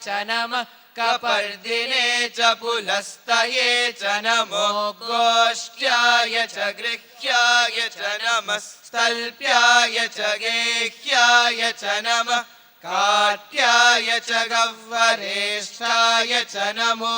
च नमः कपर्दिने च पुलस्तये च नमो गोष्ठ्याय च गृह्याय च नमः स्तल्प्याय च गेह्याय च नमः काट्याय च गह्वरेष्ठाय च नमो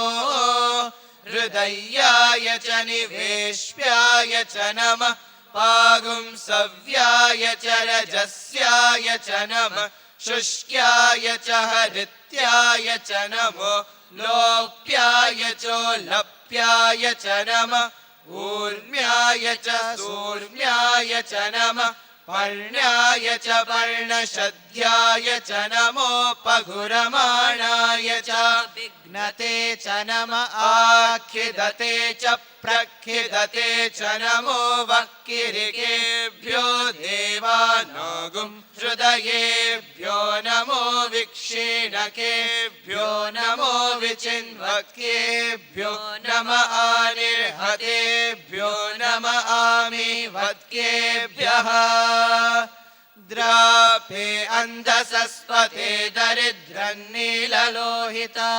हृदयाय च निवेश्याय च नमः पागुंसव्याय च रजस्याय च नमः शुष्क्याय च हरित्याय च नमो लोप्याय चोलप्याय च नमः ऊर्म्याय च सूर्म्याय च नमः पर्ण्याय च पर्णशद्याय च नमो पघुरमाणाय च विघ्नते च नमः आखिदते च प्रखिदते च नमो वक्किरिकेभ्यो देवानागुं हृदयेभ्यो नमो विक्षीणकेभ्यो नमो विचिन्वक्केभ्यो नमः आनिर्हतेभ्यो नमः आमिवत्केभ्यः द्रापे अन्धसस्पते दरिद्रन्नीललोहिता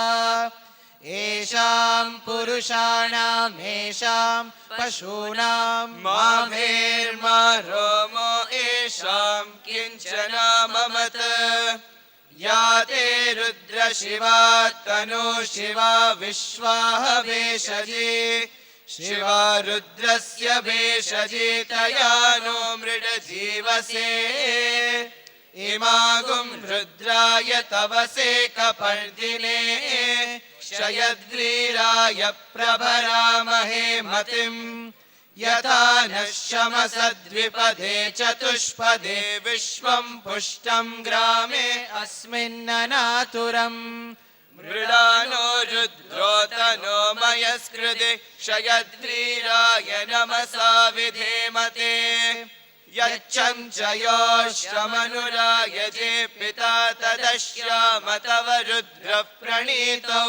येषां पुरुषाणामेषां पशूनां मामेर्मा रोमो येषां किञ्चन ममत या ते रुद्रशिवा तनु शिवा विश्वाह भेषजे शिवा रुद्रस्य भेषजे तया नो मृड जीवसे इमागुं रुद्राय तवसे कपर्दिने क्षयद्वीराय प्रभरामहे मतिं यथा नः शमसद्विपदे चतुष्पदे विश्वं पुष्टं ग्रामे अस्मिन्ननातुरम् मृडानो रुद्रोतनो मयस्कृते क्षयद्वीराय नमसा विधेमते यच्छं च योश्रमनुरायजे पिता तदश्याम तव रुद्रप्रणीतौ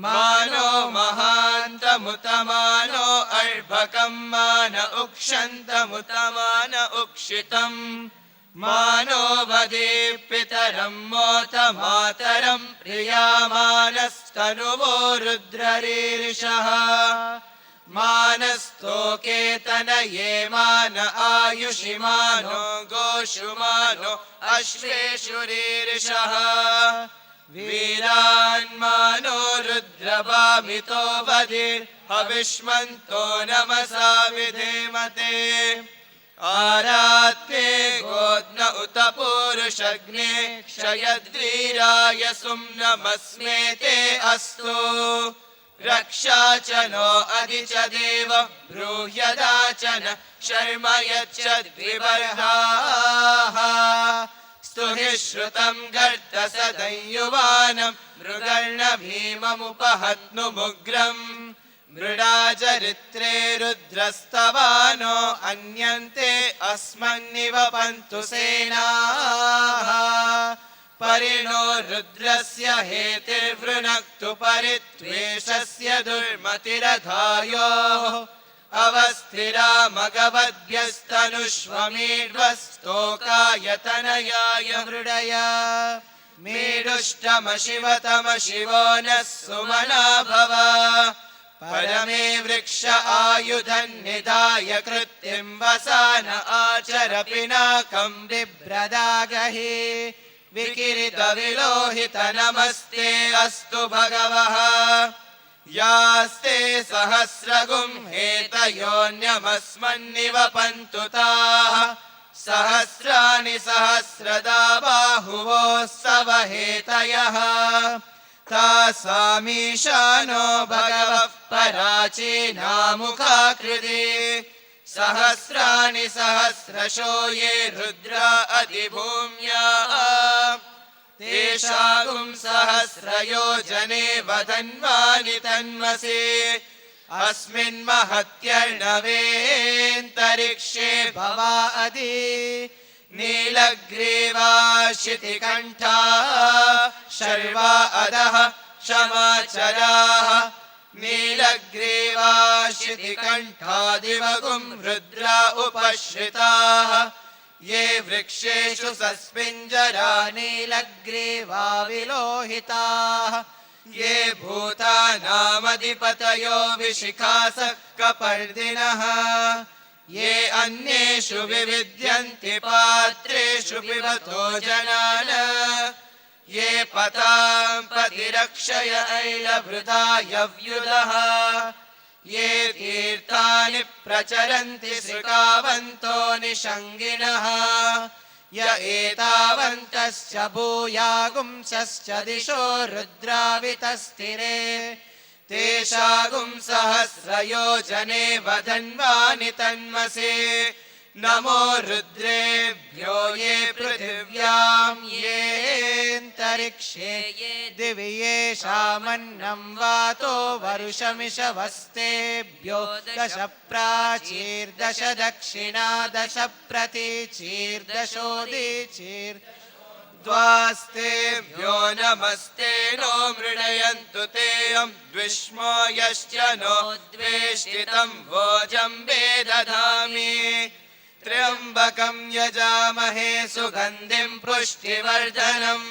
मानो महान्तमुतमानो अर्भकं मान उक्षन्तमुतमान उक्षितम् मानो वदे पितरं मोत मातरं प्रियामानस्तनुवो रुद्ररीरिषः मानस्तोकेतनये मान आयुषि मानो गोषु मानो अश्वेषु रीरिषः वीरान्मानो रुद्रभामितो वधिर्हविष्मन्तो नमसा विधेमते आरात्ते गोद्न उत पूरुषग्ने क्षयद्वीराय सुम्नमस्मेते अस्तु रक्षा च नो अधि च देव ब्रूह्यदा च न शर्म यच्छद्विबर्हाः स्तुहि श्रुतं गर्दसदंयुवानं मृगर्ण भीममुपहत्नुमुग्रम् मृडाचरित्रे रुद्रस्तवानो अन्यन्ते अस्मन्निवपन्तु सेनाः परिणो रुद्रस्य हेतिर्वृणक्तु परित्वेषस्य दुर्मतिरधायोः अवस्थिरा मगवद्भ्यस्तनुष्वमीड्वस्तोकायतनयाय मृडया मेडुष्टमशिवतमशिवो नः सुमना भव परमे वृक्ष आयुधन्निधाय कृत्तिं वसान आचर पिनाकं बिभ्रदागहि विकिरित विलोहित नमस्ते अस्तु भगवः यास्ते सहस्रगुं हेतयोऽन्यमस्मन्निवपन्तु ताः सहस्राणि सहस्रदा बाहुवोः सवहेतयः तासामीशानो भगवः पराचीनामुखाकृते सहस्राणि सहस्रशो ये रुद्रा अधिभूम्या तेषागुं सहस्रयोजने वदन्वानि तन्मसे अस्मिन् महत्यर्णवेऽन्तरिक्षे भवा अधि नीलग्रीवा शितिकण्ठा शर्वा अधः क्षमाचराः नीलग्रीवा शितिकण्ठादिवगुं रुद्रा उपश्रिताः ये वृक्षेषु सस्मिञ्जरा नीलग्रीवा विलोहिताः ये भूतानामधिपतयो विशिखासः कपर्दिनः ये अन्येषु विविद्यन्ति पात्रेषु पिबतो जनान ये पतां पतिरक्षय ऐलभृतायव्युदः ये तीर्थानि प्रचरन्ति श्रुतावन्तो निषङ्गिनः य एतावन्तश्च भूयागुंसश्च दिशो रुद्रावितस्थिरे तेषागुं सहस्रयोजने वधन्वानि तन्मसे नमो रुद्रेभ्यो ये पृथिव्यां येऽन्तरिक्षे ये दिवि येषामन्नं वातो वरुषमिषवस्तेभ्यो दश प्राचीर्दश दक्षिणा दश प्रतीचीर्दशोदीचीर् द्वास्तेभ्यो नमस्ते नो मृडयन्तु तेऽयं द्विष्मो यश्च नो द्वेष्टितं भोजं वेदधामि त्र्यम्बकं यजामहे सुगन्धिं पुष्टिवर्धनम्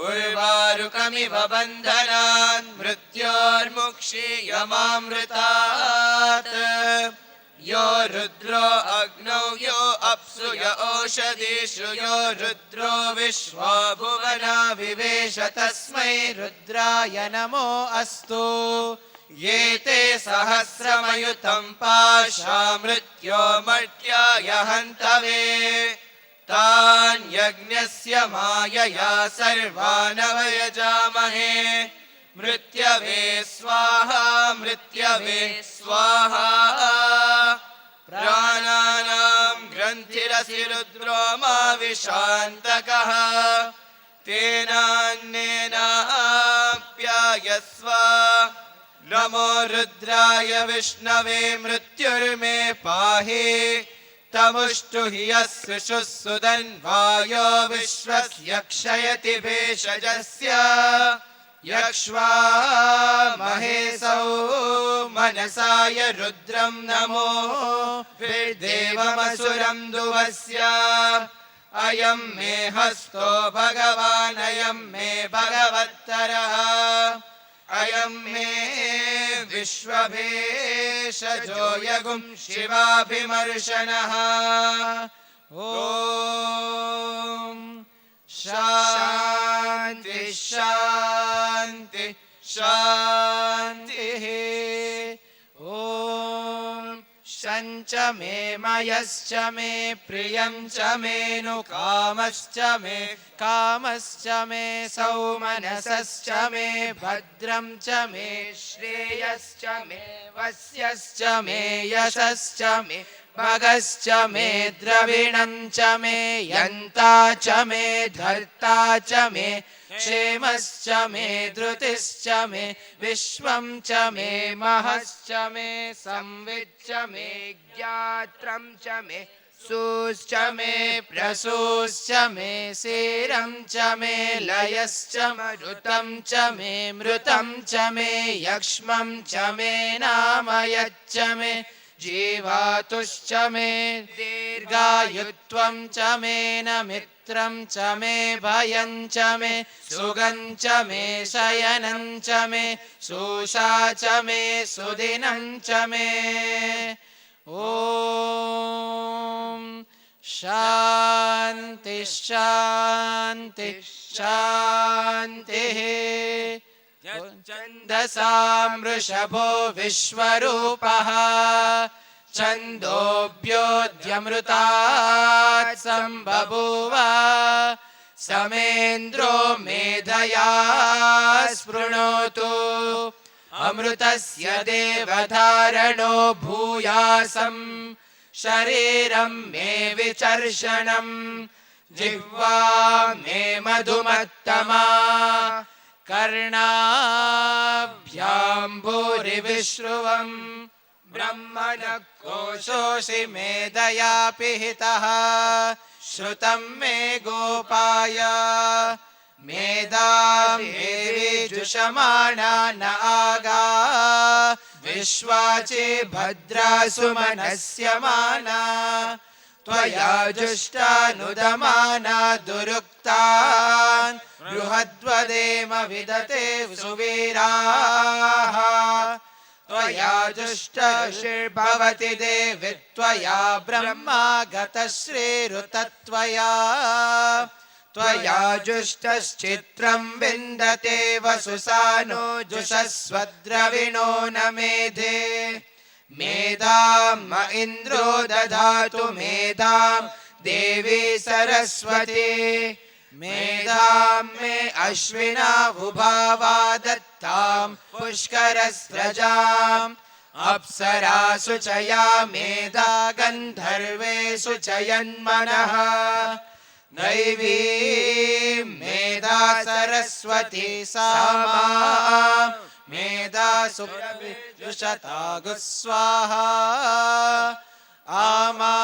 उर्वारुकमिव बन्धनान् मृत्योर्मुक्षीयमामृतात् यो रुद्रो अग्नौ यो अप्सु य ओषधीषु यो रुद्रो विश्वा भुवना विवेश तस्मै रुद्राय नमो अस्तु ये ते सहस्रमयुतं पाशा मृत्यो मर्त्याय हन्तवे तान् यज्ञस्य मायया सर्वानवयजामहे मृत्यवे स्वाहा मृत्यवे स्वाहा प्राणानां ग्रन्थिरसि रुद्रो मा विशान्तकः तेनान्नेनाप्यायस्व नमो रुद्राय विष्णवे मृत्युर्मे पाहि तमुष्टु हि यस्सुषुः सुदन्वायो विश्वस्य क्षयति भेषजस्य यक्ष्वा महेशौ मनसाय रुद्रं नमो देवमसुरं दुवस्य अयं मे हस्तो भगवान् अयं मे भगवत्तरः अयं मे विश्वभेषजो यगुं शिवाभिमर्शनः ॐ शान्ति शान्ति शान्तिः ॐ शञ्च मे मयश्च मे प्रियं च मेनु कामश्च मे सौमनसश्च मे भद्रं च मे श्रेयश्च मे वस्यश्च मे यशश्च मे भगश्च मे द्रविणं च मे यन्ता च मे धर्ता च मे क्षेमश्च मे धृतिश्च मे विश्वं च मे महश्च मे संविच्च मे ज्ञात्रं च मे सूश्च मे प्रसूश्च मे सीरं च मे लयश्च मरुतं च मे मृतं च मे यक्ष्मं च मे नामयच्च मे जीवातुश्च मे दीर्घायुत्वं च मे नमित्रं च मे भयं च मे सुगं च मे शयनं च मे शोषा च मे सुदिनं च मे ॐ शान्ति शान्ति शान्तिः छन्दसां वृषभो विश्वरूपः छन्दोऽभ्योऽद्यमृतात् सम्बभूव समेन्द्रो मेधया स्पृणोतु अमृतस्य देवधारणो भूयासं शरीरं मे विचर्षणं जिह्वा मे मधुमत्तमा कर्णाभ्यां भूरिविश्रुवम् ब्रह्मणः कोशोऽसि मेधया पिहितः श्रुतं मे गोपाय मेधां जुषमाणा न आगा विश्वाचे भद्रासु मनस्यमाना त्वया जुष्टानुदमाना दुरुक्तान् बृहद्वदेम विदते सुवीराः त्वया जुष्टशिर्भवति देवि त्वया ब्रह्मा गतश्रीरुतत्वया त्वया जुष्टश्चित्रं विन्दते वसुसानो जुषस्वद्रविणो न मेधे मेधां म इन्द्रो दधातु मेधां देवी सरस्वती मेधां मे अश्विना वुभावा दत्तां पुष्करस्रजाम् अप्सरासु च या मेधा गन्धर्वेषु च यन्मनः दैवी मेधा सरस्वती सामा मेधा सुरभिजुषतागु स्वाहा आमा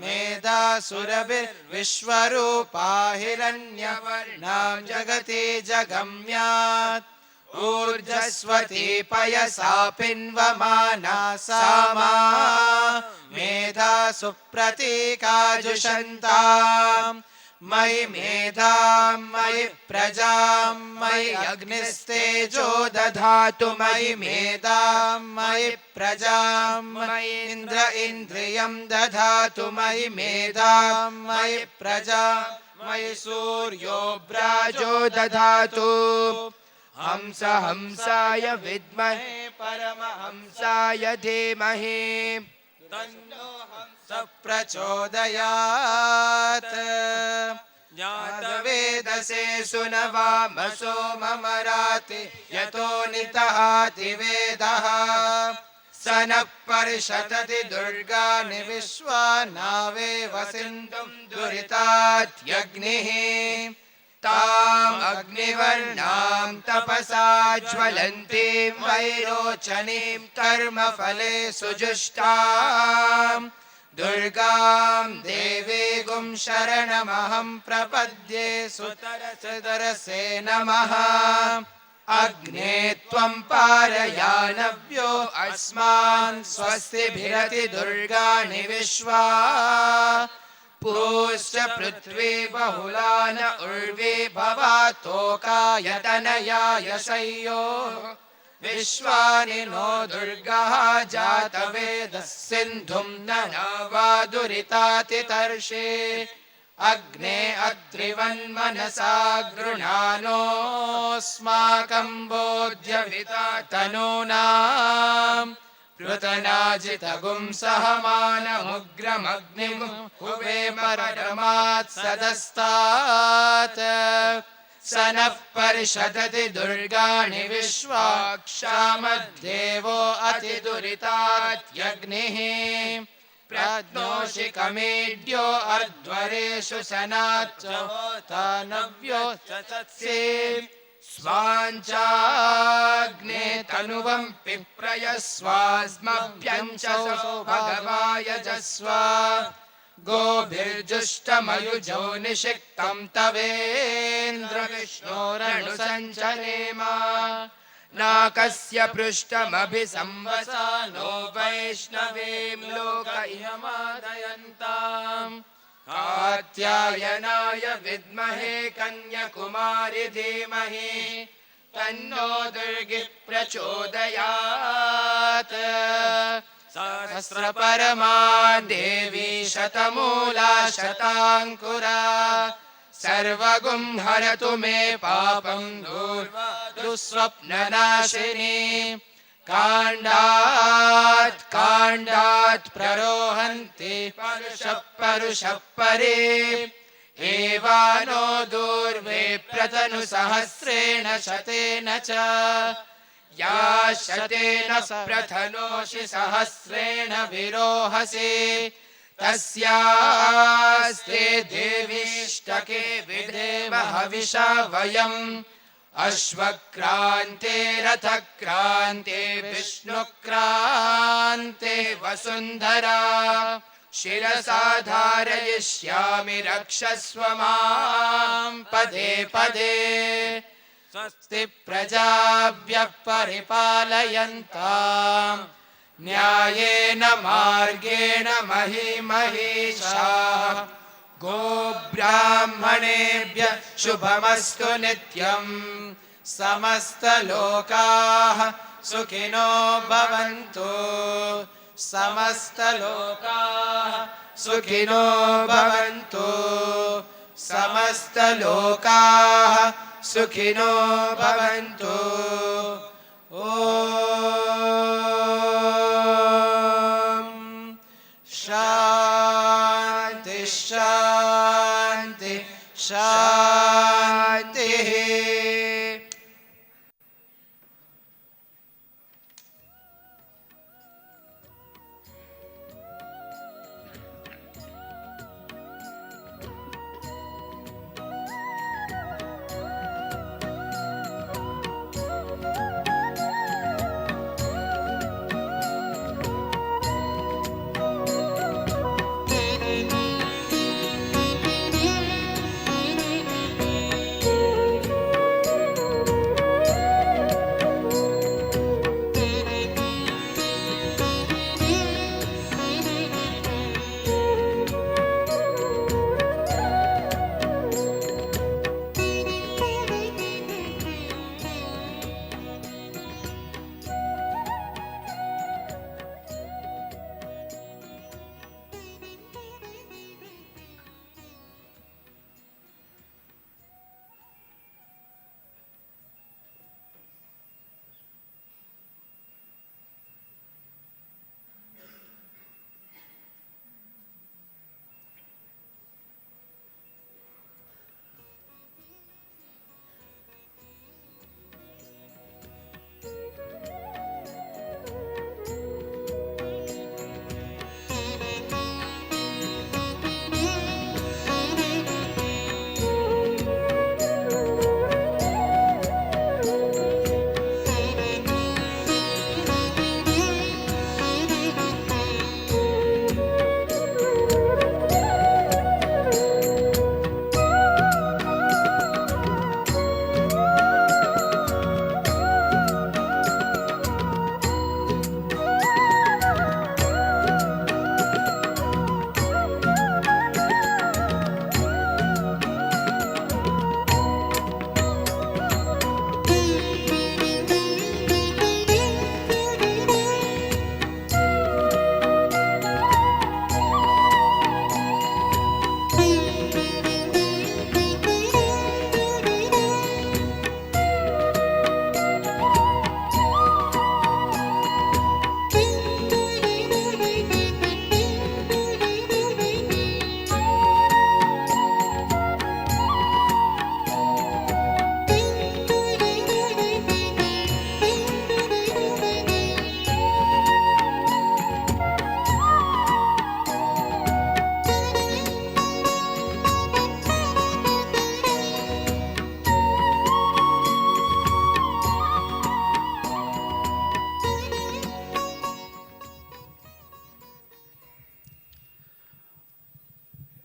मेधा सुरभिर्विश्वरूपा हिरण्यवर्णां जगति जगम्यात् ऊर्जस्वती पयसा पिन्वमाना सामा मेधा सुप्रतीकाजुषन्ताम् मयि मेधां मयि प्रजां मयि अग्निस्तेजो दधातु मयि मेधां मयि प्रजां मयि इन्द्र इन्द्रियं दधातु मयि मेधां मयि प्रजां मयि सूर्यो ब्राजो दधातु हंस हंसाय विद्महे परमहंसाय धीमहि तन्नो हंस प्रचोदयात् ज्ञातवेदसे सुनवामसो ममराति यतो नितहाति वेदः स नः परिषदति दुर्गाणि विश्वा नावेव सिन्धुं दुरितात्यग्निः ताम् अग्निवर्णां तपसा ज्वलन्तीं वैरोचनीं कर्मफले सुजुष्टाम् दुर्गां देवीगुं शरणमहं प्रपद्ये सुतरसे नमः अग्ने त्वं पारयानव्यो अस्मान् स्वस्तिभिरति दुर्गाणि विश्वा पुरुष पृथ्वी बहुलान उर्वी भवातोकायतनयाय शय्यो विश्वानि नो दुर्गः जातवेदः सिन्धुं न वादुरितातितर्षे अग्ने अत्रिवन्मनसा गृणानोऽस्माकं बोध्यविता तनूनाम् पृतनाजितगुं सहमानमुग्रमग्निं हुवे परमात् सदस्तात् स नः परिषदति दुर्गाणि विश्वाक्षामद्देवो अतिदुरितात्यग्निः प्रज्ञोषि कमेड्यो अध्वरेषु सनाच्च तानव्यो चत्से स्वाञ्चाग्ने तनुवं पिप्रयस्वास्मभ्यञ्चसो भगवाय जस्वा गोभिर्जुष्टमयुजो निषिक्तं तवेन्द्र विष्णोरनुसञ्चरेम नाकस्य पृष्ठमभिसंवसा नो वैष्णवीं लोकइयमादयन्ताम् कात्यायनाय विद्महे कन्याकुमारि धीमहि तन्नो दुर्गिः प्रचोदयात् सहस्रपरमा देवी शतमूला शताङ्कुरा सर्वगुं हरतु मे पापं दुःस्वप्ननाशिनी काण्डात् काण्डात् प्ररोहन्ति परुषः परे एवानो दूर्वे प्रतनुसहस्रेण शतेन च या शतेन प्रथनोषि सहस्रेण विरोहसि तस्यास्ते देवीष्टके विधेम हविषा वयम् अश्वक्रान्ते रथक्रान्ते विष्णुक्रान्ते वसुन्धरा शिरसा धारयिष्यामि रक्षस्व मां पदे पदे स्वस्ति प्रजाभ्यः परिपालयन्ताम् न्यायेन मार्गेण महीमहीषाः गोब्राह्मणेभ्यः शुभमस्तु नित्यम् समस्तलोकाः सुखिनो भवन्तु समस्तलोकाः सुखिनो भवन्तु समस्तलोकाः सुखिनो भवन्तु ॐ शान्ति शान्ति शान्तिः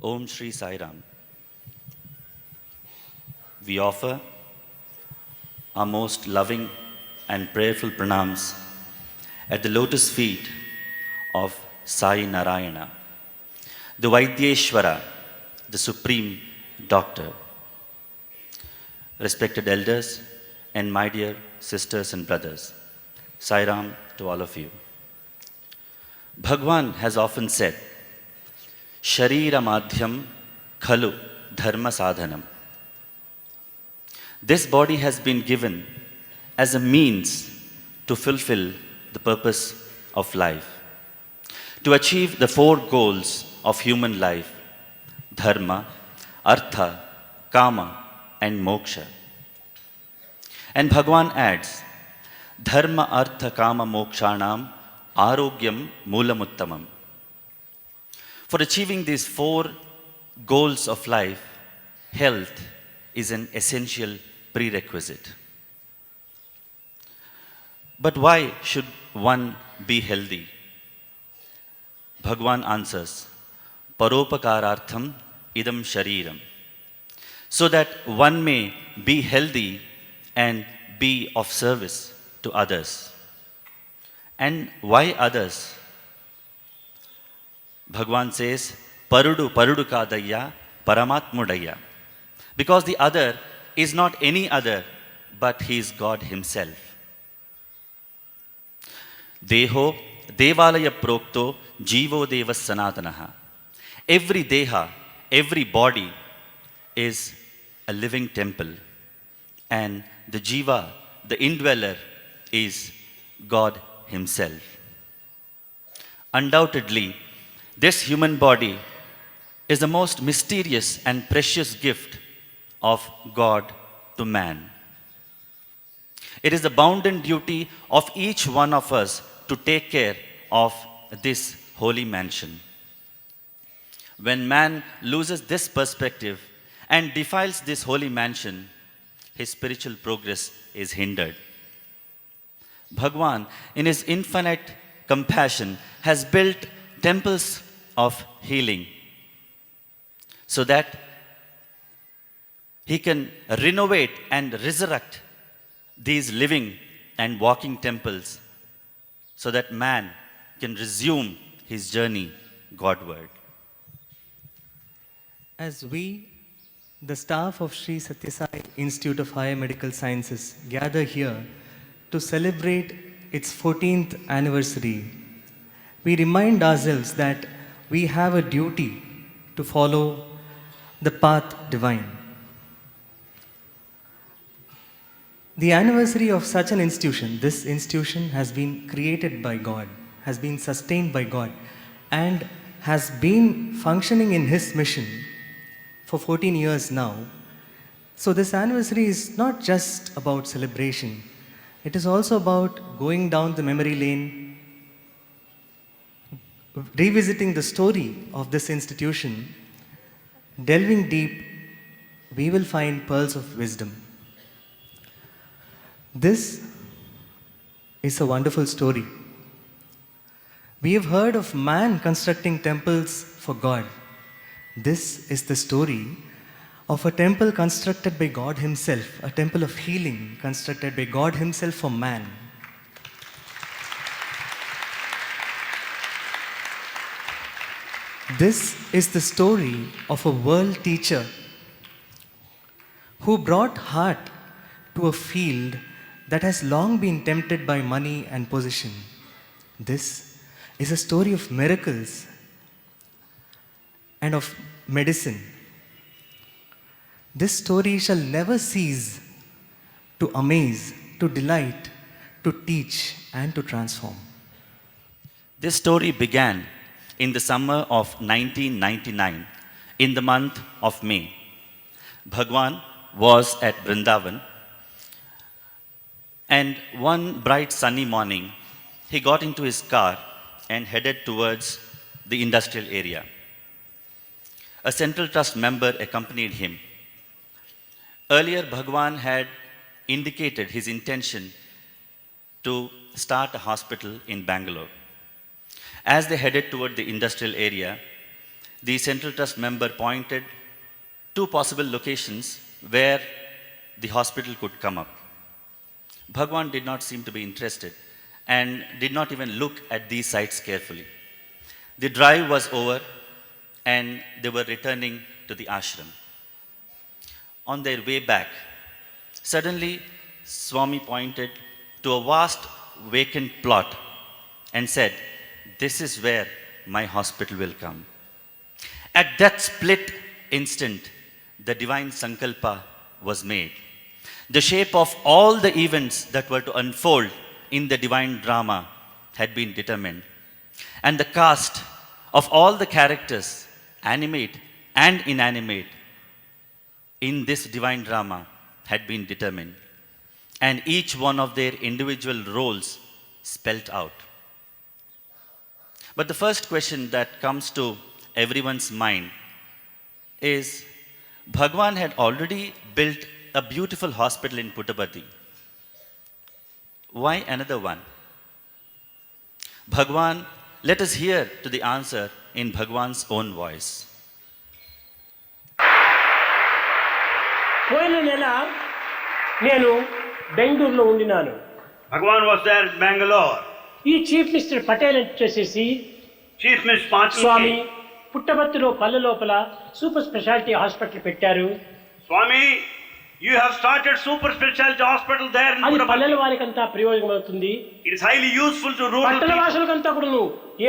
Om Shri Sai Ram. We offer our most loving and prayerful pranams at the lotus feet of Sai Narayana, the Vaidyeshwara, the Supreme Doctor. Respected elders and my dear sisters and brothers, Sai Ram to all of you. Bhagawan has often said, Sharira madhyam khalu dharma sadhanam. This body has been given as a means to fulfill the purpose of life, to achieve the four goals of human life: dharma, artha, kama, and moksha. And Bhagavan adds, dharma, artha, kama, mokshanam arogyam moolamuttamam. For achieving these four goals of life, health is an essential prerequisite. But why should one be healthy? Bhagavan answers, Paropakarartham idam shariram. So that one may be healthy and be of service to others. And why others? Bhagawan says, Parudu Parudu Kadaya Paramatmudaya. Because the other is not any other, but he is God himself. Deho Devalaya Prokto Jivo Devas Sanatanaha. Every deha, every body is a living temple. And the jiva, the indweller, is God himself. Undoubtedly, this human body is the most mysterious and precious gift of God to man. It is the bounden duty of each one of us to take care of this holy mansion. When man loses this perspective and defiles this holy mansion, his spiritual progress is hindered. Bhagawan, in his infinite compassion, has built temples of healing so that he can renovate and resurrect these living and walking temples so that man can resume his journey Godward. As we, the staff of Sri Sathya Sai Institute of Higher Medical Sciences, gather here to celebrate its 14th anniversary, we remind ourselves that we have a duty to follow the path divine. The anniversary of such an institution, this institution has been created by God, has been sustained by God, and has been functioning in His mission for 14 years now. So this anniversary is not just about celebration. It is also about going down the memory lane, revisiting the story of this institution, delving deep, we will find pearls of wisdom. This is a wonderful story. We have heard of man constructing temples for God. This is the story of a temple constructed by God Himself, a temple of healing constructed by God Himself for man. This is the story of a world teacher who brought heart to a field that has long been tempted by money and position. This is a story of miracles and of medicine. This story shall never cease to amaze, to delight, to teach, and to transform. This story began in the summer of 1999, in the month of May. Bhagawan was at Vrindavan, and one bright sunny morning, he got into his car and headed towards the industrial area. A Central Trust member accompanied him. Earlier, Bhagawan had indicated his intention to start a hospital in Bangalore. As they headed toward the industrial area, the Central Trust member pointed two possible locations where the hospital could come up. Bhagawan did not seem to be interested and did not even look at these sites carefully. The drive was over and they were returning to the ashram. On their way back, suddenly Swami pointed to a vast vacant plot and said, "This is where my hospital will come." At that split instant, the divine sankalpa was made. The shape of all the events that were to unfold in the divine drama had been determined. And the cast of all the characters, animate and inanimate, in this divine drama had been determined. And each one of their individual roles spelt out. But the first question that comes to everyone's mind is, Bhagawan had already built a beautiful hospital in Puttaparthi. Why another one? Bhagawan, let us hear to the answer in Bhagawan's own voice. పోయిన నెల నేను బెంగళూరులో ఉండినాను. Bhagawan was there at Bangalore. ఈ chief minister Patel వచ్చేసేసి Chief Minister Patil స్వామి పుట్టపర్తిలో పల్లె లోపల super speciality hospital పెట్టారు. Swami, you have started super specialty hospital there in అది Puttaparthi. పల్లెల వారికంతా ప్రయోజనం అవుతుంది. It is highly useful to rural పట్టణ people. వాసులకంతా కూడా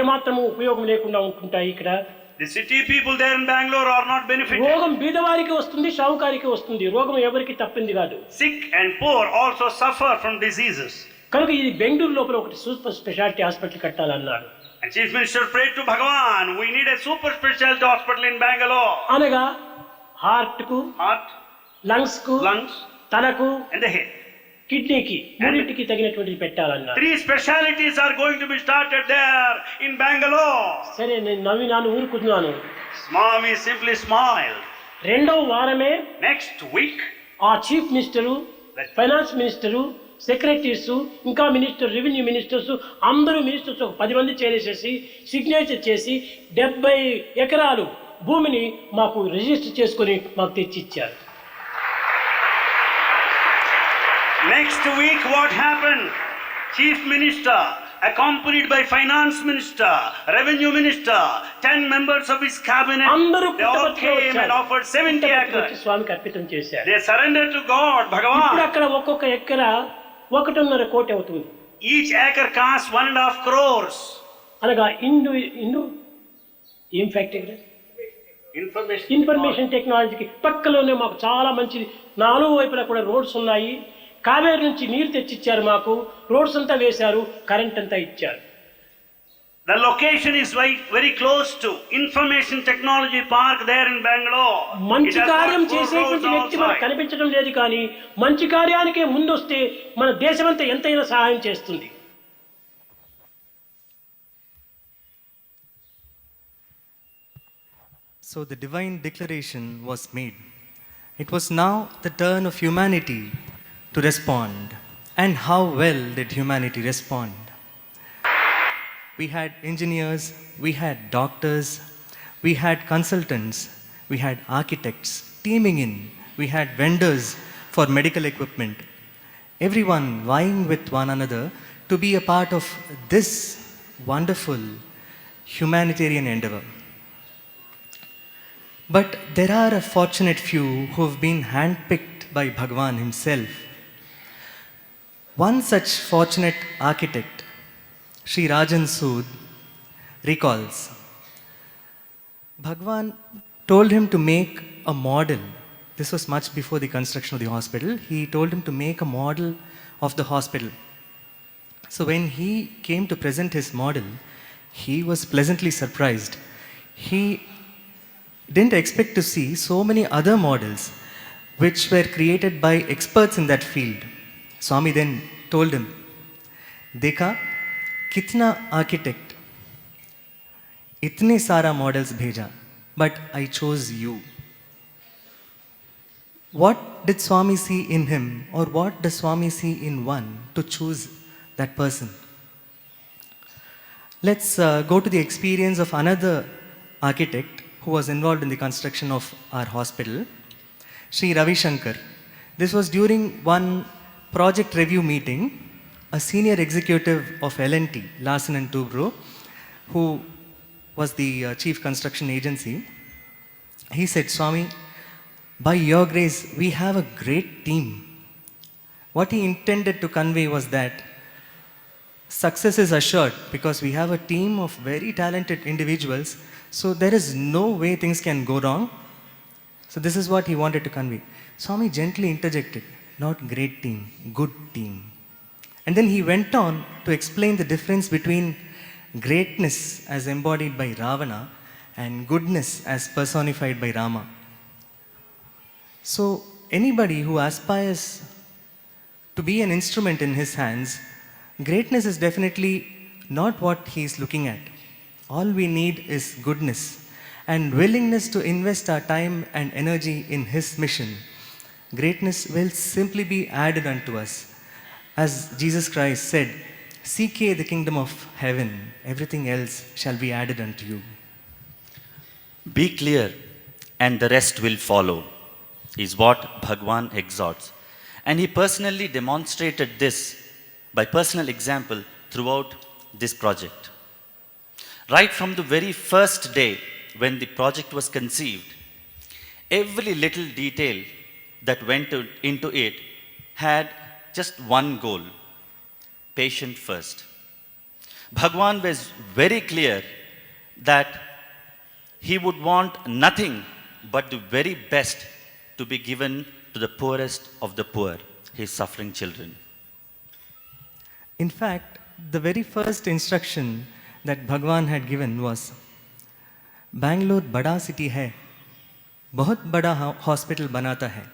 ఏమాత్రము ఉపయోగం లేకుండా ఉంటుంటాయి. ఇక్కడ The city people there in Bangalore are not benefited. రోగం బీదవారికి వస్తుంది, షావుకారికి వస్తుంది. రోగం ఎవరికి తప్పింది కాదు. Sick and poor also suffer from diseases. కనుక ఇది బెంగళూరు లోపల ఒకటి సూపర్ స్పెషాలిటీ హాస్పిటల్ కట్టాలన్నాడు. And Chief Minister prayed to Bhagawan, we need a super specialty hospital in Bangalore. అనగా హార్ట్ కు, Heart, లంగ్స్ కు, lungs తలకు, and the head. కిడ్నీకి, మూడింటికి తగినటువంటిది పెట్టాలన్నారు. 3 specialties are going to be started there in Bangalore. సరే నేను నవ్వినాను, ఊరుకున్నాను. Swami simply smiled. రెండవ వారమే Next week, ఆ chief minister, finance minister, secretaries, ఇంకా మినిస్టర్, రెవెన్యూ మినిస్టర్స్, అందరూ మినిస్టర్స్ ఒక 10 మంది చేరేసేసి సిగ్నేచర్ చేసి 70 ఎకరాలు భూమిని మాకు రిజిస్టర్ చేసుకొని మాకు తెచ్చిచ్చారు. next week what happened? Chief Minister, accompanied by Finance Minister, Revenue Minister, 10 members of his cabinet, అందరూ they all పుట్టపర్తిలో came and వచ్చారు. offered 70 పుట్టపర్తిలో వచ్చి acres. స్వామికి అర్పితం చేశారు. They surrendered to God, ఇప్పుడు Bhagawan. అక్కడ ఒక్కొక్క ఎకరా 1.5 కోటి అవుతుంది. Each acre costs 1.5 crores. అనగా ఇండు ఏం ఫ్యాక్టరీ ఇన్ఫర్మేషన్ టెక్నాలజీకి పక్కలోనే మాకు చాలా మంచిది. 4 వైపులా కూడా రోడ్స్ ఉన్నాయి. కావేరి నుంచి నీరు తెచ్చిచ్చారు, మాకు రోడ్స్ అంతా వేశారు, కరెంట్ అంతా ఇచ్చారు. The location is very close to Information Technology Park there in Bangalore. మంచి It has got కార్యం 4 చేసేటువంటి roads వ్యక్తి మనకు outside. కనిపించడం లేదు, కానీ మంచి కార్యానికే ముందొస్తే మన దేశమంతా ఎంతైనా సహాయం చేస్తుంది. So the divine declaration was made. It was now the turn of humanity to respond. And how well did humanity respond? We had engineers, we had doctors, we had consultants, we had architects teaming in, we had vendors for medical equipment, everyone vying with one another to be a part of this wonderful humanitarian endeavor. But there are a fortunate few who have been handpicked by Bhagawan himself. One such fortunate architect, Sri Rajan Sood, recalls, Bhagawan told him to make a model. This was much before the construction of the hospital. He told him to make a model of the hospital. So when he came to present his model, he was pleasantly surprised. He didn't expect to see so many other models which were created by experts in that field. Swami then told him, Dekha, kitna architect, itne sara models bheja, but I chose you. What did Swami see in him, or what does Swami see in one to choose that person? Let's go to the experience of another architect who was involved in the construction of our hospital, Sri Ravi Shankar. This was during one project review meeting. A senior executive of L&T, Larsen and Toubro, who was the chief construction agency, he said, Swami, by your grace, we have a great team. What he intended to convey was that success is assured because we have a team of very talented individuals, so there is no way things can go wrong. So this is what he wanted to convey. Swami gently interjected, not great team, good team. And then he went on to explain the difference between greatness as embodied by Ravana and goodness as personified by Rama. So anybody who aspires to be an instrument in his hands, greatness is definitely not what he is looking at. All we need is goodness and willingness to invest our time and energy in his mission. Greatness will simply be added unto us. As Jesus Christ said, seek ye the kingdom of heaven, everything else shall be added unto you. Be clear and the rest will follow, is what Bhagawan exhorts. And he personally demonstrated this by personal example throughout this project. Right from the very first day when the project was conceived, every little detail that went into it had just one goal: patient first. Bhagawan was very clear that he would want nothing but the very best to be given to the poorest of the poor, his suffering children. In fact, the very first instruction that Bhagavan had given was, Bangalore bada city hai, बहुत बड़ा hospital बनाता है,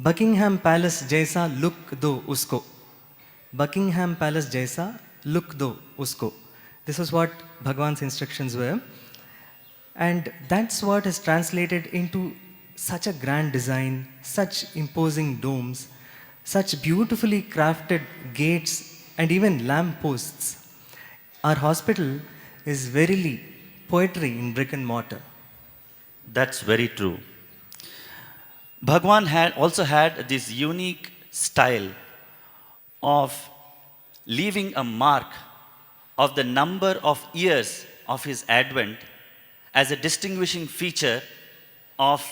Buckingham palace जैसा look दो उसको, Buckingham palace जैसा look दो उसको. This was what Bhagavan's instructions were, and that's what is translated into such a grand design, such imposing domes, such beautifully crafted gates and even lamp posts. Our hospital is verily poetry in brick and mortar. That's very true. Bhagawan also had this unique style of leaving a mark of the number of years of his advent as a distinguishing feature of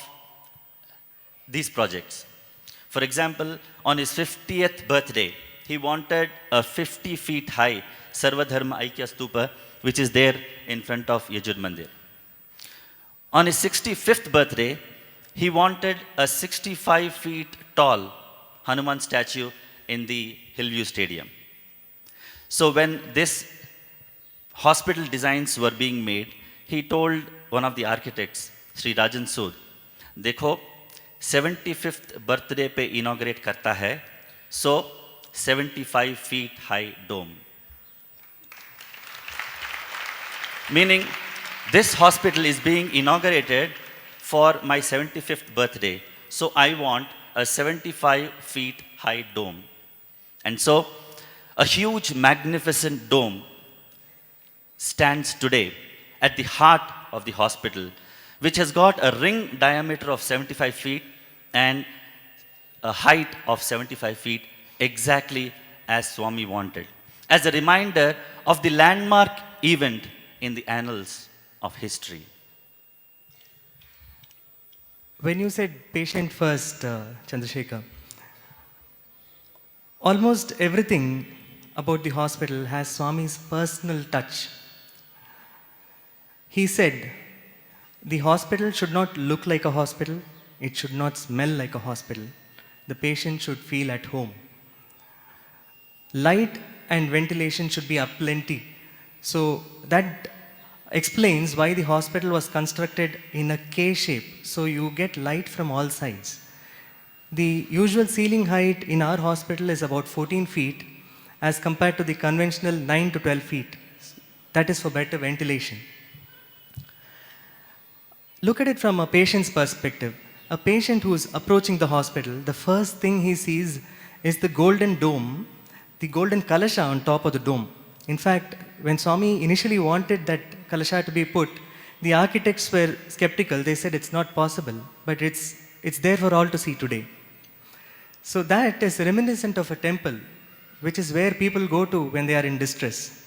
these projects. For example, on his 50th birthday, he wanted a 50 feet high Sarvadharma Aikya Stupa, which is there in front of Yajur Mandir. On his 65th birthday, he wanted a 65 feet tall Hanuman statue in the Hillview Stadium. So when this hospital designs were being made, he told one of the architects, Sri Rajan Sood, देखो 75th birthday पे inaugurate करता है, so 75 feet high dome. Meaning, this hospital is being inaugurated for my 75th birthday, so I want a 75 feet high dome. And so, a huge, magnificent dome stands today at the heart of the hospital, which has got a ring diameter of 75 feet and a height of 75 feet, exactly as Swami wanted, as a reminder of the landmark event in the annals of history. When you said patient first, Chandrasekhar, almost everything about the hospital has Swami's personal touch. He said, the hospital should not look like a hospital, it should not smell like a hospital. The patient should feel at home. Light and ventilation should be aplenty. So that explains why the hospital was constructed in a K shape, so you get light from all sides. The usual ceiling height in our hospital is about 14 feet as compared to the conventional 9 to 12 feet. That is for better ventilation. Look at it from a patient's perspective. A patient who is approaching the hospital, the first thing he sees is the golden dome, the golden kalasha on top of the dome. In fact, when Swami initially wanted that kalasha to be put, the architects were skeptical. They said it's not possible, but it's there for all to see today. So that is reminiscent of a temple, which is where people go to when they are in distress.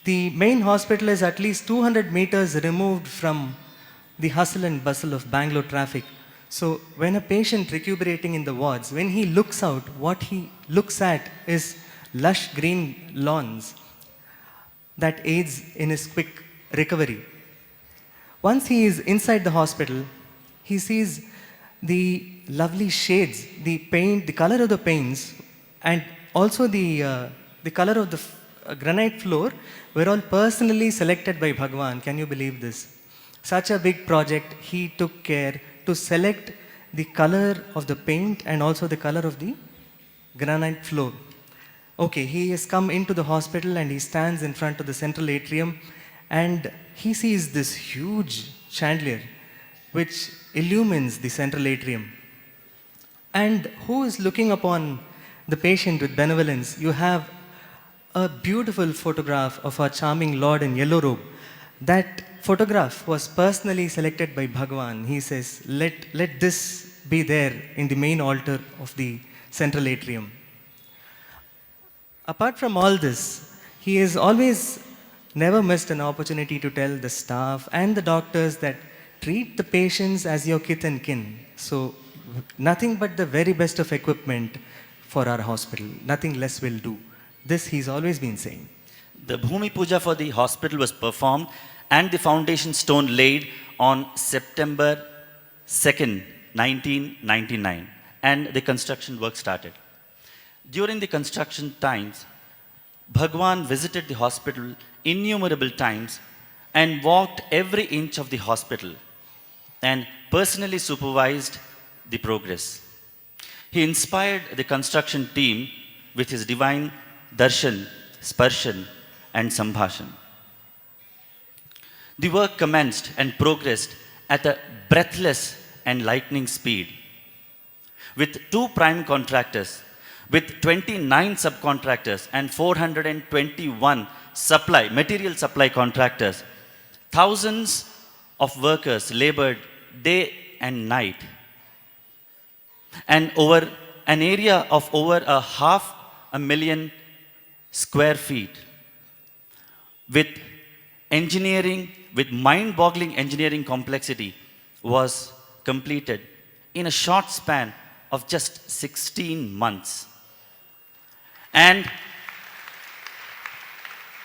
The main hospital is at least 200 meters removed from the hustle and bustle of Bangalore traffic. So when a patient recuperating in the wards, when he looks out, what he looks at is lush green lawns that aids in his quick recovery. Once he is inside the hospital, he sees the lovely shades, the paint, the color of the paints, and also the color of the granite floor were all personally selected by Bhagawan. Can you believe this? Such a big project, he took care to select the color of the paint and also the color of the granite floor. Okay, he has come into the hospital and he stands in front of the central atrium and he sees this huge chandelier which illumines the central atrium. And who is looking upon the patient with benevolence? You have a beautiful photograph of our charming Lord in yellow robe. That photograph was personally selected by Bhagawan. He says, let this be there in the main altar of the central atrium. Apart from all this, he has always never missed an opportunity to tell the staff and the doctors that treat the patients as your kith and kin. So nothing but the very best of equipment for our hospital. Nothing less will do. This he's always been saying. The Bhumi Puja for the hospital was performed and the foundation stone laid on September 2nd, 1999, and the construction work started. During the construction times, Bhagawan visited the hospital innumerable times and walked every inch of the hospital and personally supervised the progress. He inspired the construction team with his divine darshan, sparshan, and sambhashan. The work commenced and progressed at a breathless and lightning speed, with 2 prime contractors, with 29 subcontractors and 421 material supply contractors. Thousands of workers labored day and night, and over an area of over 500,000 square feet, with mind-boggling engineering complexity, was completed in a short span of just 16 months. And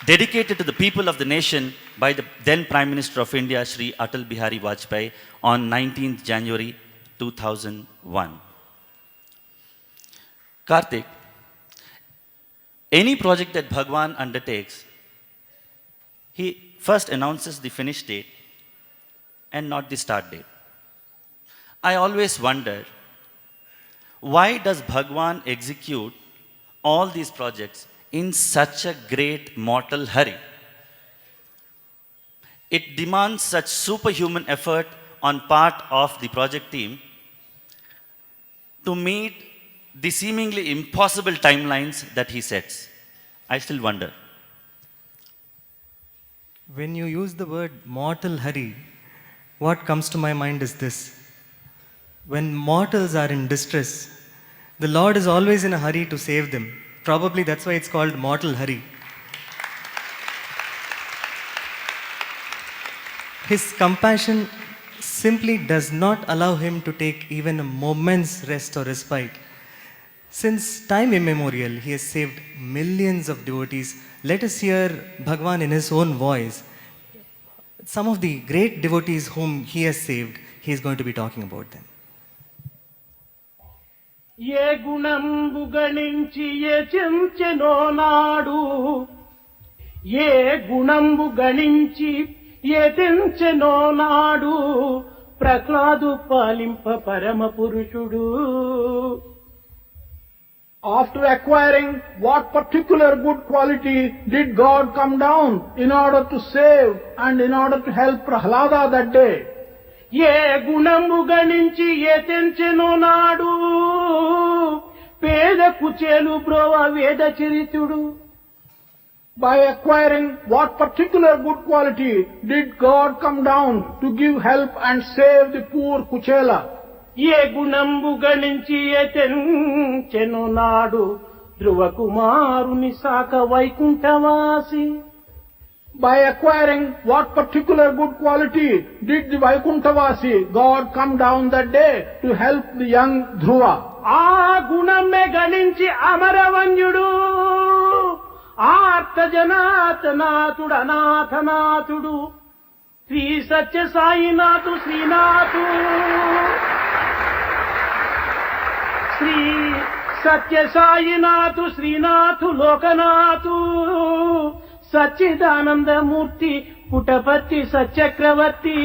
dedicated to the people of the nation by the then Prime Minister of India, Shri Atal Bihari Vajpayee, on 19th January 2001. Karthik, any project that Bhagawan undertakes, he first announces the finish date and not the start date. I always wondered, why does Bhagawan execute all these projects in such a great mortal hurry? It demands such superhuman effort on part of the project team to meet the seemingly impossible timelines that he sets. I still wonder. When you use the word mortal hurry, what comes to my mind is this. When mortals are in distress, the Lord is always in a hurry to save them. Probably that's why it's called mortal hurry. His compassion simply does not allow him to take even a moment's rest or respite. Since time immemorial, he has saved millions of devotees. Let us hear Bhagawan in his own voice. Some of the great devotees whom he has saved, he is going to be talking about them. ఏ గుణంబు గణించి యచించెనో నాడు, ఏ గుణంబు గణించి యచించెనో నాడు, ప్రహ్లాదు పాలింప పరమ పురుషుడు. After acquiring what particular good quality did God come down in order to save and in order to help Prahlada that day? ఏ గుణము గణించి యతించెనో నాడు, పేద కుచేలు బ్రోవ వేద చరితుడు. By acquiring what particular good quality did God come down to give help and save the poor Kuchela? ఏ గుణంబు గణించి యతించెనో నాడు, ధ్రువ కుమారుని సాక వైకుంఠవాసి. By acquiring what particular good quality did the Vaikunthavasi God come down that day to help the young Dhruva? ఆ గుణమే గణించి అమరవంజుడు, ఆర్త జనాథనాథుడు అనాథనాథుడు, శ్రీ సత్య సాయినాథు శ్రీనాథు, శ్రీ సత్య సాయినాథు శ్రీనాథు లోకనాథు, సచ్చిదానందమూర్తి పుటపర్తి సత్యక్రవర్తి.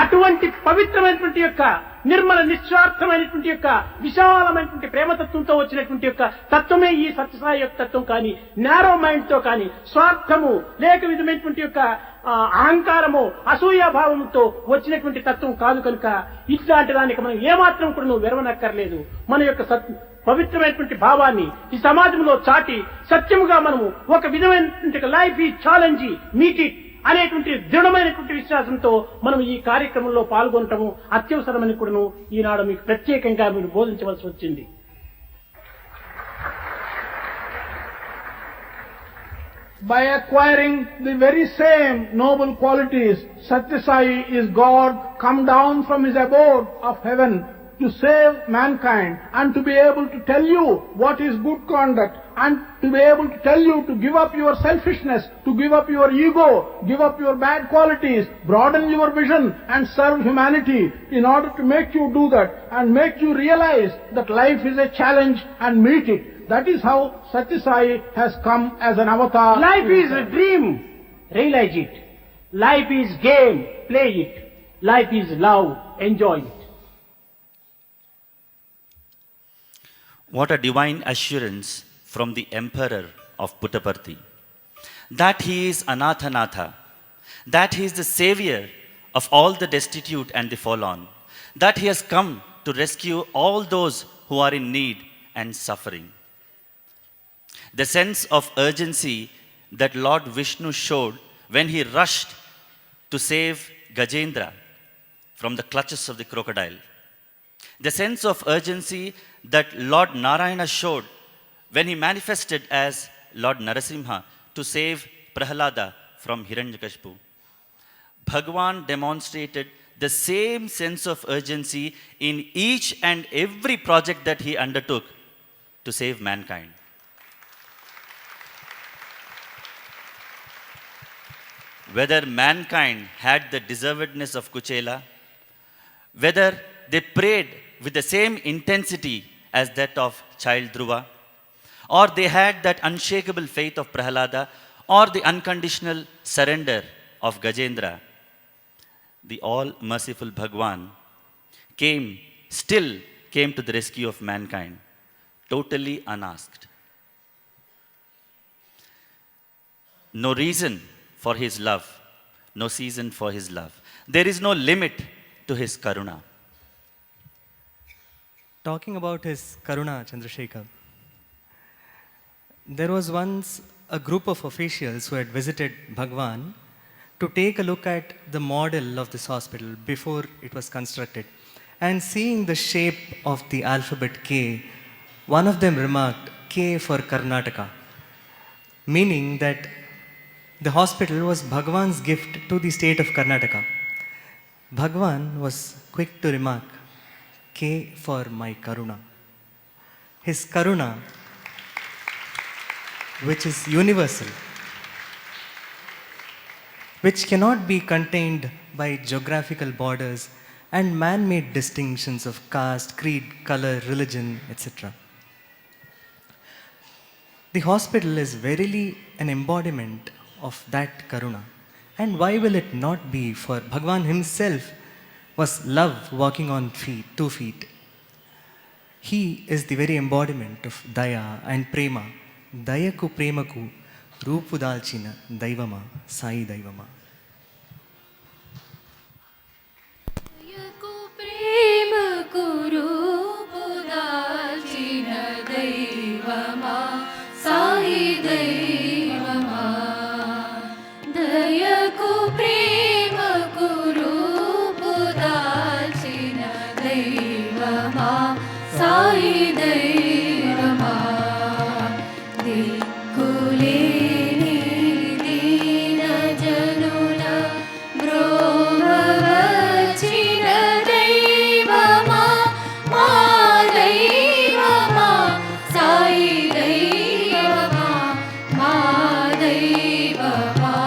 అటువంటి పవిత్రమైనటువంటి యొక్క నిర్మల నిస్వార్థమైనటువంటి యొక్క విశాలమైనటువంటి ప్రేమతత్వంతో వచ్చినటువంటి యొక్క తత్వమే ఈ సత్యసాయి యొక్క తత్వం. కానీ నేరో మైండ్ తో కానీ స్వార్థము లేక విధమైనటువంటి యొక్క అహంకారము అసూయాభావంతో వచ్చినటువంటి తత్వం కాదు. కనుక ఇట్లాంటి దానికి మనం ఏమాత్రం కూడా నువ్వు విరవనక్కర్లేదు. మన యొక్క పవిత్రమైనటువంటి భావాన్ని ఈ సమాజంలో చాటి సత్యముగా మనము ఒక విధమైనటువంటి లైఫ్ ఈ ఛాలెంజ్ మీట్ ఇట్ అనేటువంటి దృఢమైనటువంటి విశ్వాసంతో మనం ఈ కార్యక్రమంలో పాల్గొనటము అత్యవసరమని కూడాను ఈనాడు మీకు ప్రత్యేకంగా మీరు బోధించవలసి వచ్చింది. By acquiring the very same noble qualities, Sathya Sai is God come down from his abode of heaven to save mankind and to be able to tell you what is good conduct and to be able to tell you to give up your selfishness, to give up your ego, give up your bad qualities, broaden your vision and serve humanity in order to make you do that and make you realize that life is a challenge and meet it. That is how Sathya Sai has come as an avatar. Life is a dream, realize it. Life is game, play it. Life is love, enjoy it. What a divine assurance from the emperor of Puttaparthi, that he is Anathanatha, that he is the savior of all the destitute and the forlorn, that he has come to rescue all those who are in need and suffering. The sense of urgency that Lord Vishnu showed when he rushed to save Gajendra from the clutches of the crocodile. The sense of urgency that Lord Narayana showed when he manifested as Lord Narasimha to save Prahalada from Hiranyakashipu. Bhagawan demonstrated the same sense of urgency in each and every project that he undertook to save mankind. Whether mankind had the deservedness of Kuchela, whether they prayed with the same intensity as that of child Dhruva, or they had that unshakable faith of Prahalada, or the unconditional surrender of Gajendra, the all-merciful Bhagawan still came to the rescue of mankind, totally unasked. No reason for his love, no season for his love. There is no limit to his karuna. Talking about his karuna, Chandrasekhar, there was once a group of officials who had visited Bhagawan to take a look at the model of this hospital before it was constructed. And seeing the shape of the alphabet K, one of them remarked, K for Karnataka, meaning that the hospital was Bhagawan's gift to the state of Karnataka. Bhagawan was quick to remark, K for my Karuna. His Karuna, which is universal, which cannot be contained by geographical borders and man-made distinctions of caste, creed, color, religion, etc. The hospital is verily an embodiment of that karuna. And why will it not be? For Bhagavan himself was love walking on 2 feet. He is the very embodiment of daya and prema. Dayaku premaku roopu dalchina daivama sai daivama. Dayaku premaku roopu dalchina daivama sai daivama. Dayaku premaku roopu dalchina daivama sai daivama. Dikkuleni dina janula bromavachina daivama ma daivama sai daivama ma daivama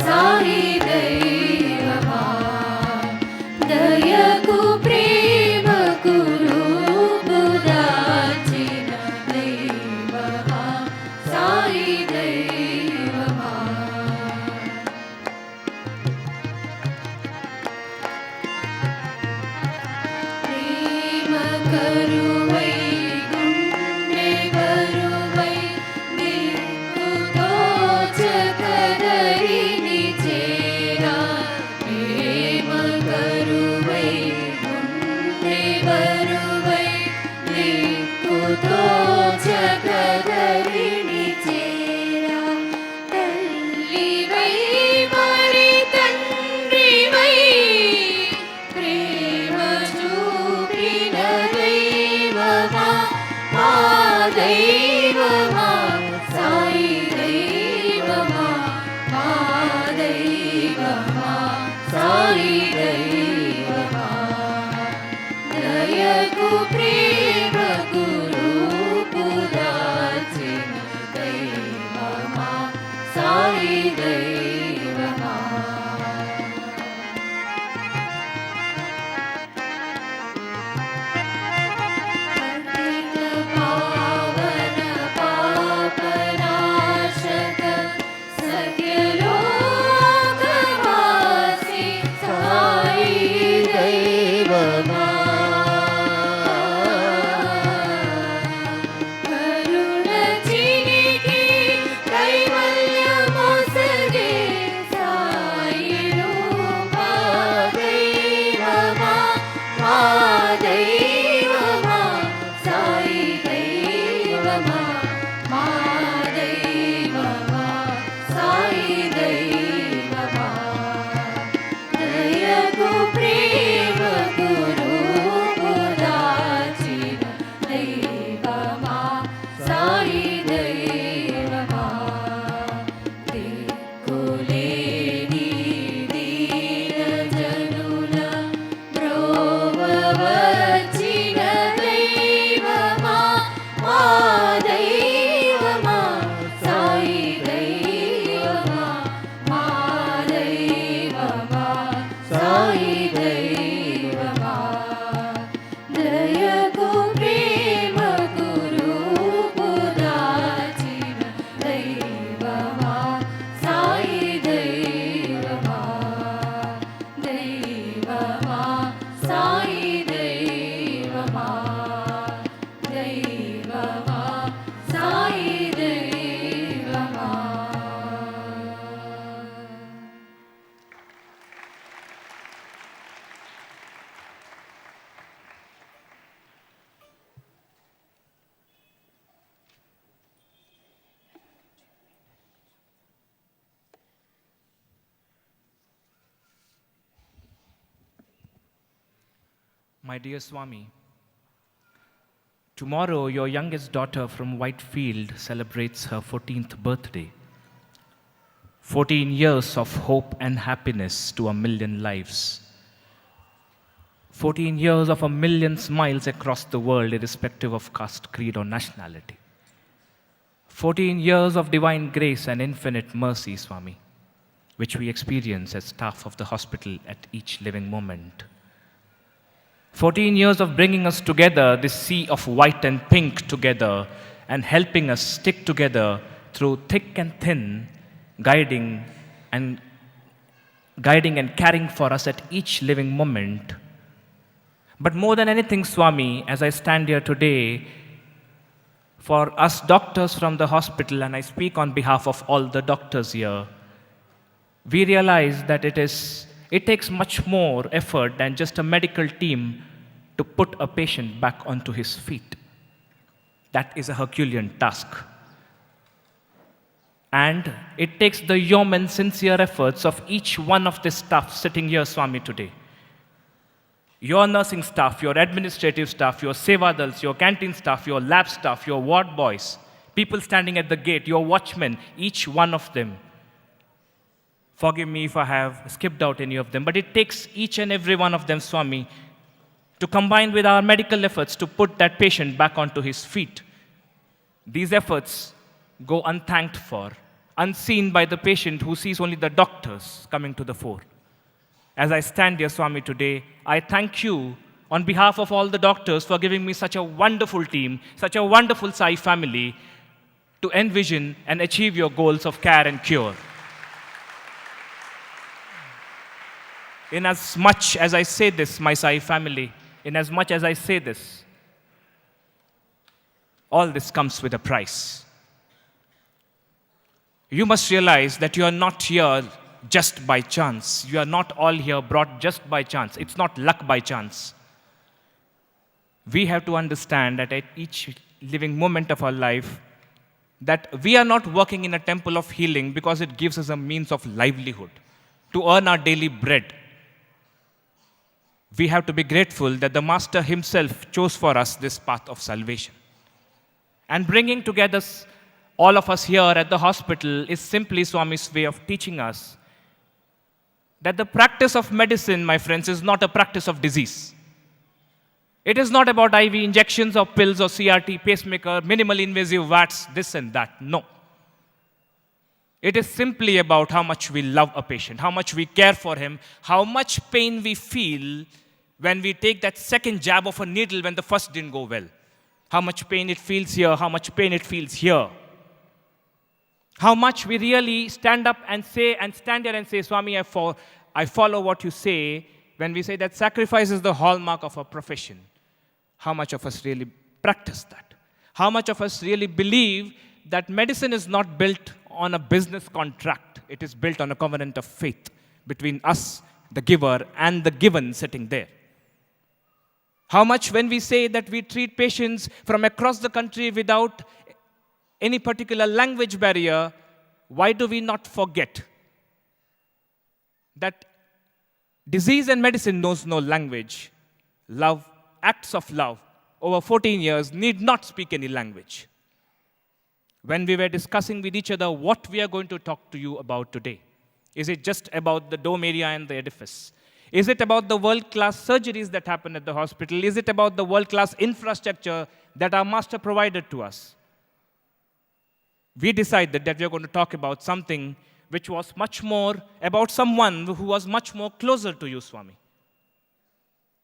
sai daivama. Dayaku premaku roopu dalchina daivama sai daivama. Prema karuvai gunde varuvai nikku dochakadarini chera. Prema karuvai gunde varuvai nikku dochakadarini chera. Tallivai mari దయకు ప్రేమకు రూపుదాల్చిన దైవమా సాయి దైవమా పతిత పావన పాపనాశక సత్యలోకవాసి సాయి దైవమా కరుణ చినికి కైవల్యమొసగే సాయి రూపా దైవమా మా దైవమా సాయి దైవమా మా దైవమా సాయి దైవమా దయకు ప్రేమకు రూపుదాల్చిన దైవమా సాయి దైవమా దిక్కులేని దీనజనుల బ్రోవవచ్చిన దైవమా మా దైవమా సాయి దైవమా మా దైవమా సాయి దైవమా దయకు ప్రేమకు రూపుదాల్చిన దైవమా సాయి దైవమా దైవమా సాయి దైవమా దైవమా సాయి దైవమా My dear Swami, tomorrow your youngest daughter from Whitefield celebrates her 14th birthday. 14 years of hope and happiness to a million lives. 14 years of a million smiles across the world, irrespective of caste, creed, or nationality. 14 years of divine grace and infinite mercy, Swami, which we experience as staff of the hospital at each living moment. 14 years of bringing us together, this sea of white and pink together, and helping us stick together through thick and thin, guiding and caring for us at each living moment. But more than anything, Swami, as I stand here today, for us doctors from the hospital, and I speak on behalf of all the doctors here, we realize that it takes much more effort than just a medical team to put a patient back onto his feet. That is a Herculean task. And it takes the yeoman sincere efforts of each one of the staff sitting here, Swami, today. Your nursing staff, your administrative staff, your sevadals, your canteen staff, your lab staff, your ward boys, people standing at the gate, your watchmen, each one of them. Forgive me if I have skipped out any of them, but it takes each and every one of them, Swami, to combine with our medical efforts to put that patient back onto his feet. These efforts go unthanked for, unseen by the patient who sees only the doctors coming to the fore. As I stand here, Swami, today, I thank you on behalf of all the doctors for giving me such a wonderful team, such a wonderful Sai family to envision and achieve your goals of care and cure. In as much as I say this, my Sai family, in as much as I say this, all this comes with a price. You must realize that you are not here just by chance. You are not all here brought just by chance. It's not luck by chance. We have to understand that at each living moment of our life, that we are not working in a temple of healing because it gives us a means of livelihood, to earn our daily bread. We have to be grateful that the Master himself chose for us this path of salvation. And bringing together all of us here at the hospital is simply Swami's way of teaching us that the practice of medicine, my friends, is not a practice of disease. It is not about IV injections or pills or CRT, pacemaker, minimally invasive VATS, this and that. No. It is simply about how much we love a patient, how much we care for him, how much pain we feel when we take that second jab of a needle when the first didn't go well. How much pain it feels here, how much pain it feels here. How much we really stand up and say, and stand there and say, Swami, I follow what you say, when we say that sacrifice is the hallmark of our profession. How much of us really practice that? How much of us really believe that medicine is not built on a business contract? It is built on a covenant of faith between us, the giver, and the given sitting there. How much when we say that we treat patients from across the country without any particular language barrier, why do we not forget that disease and medicine knows no language? Love, acts of love, over 14 years, need not speak any language. When we were discussing with each other what we are going to talk to you about today, is it just about the dome area and the edifice? Is it about the world-class surgeries that happen at the hospital? Is it about the world-class infrastructure that our master provided to us? We decided that we are going to talk about something which was much more about someone who was much more closer to you, Swami.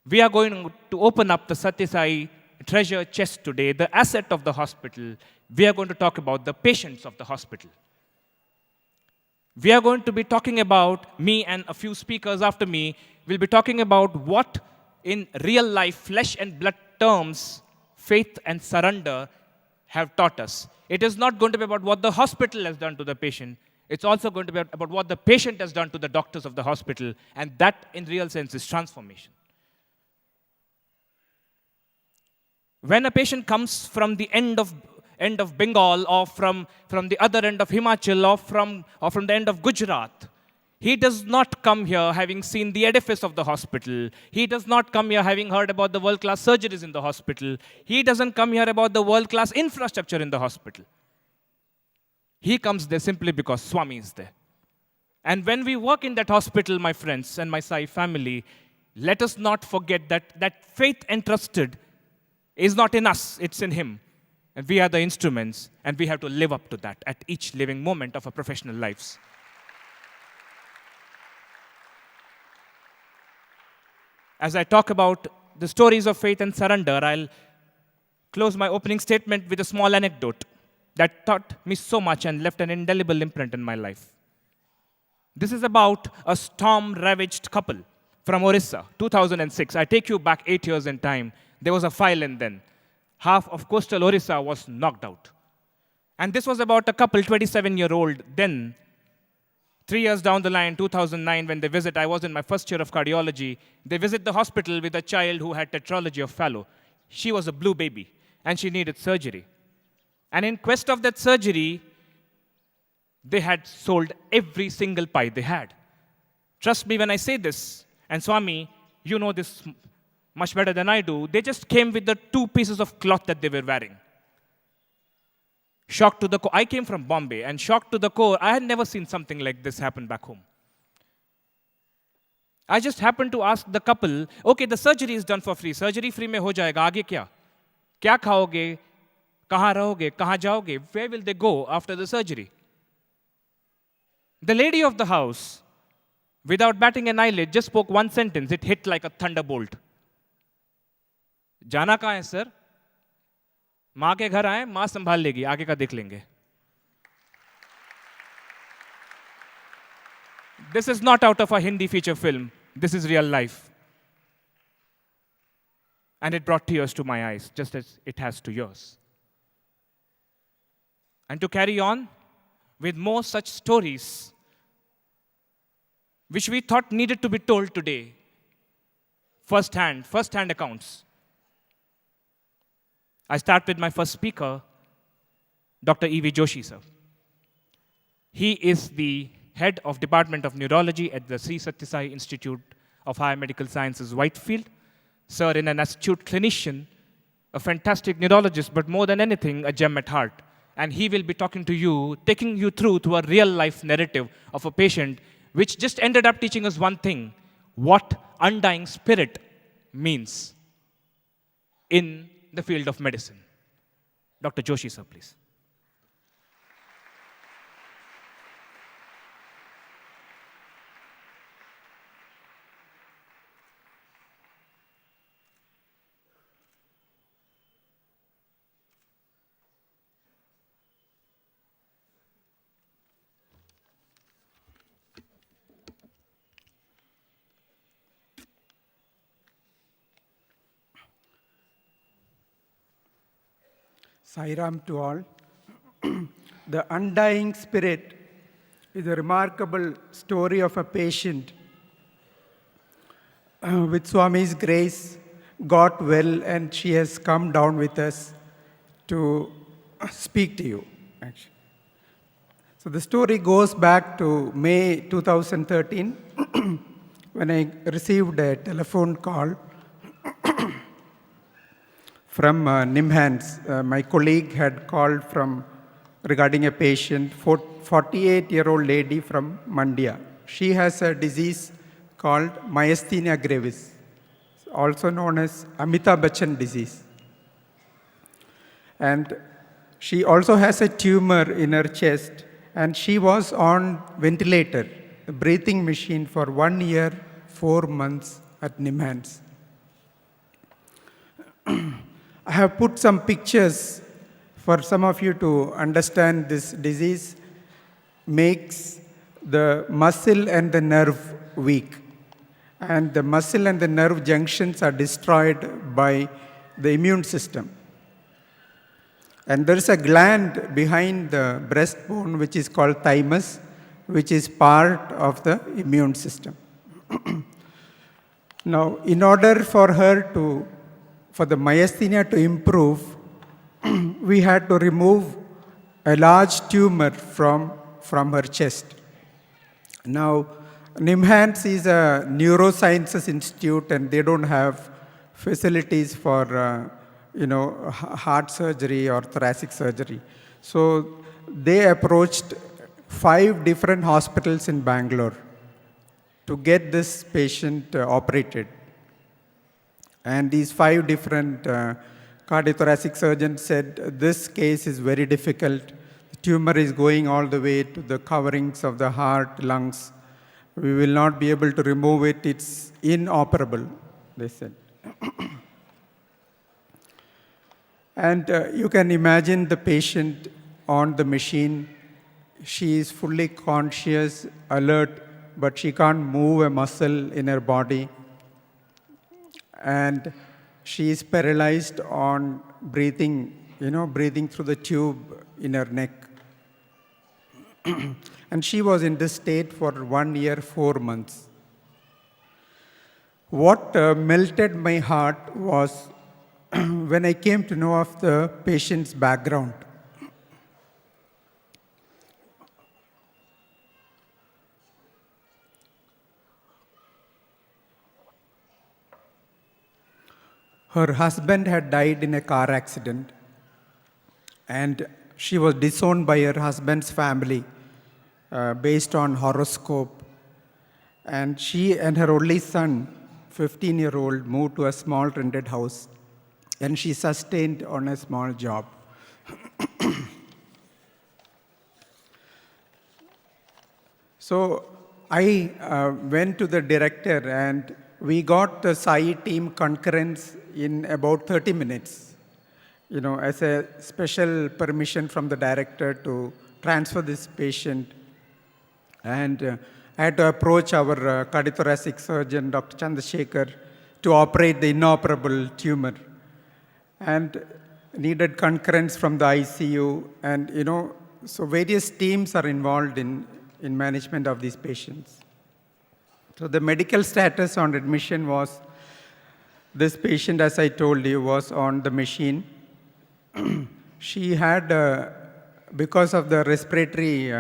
We are going to open up the Sathya Sai treasure chest today, the asset of the hospital. We are going to talk about the patients of the hospital. We are going to be talking about, me and a few speakers after me, will be talking about what in real life, flesh and blood terms, faith and surrender have taught us. It is not going to be about what the hospital has done to the patient. It's also going to be about what the patient has done to the doctors of the hospital. And that, in real sense, is transformation. When a patient comes from the end of Bengal or from the other end of Himachal or from the end of Gujarat, he does not come here having seen the edifice of the hospital. He does not come here having heard about the world-class surgeries in the hospital. He doesn't come here about the world-class infrastructure in the hospital. He comes there simply because Swami is there. And when we work in that hospital, my friends and my Sai family, let us not forget that faith entrusted is not in us, it's in Him. And we are the instruments, and we have to live up to that at each living moment of our professional lives. As I talk about the stories of faith and surrender, I'll close my opening statement with a small anecdote that taught me so much and left an indelible imprint in my life. This is about a storm-ravaged couple from Orissa, 2006. I take you back 8 years in time. There was a fire and then. Half of coastal Orissa was knocked out. And this was about a couple, 27-year-old. Then, 3 years down the line, 2009, when they visit, I was in my first year of cardiology, they visit the hospital with a child who had tetralogy of Fallot. She was a blue baby, and she needed surgery. And in quest of that surgery, they had sold every single pie they had. Trust me when I say this, and Swami, you know this much better than I do, they just came with the 2 pieces of cloth that they were wearing. Shocked to the core. I came from Bombay, and shocked to the core, I had never seen something like this happen back home. I just happened to ask the couple, okay, the surgery is done for free. Surgery free mein ho jayega, aage kya? Kya khaoge? Kahan rahoge? Kahan jaoge? Where will they go after the surgery? The lady of the house, without batting an eyelid, just spoke one sentence. It hit like a thunderbolt. जाना कहाँ है sir? माँ के घर आए, माँ संभाल लेगी, आगे का देख लेंगे. This is not out of a Hindi feature film. This is real life. And it brought tears to my eyes, just as it has to yours. And to carry on with more such stories, which we thought needed to be told today, first-hand accounts. I start with my first speaker, Dr. E.V. Joshi, sir. He is the head of Department of Neurology at the Sri Sathya Sai Institute of Higher Medical Sciences, Whitefield. Sir, in an astute clinician, a fantastic neurologist, but more than anything, a gem at heart. And he will be talking to you, taking you through to a real-life narrative of a patient, which just ended up teaching us one thing, what undying spirit means. in the field of medicine. Dr. Joshi, sir, please. Sairam to all. The undying spirit is a remarkable story of a patient with Swami's grace got well, and she has come down with us to speak to you. Actually. So the story goes back to May 2013 when I received a telephone call from NIMHANS. My colleague had called regarding a patient, 48-year-old lady from Mandya. She has a disease called myasthenia gravis, also known as Amitabh Bachchan disease. And she also has a tumor in her chest, and she was on ventilator, a breathing machine, for 1 year, 4 months at NIMHANS. I have put some pictures for some of you to understand. This disease makes the muscle and the nerve weak. And the muscle and the nerve junctions are destroyed by the immune system. And there is a gland behind the breastbone which is called thymus, which is part of the immune system. Now, in order for the myasthenia to improve, we had to remove a large tumor from her chest. Now, NIMHANS is a neurosciences institute, and they don't have facilities for heart surgery or thoracic surgery. So they approached 5 different hospitals in Bangalore to get this patient operated. And these 5 different cardiothoracic surgeons said, this case is very difficult. The tumor is going all the way to the coverings of the heart, lungs. We will not be able to remove it. It's inoperable, they said. And you can imagine the patient on the machine. She is fully conscious, alert, but she can't move a muscle in her body. And she is paralyzed on breathing through the tube in her neck. And she was in this state for 1 year, 4 months. What melted my heart was when I came to know of the patient's background. Her husband had died in a car accident, and she was disowned by her husband's family based on horoscope. And she and her only son, 15-year-old, moved to a small rented house, and she sustained on a small job. So I went to the director, and we got the Sai team concurrence in about 30 minutes, as a special permission from the director to transfer this patient. And I had to approach our cardiothoracic surgeon, Dr. Chandrasekhar, to operate the inoperable tumor. And needed concurrence from the ICU. And, so various teams are involved in management of these patients. So the medical status on admission was, this patient, as I told you, was on the machine. She had, because of the respiratory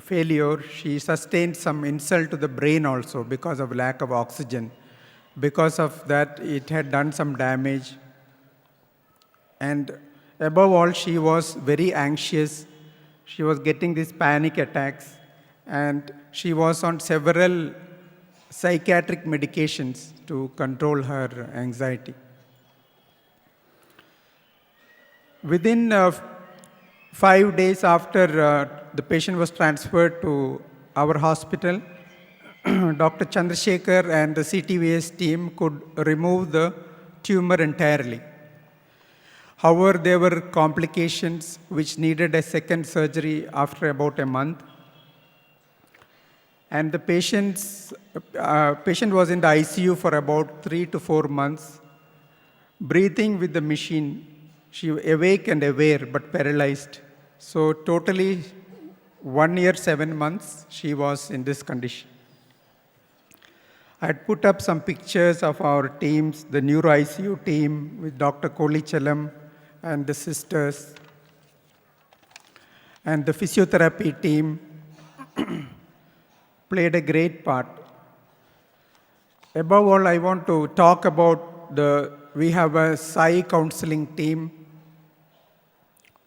failure, she sustained some insult to the brain also because of lack of oxygen. Because of that, it had done some damage. And above all, she was very anxious. She was getting these panic attacks, and she was on several psychiatric medications to control her anxiety. Within 5 days after the patient was transferred to our hospital, Dr. Chandrasekhar and the CTVS team could remove the tumor entirely. However, there were complications which needed a second surgery after about a month. And the patient was in the ICU for about 3 to 4 months, breathing with the machine. She awake and aware, but paralyzed. So totally 1 year, 7 months, she was in this condition. I had put up some pictures of our teams, the neuro ICU team with Dr. Kolichalam and the sisters, and the physiotherapy team played a great part. Above all, I want to talk about we have a Sai counseling team,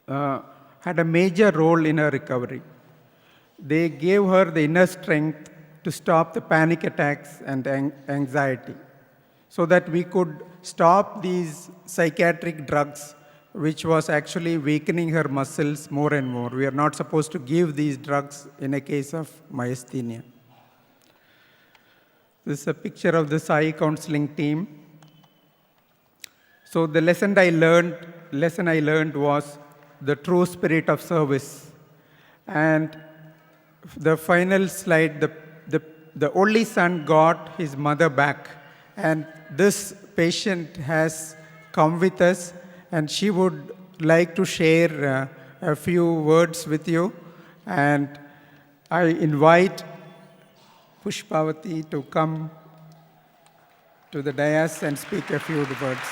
had a major role in her recovery. They gave her the inner strength to stop the panic attacks and anxiety, so that we could stop these psychiatric drugs, which was actually weakening her muscles more and more. We are not supposed to give these drugs in a case of myasthenia. This is a picture of the Sai counseling team. So the lesson I learned was the true spirit of service. And the final slide, the only son got his mother back. And this patient has come with us, and she would like to share a few words with you. And I invite Pushpavati to come to the dais and speak a few words.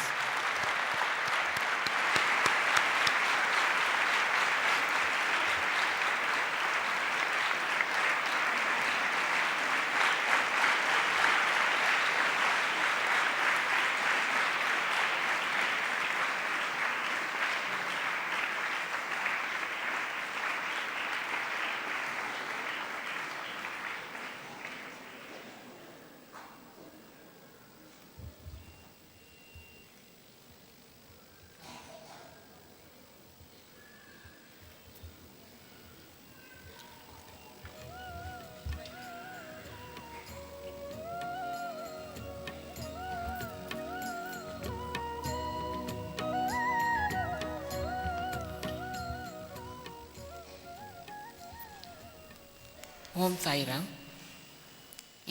ಓಂ ಸಾಯಿರಾಮ್.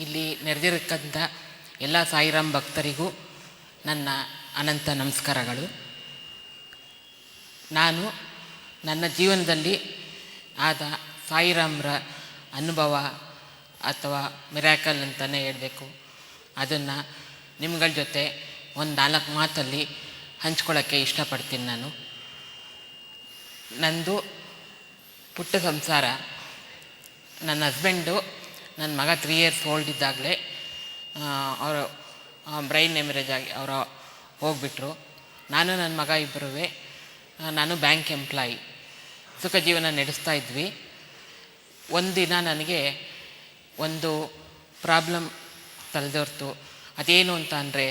ಇಲ್ಲಿ ನೆರೆದಿರತಕ್ಕಂಥ ಎಲ್ಲ ಸಾಯಿರಾಮ್ ಭಕ್ತರಿಗೂ ನನ್ನ ಅನಂತ ನಮಸ್ಕಾರಗಳು. ನಾನು ನನ್ನ ಜೀವನದಲ್ಲಿ ಆದ ಸಾಯಿರಾಮ್ರ ಅನುಭವ ಅಥವಾ ಮಿರಾಕಲ್ ಅಂತಲೇ ಹೇಳಬೇಕು, ಅದನ್ನು ನಿಮ್ಗಳ ಜೊತೆ ಒಂದು 4 ಮಾತಲ್ಲಿ ಹಂಚ್ಕೊಳ್ಳೋಕ್ಕೆ ಇಷ್ಟಪಡ್ತೀನಿ. ನಂದು ಪುಟ್ಟ ಸಂಸಾರ. ನನ್ನ ಹಸ್ಬೆಂಡು ನನ್ನ ಮಗ 3 years ಓಲ್ಡ್ ಇದ್ದಾಗಲೇ ಅವರು ಬ್ರೈನ್ ಎಮರೇಜ್ ಆಗಿ ಅವರು ಹೋಗ್ಬಿಟ್ರು. ನಾನು ನನ್ನ ಮಗ ಇಬ್ಬರೂ, ನಾನು ಬ್ಯಾಂಕ್ ಎಂಪ್ಲಾಯಿ, ಸುಖ ಜೀವನ ನಡೆಸ್ತಾ ಇದ್ವಿ. ಒಂದಿನ ನನಗೆ ಒಂದು ಪ್ರಾಬ್ಲಮ್ ತಲೆದೋರ್ತು. ಅದೇನು ಅಂತ ಅಂದರೆ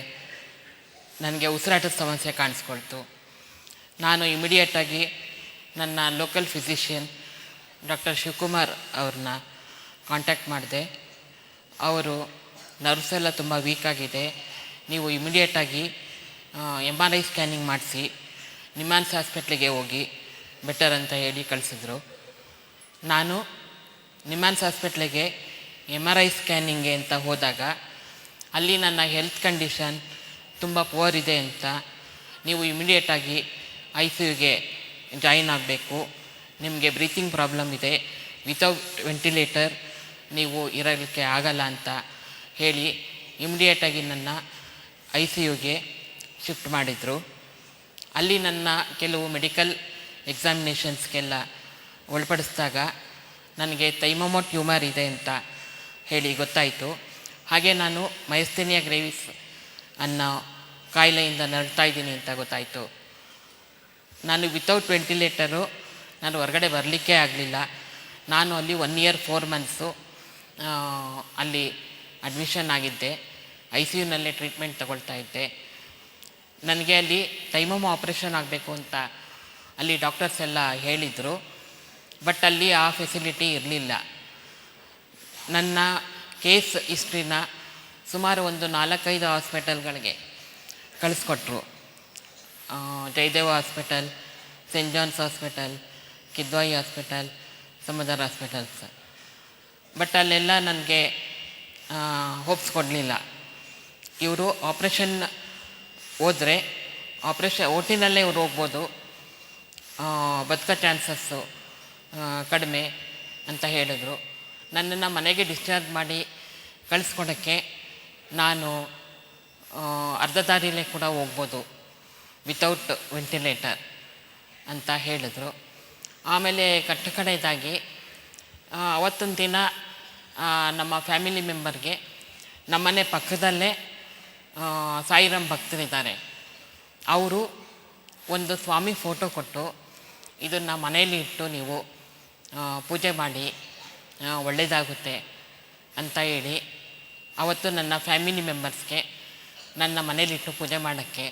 ನನಗೆ ಉಸಿರಾಟದ ಸಮಸ್ಯೆ ಕಾಣಿಸ್ಕೊಳ್ತು. ನಾನು ಇಮಿಡಿಯೇಟಾಗಿ ನನ್ನ ಲೋಕಲ್ ಫಿಸಿಷಿಯನ್ ಡಾಕ್ಟರ್ ಶಿವಕುಮಾರ್ ಅವ್ರನ್ನ ಕಾಂಟ್ಯಾಕ್ಟ್ ಮಾಡಿದೆ. ಅವರು ನರ್ವ್ಸ್ ಎಲ್ಲ ತುಂಬ ವೀಕಾಗಿದೆ, ನೀವು ಇಮಿಡಿಯೇಟಾಗಿ MRI ಸ್ಕ್ಯಾನಿಂಗ್ ಮಾಡಿಸಿ ನಿಮ್ಹಾನ್ಸ್ ಹಾಸ್ಪಿಟ್ಲಿಗೆ ಹೋಗಿ ಬೆಟರ್ ಅಂತ ಹೇಳಿ ಕಳಿಸಿದ್ರು. ನಾನು ನಿಮ್ಹಾನ್ಸ್ ಹಾಸ್ಪಿಟ್ಲಿಗೆ MRI ಸ್ಕ್ಯಾನಿಂಗ್ಗೆ ಅಂತ ಹೋದಾಗ ಅಲ್ಲಿ ನನ್ನ ಹೆಲ್ತ್ ಕಂಡೀಷನ್ ತುಂಬ ಪುವರ್ ಇದೆ ಅಂತ, ನೀವು ಇಮಿಡಿಯೇಟಾಗಿ ICUಗೆ ಜಾಯಿನ್ ಆಗಬೇಕು, ನಿಮಗೆ ಬ್ರೀತಿಂಗ್ ಪ್ರಾಬ್ಲಮ್ ಇದೆ, ವಿತೌಟ್ ವೆಂಟಿಲೇಟರ್ ನೀವು ಇರಲಿಕ್ಕೆ ಆಗಲ್ಲ ಅಂತ ಹೇಳಿ ಇಮಿಡಿಯೇಟಾಗಿ ನನ್ನ ICUಗೆ ಶಿಫ್ಟ್ ಮಾಡಿದರು. ಅಲ್ಲಿ ನನ್ನ ಕೆಲವು ಮೆಡಿಕಲ್ ಎಕ್ಸಾಮಿನೇಷನ್ಸ್ಗೆಲ್ಲ ಒಳಪಡಿಸಿದಾಗ ನನಗೆ ಥೈಮೋಮೋ ಟ್ಯೂಮರ್ ಇದೆ ಅಂತ ಹೇಳಿ ಗೊತ್ತಾಯಿತು. ಹಾಗೆ ನಾನು ಮೈಸ್ಥೇನಿಯಾ ಗ್ರೇವಿಸ್ ಅನ್ನೋ ಕಾಯಿಲೆಯಿಂದ ನರಳ್ತಾ ಇದ್ದೀನಿ ಅಂತ ಗೊತ್ತಾಯಿತು. ನಾನು ವಿತೌಟ್ ವೆಂಟಿಲೇಟರು ನಾನು ಹೊರಗಡೆ ಬರಲಿಕ್ಕೆ ಆಗಲಿಲ್ಲ. ನಾನು ಅಲ್ಲಿ 1 year 4 months ಅಲ್ಲಿ ಅಡ್ಮಿಷನ್ ಆಗಿದ್ದೆ. ICUನಲ್ಲೇ ಟ್ರೀಟ್ಮೆಂಟ್ ತಗೊಳ್ತಾ ಇದ್ದೆ. ನನಗೆ ಅಲ್ಲಿ ಥೈಮೋಮೋ ಆಪ್ರೇಷನ್ ಆಗಬೇಕು ಅಂತ ಅಲ್ಲಿ ಡಾಕ್ಟರ್ಸ್ ಎಲ್ಲ ಹೇಳಿದರು. ಬಟ್ ಅಲ್ಲಿ ಆ ಫೆಸಿಲಿಟಿ ಇರಲಿಲ್ಲ. ನನ್ನ ಕೇಸ್ ಹಿಸ್ಟ್ರಿನ ಸುಮಾರು ಒಂದು 4-5 ಹಾಸ್ಪಿಟಲ್ಗಳಿಗೆ ಕಳಿಸ್ಕೊಟ್ರು. Jayadeva hospital, saint John's hospital, Kidwai hospital, ಸಮುದರ್ ಹಾಸ್ಪಿಟಲ್ಸ್. ಬಟ್ ಅಲ್ಲೆಲ್ಲ ನನಗೆ ಹೋಪ್ಸ್ ಕೊಡಲಿಲ್ಲ. ಇವರು ಆಪ್ರೇಷನ್ ಹೋದರೆ ಓಟಿನಲ್ಲೇ ಇವ್ರು ಹೋಗ್ಬೋದು, ಬದುಕೋ ಚಾನ್ಸಸ್ಸು ಕಡಿಮೆ ಅಂತ ಹೇಳಿದ್ರು. ನನ್ನನ್ನು ಮನೆಗೆ ಡಿಸ್ಚಾರ್ಜ್ ಮಾಡಿ ಕಳಿಸ್ಕೊಡೋಕ್ಕೆ ನಾನು ಅರ್ಧ ದಾರಿಲೇ ಕೂಡ ಹೋಗ್ಬೋದು ವಿತೌಟ್ ವೆಂಟಿಲೇಟರ್ ಅಂತ ಹೇಳಿದ್ರು. ಆಮೇಲೆ ಕಡೆಯದಾಗಿ ಅವತ್ತೊಂದು ದಿನ ನಮ್ಮ ಫ್ಯಾಮಿಲಿ ಮೆಂಬರ್ಗೆ ನಮ್ಮನೆ ಪಕ್ಕದಲ್ಲೇ ಸಾಯಿರಾಮ್ ಭಕ್ತರಿದ್ದಾರೆ. ಅವರು ಒಂದು ಸ್ವಾಮಿ ಫೋಟೋ ಕೊಟ್ಟು ಇದನ್ನು ಮನೆಯಲ್ಲಿ ಇಟ್ಟು ನೀವು ಪೂಜೆ ಮಾಡಿ ಒಳ್ಳೆಯದಾಗುತ್ತೆ ಅಂತ ಹೇಳಿ ಅವತ್ತು ನನ್ನ ಫ್ಯಾಮಿಲಿ ಮೆಂಬರ್ಸ್ಗೆ ನನ್ನ ಮನೇಲಿಟ್ಟು ಪೂಜೆ ಮಾಡೋಕ್ಕೆ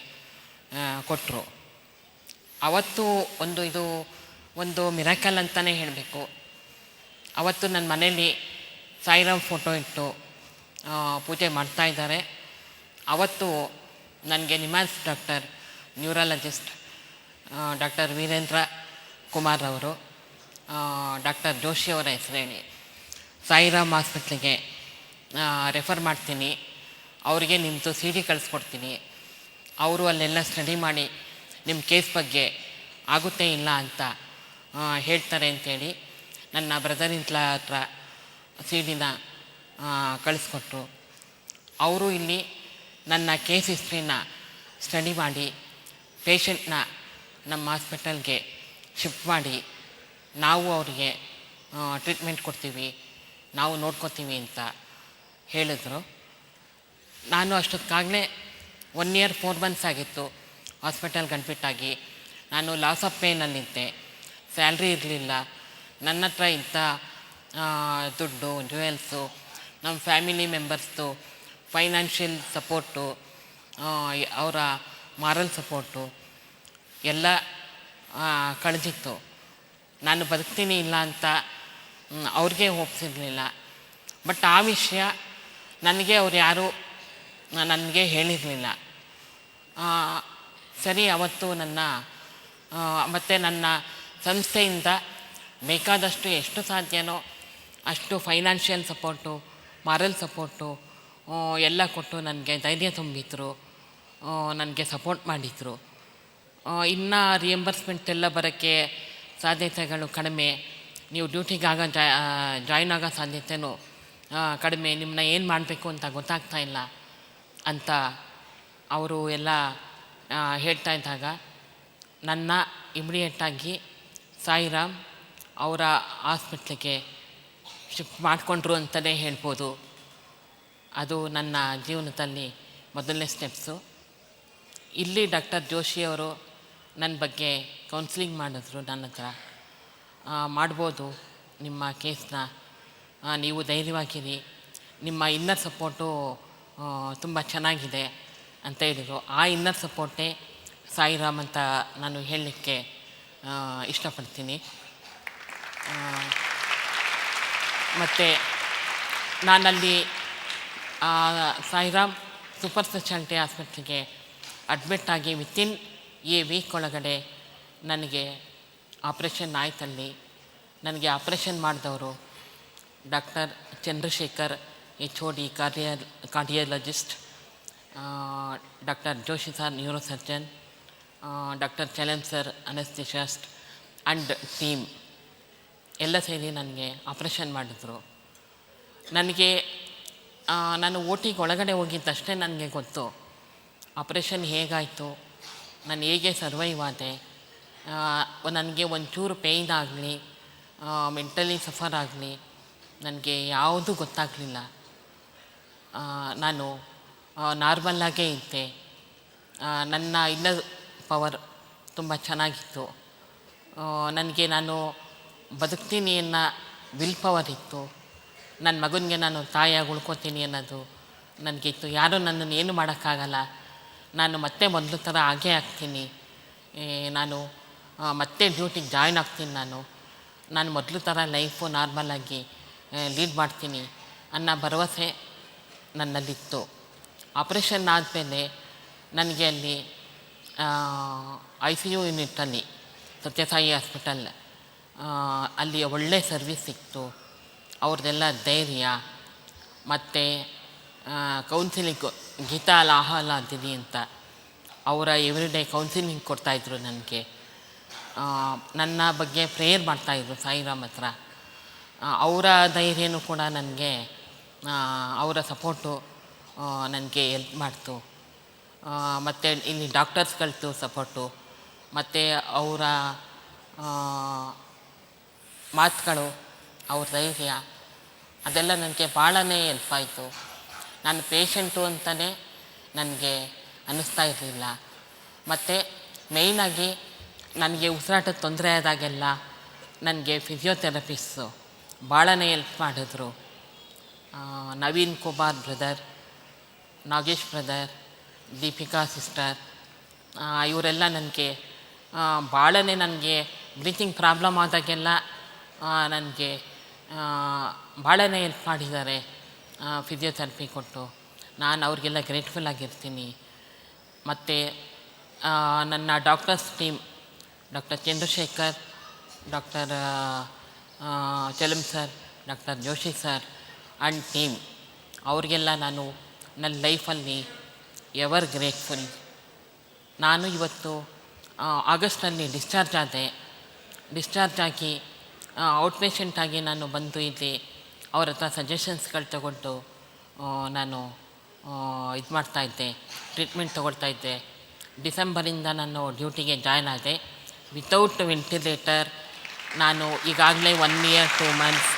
ಕೊಟ್ಟರು. ಅವತ್ತು ಒಂದು ಮಿರಾಕಲ್ ಅಂತಲೇ ಹೇಳಬೇಕು. ಅವತ್ತು ನನ್ನ ಮನೇಲಿ ಸಾಯಿರಾಮ್ ಫೋಟೋ ಇಟ್ಟು ಪೂಜೆ ಮಾಡ್ತಾಯಿದ್ದಾರೆ. ಅವತ್ತು ನನಗೆ NIMHANS doctor, neurologist doctor Virendra Kumar ಅವರು, ಡಾಕ್ಟರ್ ಜೋಶಿ ಅವರ ಹೆಸರು ಹೇಳಿ ಸಾಯಿರಾಮ್ ಹಾಸ್ಪಿಟ್ಲಿಗೆ ರೆಫರ್ ಮಾಡ್ತೀನಿ, ಅವರಿಗೆ ನಿಮ್ಮದು CD ಕಳಿಸ್ಕೊಡ್ತೀನಿ, ಅವರು ಅಲ್ಲೆಲ್ಲ ಸ್ಟಡಿ ಮಾಡಿ ನಿಮ್ಮ ಕೇಸ್ ಬಗ್ಗೆ ಆಗುತ್ತೆ ಇಲ್ಲ ಅಂತ ಹೇಳ್ತಾರೆ ಅಂಥೇಳಿ ನನ್ನ ಬ್ರದರ್-ಇನ್-ಲಾ ಹತ್ರ CD ಕಳಿಸ್ಕೊಟ್ರು. ಅವರು ಇಲ್ಲಿ ನನ್ನ ಕೇಸ್ ಹಿಸ್ಟ್ರಿನ ಸ್ಟಡಿ ಮಾಡಿ ಪೇಷಂಟ್ನ ನಮ್ಮ ಹಾಸ್ಪಿಟಲ್ಗೆ ಶಿಫ್ಟ್ ಮಾಡಿ ನಾವು ಅವರಿಗೆ ಟ್ರೀಟ್ಮೆಂಟ್ ಕೊಡ್ತೀವಿ, ನಾವು ನೋಡ್ಕೋತೀವಿ ಅಂತ ಹೇಳಿದ್ರು. ನಾನು ಅಷ್ಟೊತ್ತಿಗಾಗಲೇ 1 year 4 months ಆಗಿತ್ತು ಹಾಸ್ಪಿಟಲ್ಗೆ ಅಡ್ಮಿಟ್ಟಾಗಿ. ನಾನು ಲಾಸ್ ಆಫ್ ಪೇನಲ್ಲಿದ್ದೆ, ಸ್ಯಾಲ್ರಿ ಇರಲಿಲ್ಲ. ನನ್ನ ಹತ್ರ ಇಂಥ ದುಡ್ಡು, ಜ್ಯುವೆಲ್ಸು, ನಮ್ಮ ಫ್ಯಾಮಿಲಿ ಮೆಂಬರ್ಸ್ದು ಫೈನಾನ್ಷಿಯಲ್ ಸಪೋರ್ಟು, ಅವರ ಮಾರಲ್ ಸಪೋರ್ಟು ಎಲ್ಲ ಕಳೆದಿತ್ತು. ನಾನು ಬದುಕ್ತೀನಿ ಇಲ್ಲ ಅಂತ ಅವ್ರಿಗೆ ಹೋಪ್ಸಿರಲಿಲ್ಲ. ಬಟ್ ಆ ವಿಷಯ ನನಗೆ ಅವ್ರು ಯಾರೂ ನನಗೆ ಹೇಳಿರಲಿಲ್ಲ. ಸರಿ, ಅವತ್ತು ಮತ್ತು ನನ್ನ ಸಂಸ್ಥೆಯಿಂದ ಬೇಕಾದಷ್ಟು ಎಷ್ಟು ಸಾಧ್ಯನೋ ಅಷ್ಟು ಫೈನಾನ್ಷಿಯಲ್ ಸಪೋರ್ಟು, ಮಾರಲ್ ಸಪೋರ್ಟು ಎಲ್ಲ ಕೊಟ್ಟು ನನಗೆ ಧೈರ್ಯ ತುಂಬಿದ್ರು, ನನಗೆ ಸಪೋರ್ಟ್ ಮಾಡಿದರು. ಇನ್ನು ರಿಯಂಬರ್ಸ್ಮೆಂಟ್ ಎಲ್ಲ ಬರೋಕ್ಕೆ ಸಾಧ್ಯತೆಗಳು ಕಡಿಮೆ, ನೀವು ಡ್ಯೂಟಿಗಾಗ ಜಾಯ್ನ್ ಆಗೋ ಸಾಧ್ಯತೆಯೂ ಕಡಿಮೆ, ನಿಮ್ಮನ್ನ ಏನು ಮಾಡಬೇಕು ಅಂತ ಗೊತ್ತಾಗ್ತಾ ಇಲ್ಲ ಅಂತ ಅವರು ಎಲ್ಲ ಹೇಳ್ತಾ ಇದ್ದಾಗ ನನ್ನ ಇಮಿಡಿಯೇಟಾಗಿ ಸಾಯಿರಾಮ್ ಅವರ ಹಾಸ್ಪಿಟ್ಲಿಗೆ ಶಿಫ್ಟ್ ಮಾಡಿಕೊಂಡ್ರು ಅಂತಲೇ ಹೇಳ್ಬೋದು. ಅದು ನನ್ನ ಜೀವನದಲ್ಲಿ ಮೊದಲನೇ ಸ್ಟೆಪ್ಸು. ಇಲ್ಲಿ ಡಾಕ್ಟರ್ ಜೋಶಿಯವರು ನನ್ನ ಬಗ್ಗೆ ಕೌನ್ಸಿಲಿಂಗ್ ಮಾಡಿದ್ರು. ನನ್ನ ಹತ್ರ ಮಾಡ್ಬೋದು ನಿಮ್ಮ ಕೇಸ್ನ, ನೀವು ಧೈರ್ಯವಾಗಿರಿ, ನಿಮ್ಮ ಇನ್ನರ್ ಸಪೋರ್ಟು ತುಂಬ ಚೆನ್ನಾಗಿದೆ ಅಂತ ಹೇಳಿದರು. ಆ ಇನ್ನರ್ ಸಪೋರ್ಟೇ ಸಾಯಿರಾಮ್ ಅಂತ ನಾನು ಹೇಳಲಿಕ್ಕೆ ಇಷ್ಟಪಡ್ತೀನಿ. ಮತ್ತು ನಾನಲ್ಲಿ ಸಾಯಿರಾಮ್ ಸೂಪರ್ ಸ್ಪೆಷಾಲಿಟಿ ಹಾಸ್ಪಿಟ್ಲಿಗೆ ಅಡ್ಮಿಟ್ಟಾಗಿ ವಿತಿನ್ ಎ ವೀಕ್ ಒಳಗಡೆ ನನಗೆ ಆಪ್ರೇಷನ್ ಆಯ್ತಲ್ಲಿ. ನನಗೆ ಆಪ್ರೇಷನ್ ಮಾಡಿದವರು doctor Chandrashekar HOD cardiologist, doctor Joshi sir neurosurgeon, doctor Chalam sir anaesthetist and team ಎಲ್ಲ ಸೇರಿ ನನಗೆ ಆಪ್ರೇಷನ್ ಮಾಡಿದ್ರು. ನನಗೆ ನಾನು OTಗೆ ಒಳಗಡೆ ಹೋಗಿದ್ದಷ್ಟೇ ನನಗೆ ಗೊತ್ತು ಆಪ್ರೇಷನ್ ಹೇಗಾಯಿತು, ನಾನು ಹೇಗೆ ಸರ್ವೈವ್ ಆದೆ. ನನಗೆ ಒಂಚೂರು ಪೇಯ್ನ್ ಆಗಲಿ, ಮೆಂಟಲಿ ಸಫರ್ ಆಗಲಿ, ನನಗೆ ಯಾವುದೂ ಗೊತ್ತಾಗಲಿಲ್ಲ. ನಾನು ನಾರ್ಮಲ್ಲಾಗೇ ಇದ್ದೆ. ನನ್ನ ಇನ್ನರ್ ಪವರ್ ತುಂಬ ಚೆನ್ನಾಗಿತ್ತು. ನಾನು ಬದುಕ್ತೀನಿ ಅನ್ನೋ ವಿಲ್ ಪವರ್ ಇತ್ತು. ನನ್ನ ಮಗನಿಗೆ ನಾನು ತಾಯಿಯಾಗಿ ಉಳ್ಕೊತೀನಿ ಅನ್ನೋದು ನನಗಿತ್ತು. ಯಾರೂ ನನ್ನನ್ನು ಏನು ಮಾಡೋಕ್ಕಾಗಲ್ಲ, ನಾನು ಮತ್ತೆ ಮೊದಲು ಥರ ಆಗೇ ಆಗ್ತೀನಿ, ನಾನು ಮತ್ತೆ ಡ್ಯೂಟಿಗೆ ಜಾಯ್ನ್ ಆಗ್ತೀನಿ ನಾನು ಮೊದಲು ಥರ ಲೈಫು ನಾರ್ಮಲಾಗಿ ಲೀಡ್ ಮಾಡ್ತೀನಿ ಅನ್ನೋ ಭರವಸೆ ನನ್ನಲ್ಲಿತ್ತು. ಆಪ್ರೇಷನ್ ಆದಮೇಲೆ ನನಗೆ ಅಲ್ಲಿ ICU ಯೂನಿಟಲ್ಲಿ ಸತ್ಯಸಾಯಿ ಹಾಸ್ಪಿಟಲ್ ಅಲ್ಲಿ ಒಳ್ಳೆ ಸರ್ವಿಸ್ ಸಿಕ್ತು. ಅವ್ರದ್ದೆಲ್ಲ ಧೈರ್ಯ ಮತ್ತು ಕೌನ್ಸಿಲಿಂಗ್ ಗೀತಾ ಲಾಹಲಾದಿನಿ ಅಂತ ಅವರ ಎವ್ರಿಡೇ ಕೌನ್ಸಿಲಿಂಗ್ ಕೊಡ್ತಾಯಿದ್ರು ನನಗೆ. ನನ್ನ ಬಗ್ಗೆ ಪ್ರೇಯರ್ ಮಾಡ್ತಾಯಿದ್ರು ಸಾಯಿರಾಮ್ ಹತ್ರ. ಅವರ ಧೈರ್ಯನೂ ಕೂಡ ನನಗೆ, ಅವರ ಸಪೋರ್ಟು ನನಗೆ ಹೆಲ್ಪ್ ಮಾಡ್ತು. ಮತ್ತು ಇಲ್ಲಿ ಡಾಕ್ಟರ್ಸ್ಗಳದ್ದು ಸಪೋರ್ಟು ಮತ್ತು ಅವರ ಮಾತುಗಳು, ಅವ್ರ ಧೈರ್ಯ ಅದೆಲ್ಲ ನನಗೆ ಭಾಳನೇ ಹೆಲ್ಪ್ ಆಯಿತು. ನಾನು ಪೇಷಂಟು ಅಂತಲೇ ನನಗೆ ಅನ್ನಿಸ್ತಾ ಇರಲಿಲ್ಲ. ಮತ್ತು ಮೇಯ್ನಾಗಿ ನನಗೆ ಉಸಿರಾಟದ ತೊಂದರೆ ಆದಾಗೆಲ್ಲ ನನಗೆ ಫಿಸಿಯೋಥೆರಪಿಸ್ಟು ಭಾಳನೇ ಹೆಲ್ಪ್ ಮಾಡಿದ್ರು. Naveen Kumar brother, Nagesh brother, Deepika sister, ಇವರೆಲ್ಲ ನನಗೆ ಭಾಳನೇ ನನಗೆ ಬ್ರೀತಿಂಗ್ ಪ್ರಾಬ್ಲಮ್ ಆದಾಗೆಲ್ಲ ನನಗೆ ಭಾಳನೇ ಹೆಲ್ಪ್ ಮಾಡಿದ್ದಾರೆ, ಫಿಸಿಯೋಥೆರಪಿ ಕೊಟ್ಟು. ನಾನು ಅವ್ರಿಗೆಲ್ಲ ಗ್ರೇಟ್ಫುಲ್ ಆಗಿರ್ತೀನಿ. ಮತ್ತು ನನ್ನ doctors team, doctor Chandrashekar, doctor Chalam sir, doctor Joshi sir and team, ಅವ್ರಿಗೆಲ್ಲ ನಾನು ನನ್ನ ಲೈಫಲ್ಲಿ ಎವರ್ ಗ್ರೇಟ್ಫುಲ್. ನಾನು ಇವತ್ತು ಆಗಸ್ಟಲ್ಲಿ ಡಿಸ್ಚಾರ್ಜ್ ಆಗಿ ಔಟ್ ಪೇಷಂಟಾಗಿ ನಾನು ಬಂದು ಇಲ್ಲಿ ಅವ್ರ ಹತ್ರ ಸಜೆಷನ್ಸ್ಗಳು ತಗೊಂಡು ನಾನು ಇದು ಮಾಡ್ತಾಯಿದ್ದೆ, ಟ್ರೀಟ್ಮೆಂಟ್ ತೊಗೊಳ್ತಾಯಿದ್ದೆ. ಡಿಸೆಂಬರಿಂದ ನಾನು ಡ್ಯೂಟಿಗೆ ಜಾಯ್ನ್ ಆದೆ. ವಿತೌಟ್ ವೆಂಟಿಲೇಟರ್ ನಾನು ಈಗಾಗಲೇ 1 year 2 months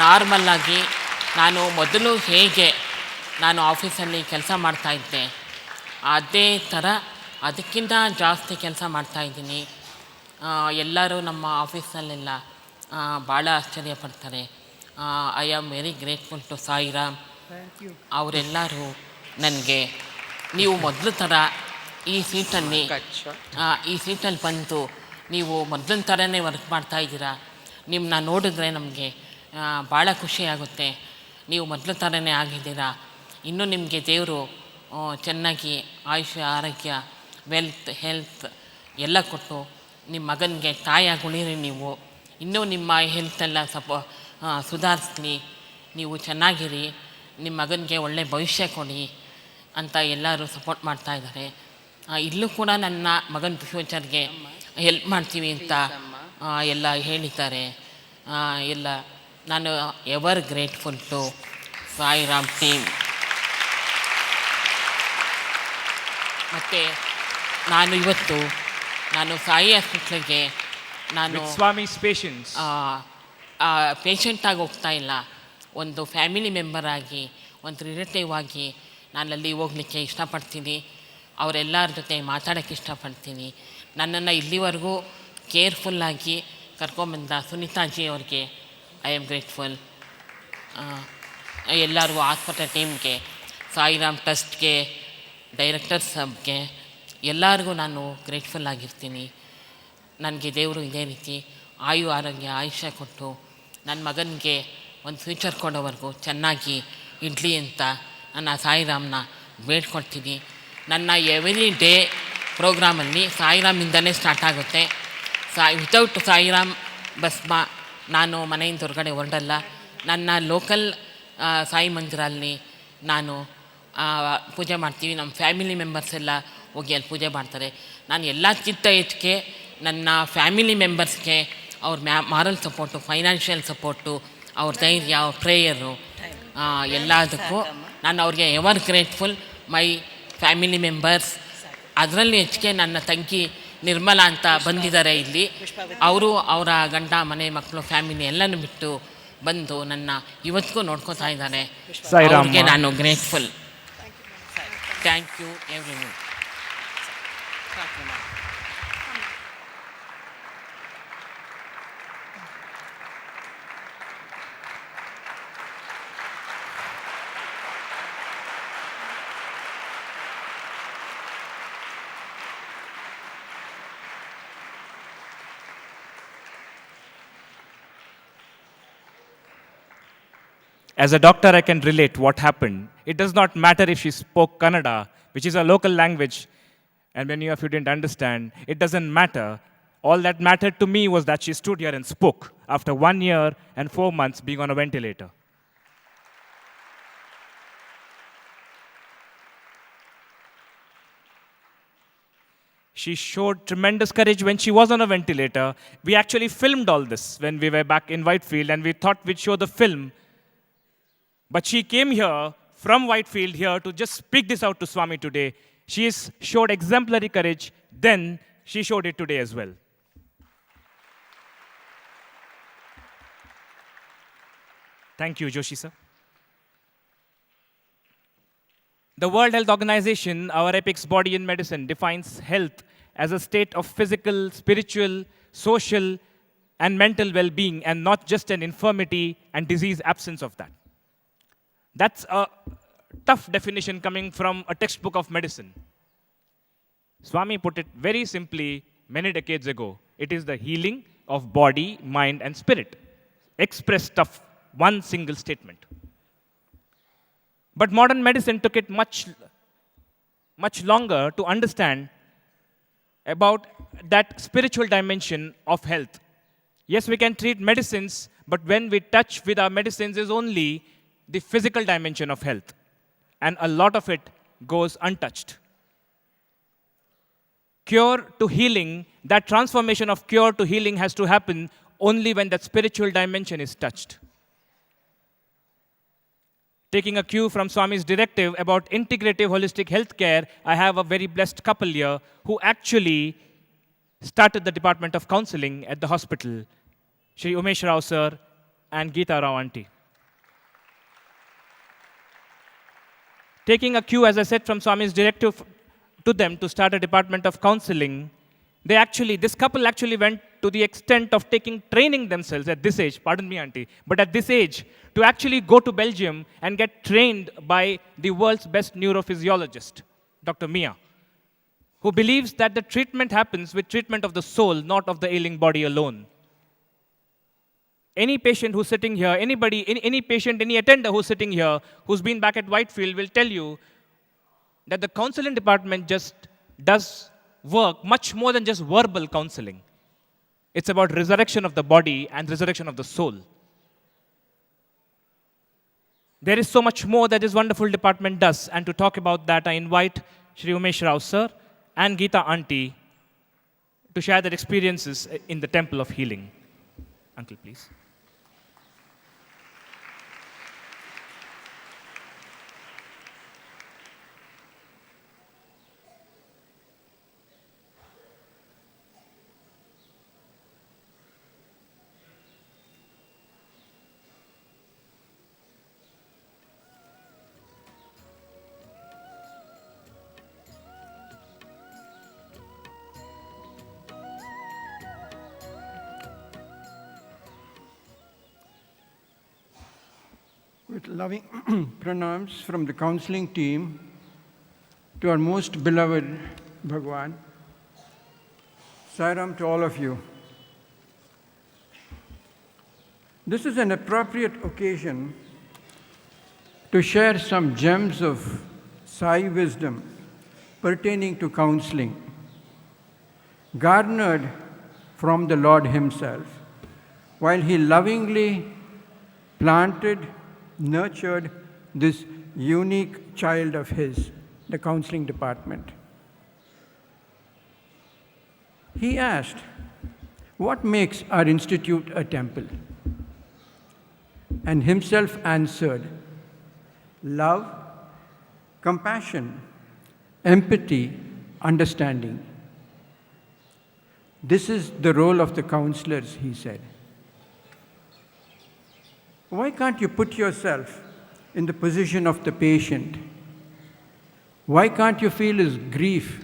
ನಾರ್ಮಲ್ಲಾಗಿ ನಾನು ಮೊದಲು ಹೇಗೆ ನಾನು ಆಫೀಸಲ್ಲಿ ಕೆಲಸ ಮಾಡ್ತಾಯಿದ್ದೆ ಅದೇ ಥರ ಅದಕ್ಕಿಂತ ಜಾಸ್ತಿ ಕೆಲಸ ಮಾಡ್ತಾಯಿದ್ದೀನಿ. ಎಲ್ಲರೂ ನಮ್ಮ ಆಫೀಸಲ್ಲೆಲ್ಲ ಭಾಳ ಆಶ್ಚರ್ಯಪಡ್ತಾರೆ. I am very grateful to Sairam. ಅವರೆಲ್ಲರೂ ನನಗೆ, ನೀವು ಮೊದಲು ಥರ ಈ ಸೀಟಲ್ಲಿ ಬಂದು ನೀವು ಮೊದಲಿನ ಥರನೇ ವರ್ಕ್ ಮಾಡ್ತಾಯಿದ್ದೀರಾ, ನಿಮ್ಮನ್ನ ನೋಡಿದ್ರೆ ನಮಗೆ ಭಾಳ ಖುಷಿಯಾಗುತ್ತೆ. ನೀವು ಮೊದಲು ಥರನೇ ಆಗಿದ್ದೀರಾ. ಇನ್ನೂ ನಿಮಗೆ ದೇವರು ಚೆನ್ನಾಗಿ ಆಯುಷ್ಯ, ಆರೋಗ್ಯ, ವೆಲ್ತ್, ಹೆಲ್ತ್ ಎಲ್ಲ ಕೊಟ್ಟು ನಿಮ್ಮ ಮಗನಿಗೆ ತಾಯಿಯಾಗಿ ಉಳಿರಿ. ನೀವು ಇನ್ನೂ ನಿಮ್ಮ ಹೆಲ್ತೆಲ್ಲ ಸುಧಾರಿಸ್ಲಿ, ನೀವು ಚೆನ್ನಾಗಿರಿ, ನಿಮ್ಮ ಮಗನಿಗೆ ಒಳ್ಳೆ ಭವಿಷ್ಯ ಕೊಡಿ ಅಂತ ಎಲ್ಲರೂ ಸಪೋರ್ಟ್ ಮಾಡ್ತಾಯಿದ್ದಾರೆ. ಇಲ್ಲೂ ಕೂಡ ನನ್ನ ಮಗನ ಫ್ಯೂಚರ್ಗೆ ಹೆಲ್ಪ್ ಮಾಡ್ತೀವಿ ಅಂತ ಎಲ್ಲ ಹೇಳಿದ್ದಾರೆ. ಎಲ್ಲ ನಾನು ever grateful to Sairam team. ಮತ್ತು ನಾನು ಇವತ್ತು ಸಾಯಿ ಹಾಸ್ಪಿಟ್ಲಿಗೆ ನಾನು ಪೇಷಂಟಾಗಿ ಹೋಗ್ತಾ ಇಲ್ಲ, ಒಂದು ಫ್ಯಾಮಿಲಿ ಮೆಂಬರ್ ಆಗಿ, ಒಂದು ರಿಲೇಟಿವ್ ಆಗಿ ನಾನಲ್ಲಿ ಹೋಗಲಿಕ್ಕೆ ಇಷ್ಟಪಡ್ತೀನಿ. ಅವರೆಲ್ಲರ ಜೊತೆ ಮಾತಾಡೋಕ್ಕೆ ಇಷ್ಟಪಡ್ತೀನಿ. ನನ್ನನ್ನು ಇಲ್ಲಿವರೆಗೂ ಕೇರ್ಫುಲ್ಲಾಗಿ ಕರ್ಕೊಂಬಂದ ಸುನೀತಾಜಿ ಅವ್ರಿಗೆ ಐ ಆಮ್ ಗ್ರೇಟ್ಫುಲ್. ಎಲ್ಲರಿಗೂ ಆಸ್ಪತ್ರೆ ಟೀಮ್ಗೆ, ಸಾಯಿರಾಮ್ ಟ್ರಸ್ಟ್ಗೆ, ಡೈರೆಕ್ಟರ್ಸ್ ಸಬ್ಗೆ ಎಲ್ಲರಿಗೂ ನಾನು ಗ್ರೇಟ್ಫುಲ್ ಆಗಿರ್ತೀನಿ. ನನಗೆ ದೇವರು ಇದೇ ರೀತಿ ಆರೋಗ್ಯ, ಆಯುಷ್ಯ ಕೊಟ್ಟು ನನ್ನ ಮಗನಿಗೆ ಒಂದು ಫ್ಯೂಚರ್ ಕೊಡೋವರೆಗೂ ಚೆನ್ನಾಗಿ ಇಡಲಿ ಅಂತ ನನ್ನ ಸಾಯಿರಾಮ್ನ ಬೇಡ್ಕೊಳ್ತೀನಿ. ನನ್ನ ಎವ್ರಿ ಡೇ ಪ್ರೋಗ್ರಾಮಲ್ಲಿ ಸಾಯಿರಾಮಿಂದಲೇ ಸ್ಟಾರ್ಟ್ ಆಗುತ್ತೆ. ವಿತೌಟ್ ಸಾಯಿರಾಮ್ ಭಸ್ಮ ನಾನು ಮನೆಯಿಂದ ಹೊರಗಡೆ ಹೊರಡಲ್ಲ. ನನ್ನ ಲೋಕಲ್ ಸಾಯಿ ಮಂದಿರಲ್ಲಿ ನಾನು ಪೂಜೆ ಮಾಡ್ತೀವಿ. ನಮ್ಮ ಫ್ಯಾಮಿಲಿ ಮೆಂಬರ್ಸ್ ಎಲ್ಲ ಹೋಗಿ ಅಲ್ಲಿ ಪೂಜೆ ಮಾಡ್ತಾರೆ. ನಾನು ಎಲ್ಲಕ್ಕಿಂತ ಹೆಚ್ಚಿಗೆ ನನ್ನ ಫ್ಯಾಮಿಲಿ ಮೆಂಬರ್ಸ್ಗೆ ಅವ್ರ ಮಾರಲ್ ಸಪೋರ್ಟು, ಫೈನಾನ್ಷಿಯಲ್ ಸಪೋರ್ಟು, ಅವ್ರ ಧೈರ್ಯ, ಅವ್ರ ಪ್ರೇಯರು, ಎಲ್ಲದಕ್ಕೂ ನಾನು ಅವ್ರಿಗೆ ever grateful. My family members, ಅದರಲ್ಲಿ ಹೆಚ್ಚಿಗೆ ನನ್ನ ತಂಗಿ ನಿರ್ಮಲಾ ಅಂತ ಬಂದಿದ್ದಾರೆ ಇಲ್ಲಿ. ಅವರು ಅವರ ಗಂಡ, ಮನೆ, ಮಕ್ಕಳು, ಫ್ಯಾಮಿಲಿ ಎಲ್ಲನೂ ಬಿಟ್ಟು ಬಂದು ನನ್ನ ಇವತ್ತಿಗೂ ನೋಡ್ಕೋತಾ ಇದ್ದಾರೆ. ಅವ್ರಿಗೆ ನಾನು grateful. Thank you everyone. As a doctor, I can relate what happened. It does not matter if she spoke Kannada, which is a local language, and many of you didn't understand. It doesn't matter. All that mattered to me was that she stood here and spoke after 1 year and 4 months being on a ventilator. She showed tremendous courage when she was on a ventilator. We actually filmed all this when we were back in Whitefield, and we thought we'd show the film. But she came here from Whitefield here to just speak this out to Swami today. She has showed exemplary courage then, she showed it today as well. Thank you, Joshi sir. The World Health Organization, our apex body in medicine, defines health as a state of physical, spiritual, social, and mental well-being, and not just an infirmity and disease absence of that. That's a tough definition coming from a textbook of medicine. Swami put it very simply many decades ago. It is the healing of body, mind, and spirit, expressed of one single statement. But modern medicine took it much longer to understand about that spiritual dimension of health. Yes, we can treat medicines, but when we touch with our medicines is only the physical dimension of health. And a lot of it goes untouched. Cure to healing, that transformation of cure to healing has to happen only when that spiritual dimension is touched. Taking a cue from Swami's directive about integrative holistic healthcare, I have a very blessed couple here who actually started the Department of Counseling at the hospital, Shri Umesh Rao sir and Geeta Rao auntie. Taking a cue, as I said, from Swami's directive to them to start a Department of Counseling, this couple actually went to the extent of taking training themselves at this age, pardon me auntie, but at this age, to actually go to Belgium and get trained by the world's best neurophysiologist, Dr. Mia, who believes that the treatment happens with treatment of the soul, not of the ailing body alone. Any patient who's sitting here, any patient, any attender who's sitting here, who's been back at Whitefield will tell you that the counseling department just does work much more than just verbal counseling. It's about resurrection of the body and resurrection of the soul. There is so much more that this wonderful department does, and to talk about that, I invite Shri Umesh Rao sir and Geeta auntie to share their experiences in the Temple of Healing. Uncle, please. With loving pranams from the counseling team to our most beloved Bhagawan, Sairam to all of you. This is an appropriate occasion to share some gems of Sai wisdom pertaining to counseling, garnered from the Lord Himself, while He lovingly planted, nurtured this unique child of His, the counseling department. He asked, "What makes our institute a temple?" And Himself answered, "Love, compassion, empathy, understanding. This is the role of the counselors," He said. Why can't you put yourself in the position of the patient? Why can't you feel his grief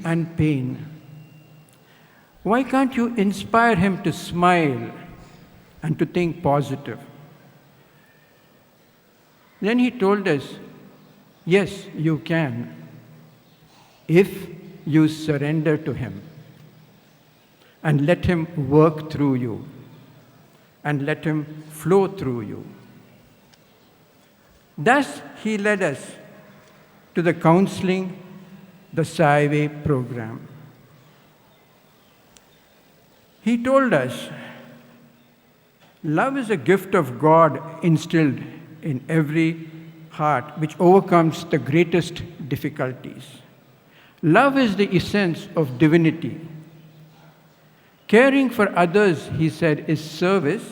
and pain? Why can't you inspire him to smile and to think positive? Then he told us, yes, you can, if you surrender to him and let him work through you. and let Him flow through you. Thus, He led us to the counseling, the Sai program. He told us, love is a gift of God instilled in every heart, which overcomes the greatest difficulties. Love is the essence of divinity. Caring for others, he said, is service,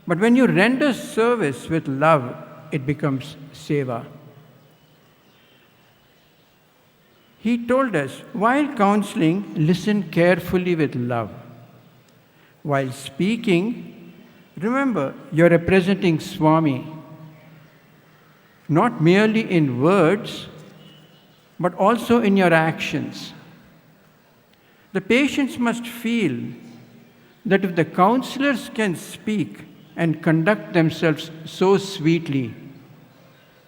but when you render service with love, it becomes seva. He told us, while counseling, listen carefully with love. While speaking, remember you're representing Swami, not merely in words, but also in your actions. The patients must feel that if the counselors can speak and conduct themselves so sweetly,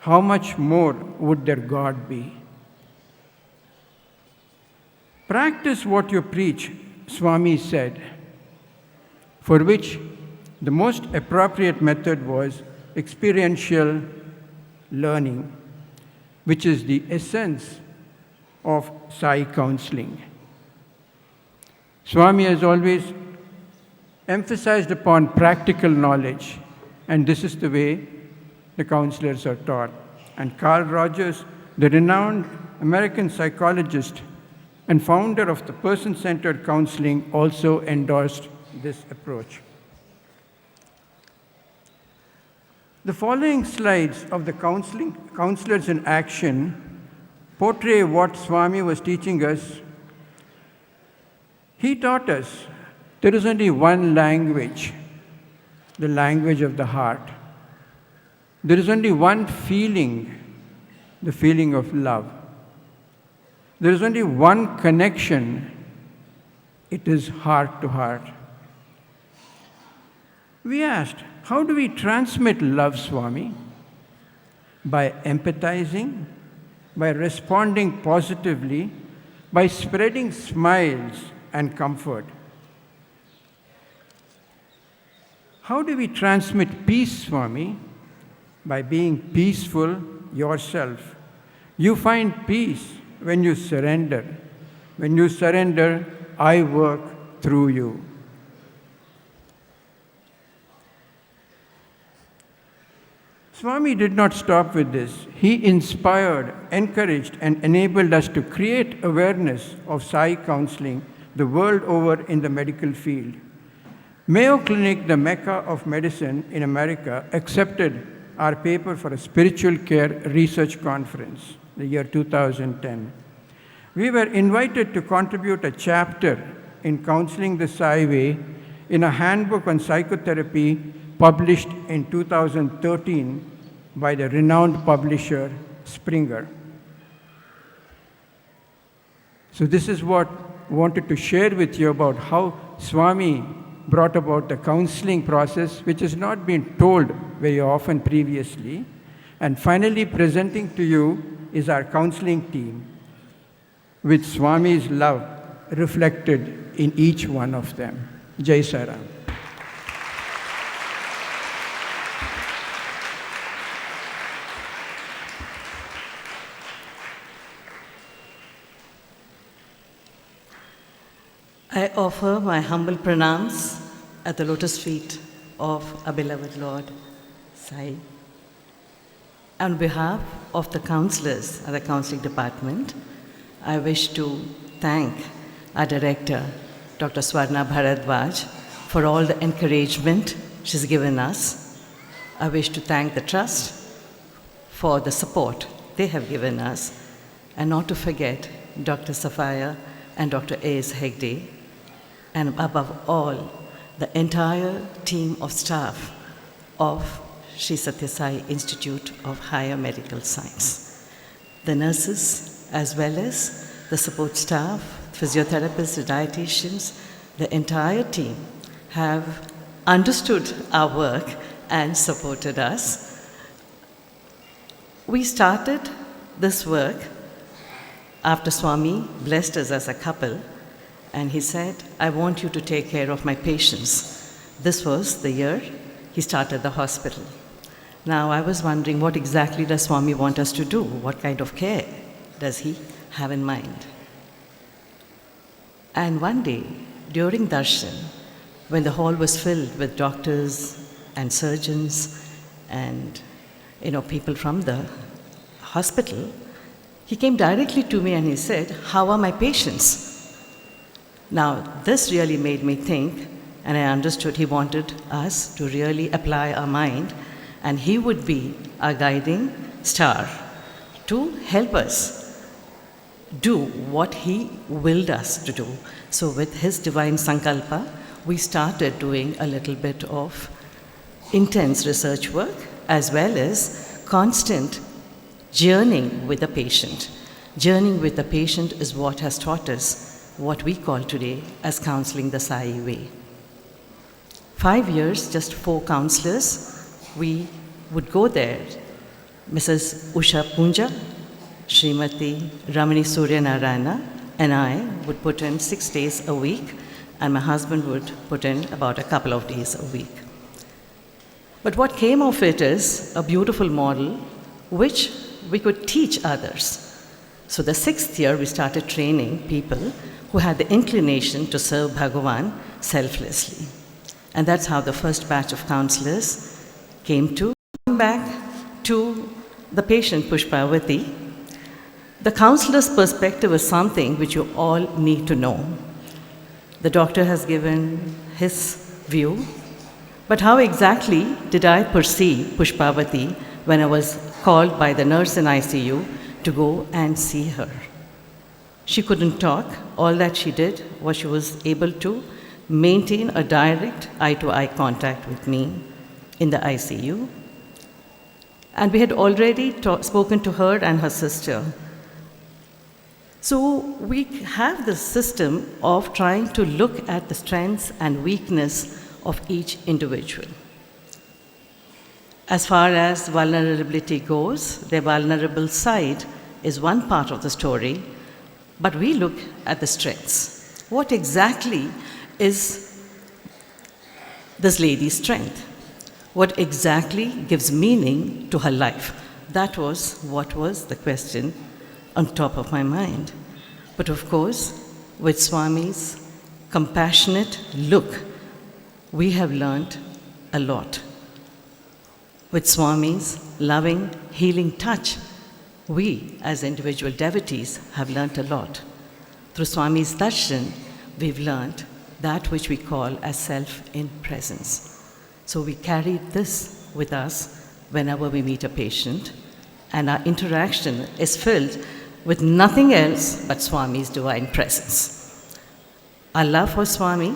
how much more would their God be? Practice what you preach, Swami said, for which the most appropriate method was experiential learning, which is the essence of Sai counseling. Swami has always emphasized upon practical knowledge, and this is the way the counselors are taught. And Carl Rogers, the renowned American psychologist and founder of the person-centered counseling, also endorsed this approach. The following slides of the counselors in action portray what Swami was teaching us. He taught us there is only one language, the language of the heart. There is only one feeling, the feeling of love. There is only one connection, it is heart to heart. We asked, how do we transmit love, Swami? By empathizing, by responding positively, by spreading smiles and comfort. How do we transmit peace, Swami? By being peaceful yourself. You find peace when you surrender. When you surrender, I work through you. Swami did not stop with this. He inspired, encouraged, and enabled us to create awareness of Sai counseling the world over in the medical field. Mayo Clinic, the Mecca of medicine in America, accepted our paper for a spiritual care research conference, the year 2010. We were invited to contribute a chapter in Counseling the Sai Way in a handbook on psychotherapy published in 2013 by the renowned publisher Springer. So this is what I wanted to share with you about how Swami brought about the counseling process, which has not been told very often previously. And finally, presenting to you is our counseling team, with Swami's love reflected in each one of them. Jai Sai Ram. I offer my humble pranams at the lotus feet of our beloved Lord, Sai. On behalf of the counselors at the counseling department, I wish to thank our director, Dr. Swarna Bharadwaj, for all the encouragement she's given us. I wish to thank the trust for the support they have given us, and not to forget Dr. Sathya and Dr. A.S. Hegde, and above all, the entire team of staff of Sri Sathya Sai Institute of Higher Medical Science. The nurses, as well as the support staff, physiotherapists, the dietitians, the entire team have understood our work and supported us. We started this work after Swami blessed us as a couple, and he said, I want you to take care of my patients. This was the year he started the hospital. Now, I was wondering, what exactly does Swami want us to do? What kind of care does he have in mind? And one day, during darshan, when the hall was filled with doctors and surgeons and people from the hospital, he came directly to me and he said, "How are my patients?" Now, this really made me think, and I understood he wanted us to really apply our mind, and he would be our guiding star to help us do what he willed us to do. So with his divine sankalpa, we started doing a little bit of intense research work as well as constant journeying with the patient. Journeying with the patient is what has taught us what we call today as counseling the Sai way. 5 years, just 4 counselors, we would go there. Mrs. Usha Punja, Srimati Ramani Surya Narayana, and I would put in 6 days a week, and my husband would put in about a couple of days a week. But what came of it is a beautiful model which we could teach others. So the 6th year, we started training people who had the inclination to serve Bhagawan selflessly. And that's how the first batch of counselors came to. Coming back to the patient Pushpavati, the counselor's perspective is something which you all need to know. The doctor has given his view, but how exactly did I perceive Pushpavati when I was called by the nurse in ICU to go and see her? She couldn't talk. All that she did was she was able to maintain a direct eye-to-eye contact with me in the ICU. And we had already spoken to her and her sister. So we have this system of trying to look at the strengths and weakness of each individual. As far as vulnerability goes, their vulnerable side is one part of the story, but we look at the strengths. What exactly is this lady's strength? What exactly gives meaning to her life? That was what was the question on top of my mind. But of course, with Swami's compassionate look, we have learned a lot. With Swami's loving, healing touch, we as individual devotees have learned a lot. Through Swami's darshan, we've learned that which we call as self in presence. So we carry this with us whenever we meet a patient, and our interaction is filled with nothing else but Swami's divine presence. Our love for Swami,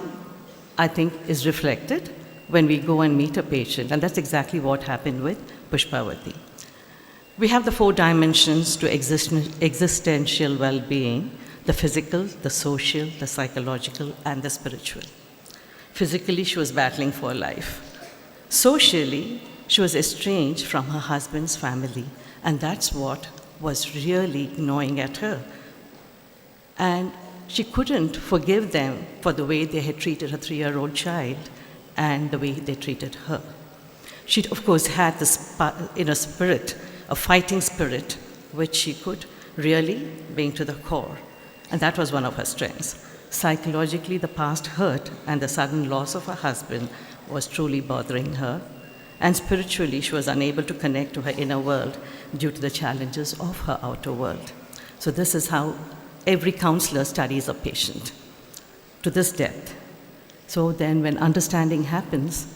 I think, is reflected when we go and meet a patient, and that's exactly what happened with Pushpavati. We have the 4 dimensions to existential well-being: the physical, the social, the psychological, and the spiritual. Physically, she was battling for life. Socially, she was estranged from her husband's family, and that's what was really gnawing at her. And she couldn't forgive them for the way they had treated her 3-year-old child and the way they treated her. She, of course, had this inner spirit, a fighting spirit, which she could really bring to the core. And that was one of her strengths. Psychologically, the past hurt and the sudden loss of her husband was truly bothering her. And spiritually, she was unable to connect to her inner world due to the challenges of her outer world. So this is how every counselor studies a patient, to this depth. So then when understanding happens,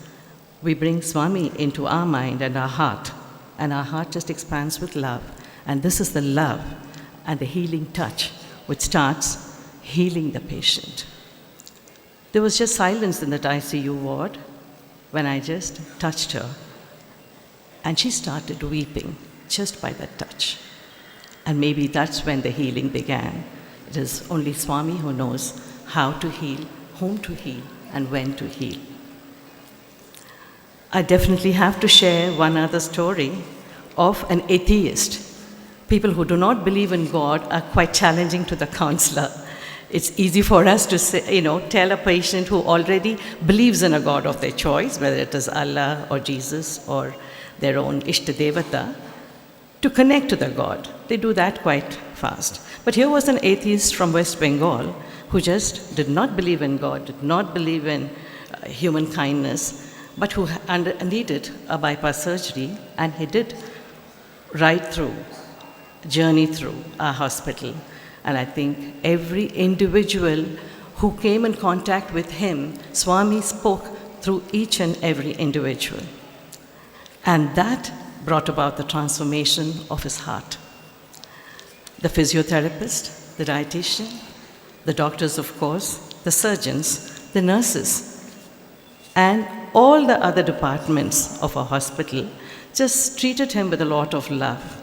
we bring Swami into our mind and our heart just expands with love. And this is the love and the healing touch which starts healing the patient. There was just silence in that ICU ward when I just touched her. And she started weeping just by that touch. And maybe that's when the healing began. It is only Swami who knows how to heal, whom to heal, and when to heal. I definitely have to share one other story of an atheist. People who do not believe in God are quite challenging to the counselor. it's easy for us to say, tell a patient who already believes in a God of their choice, whether it is Allah or Jesus or their own Ishtadevata, to connect to the God. They do that quite fast. But here was an atheist from West Bengal who just did not believe in God, did not believe in human kindness, but who needed a bypass surgery, and he did journey through our hospital. And I think every individual who came in contact with him, Swami spoke through each and every individual. And that brought about the transformation of his heart. The physiotherapist, the dietitian, the doctors, of course, the surgeons, the nurses, and all the other departments of our hospital just treated him with a lot of love.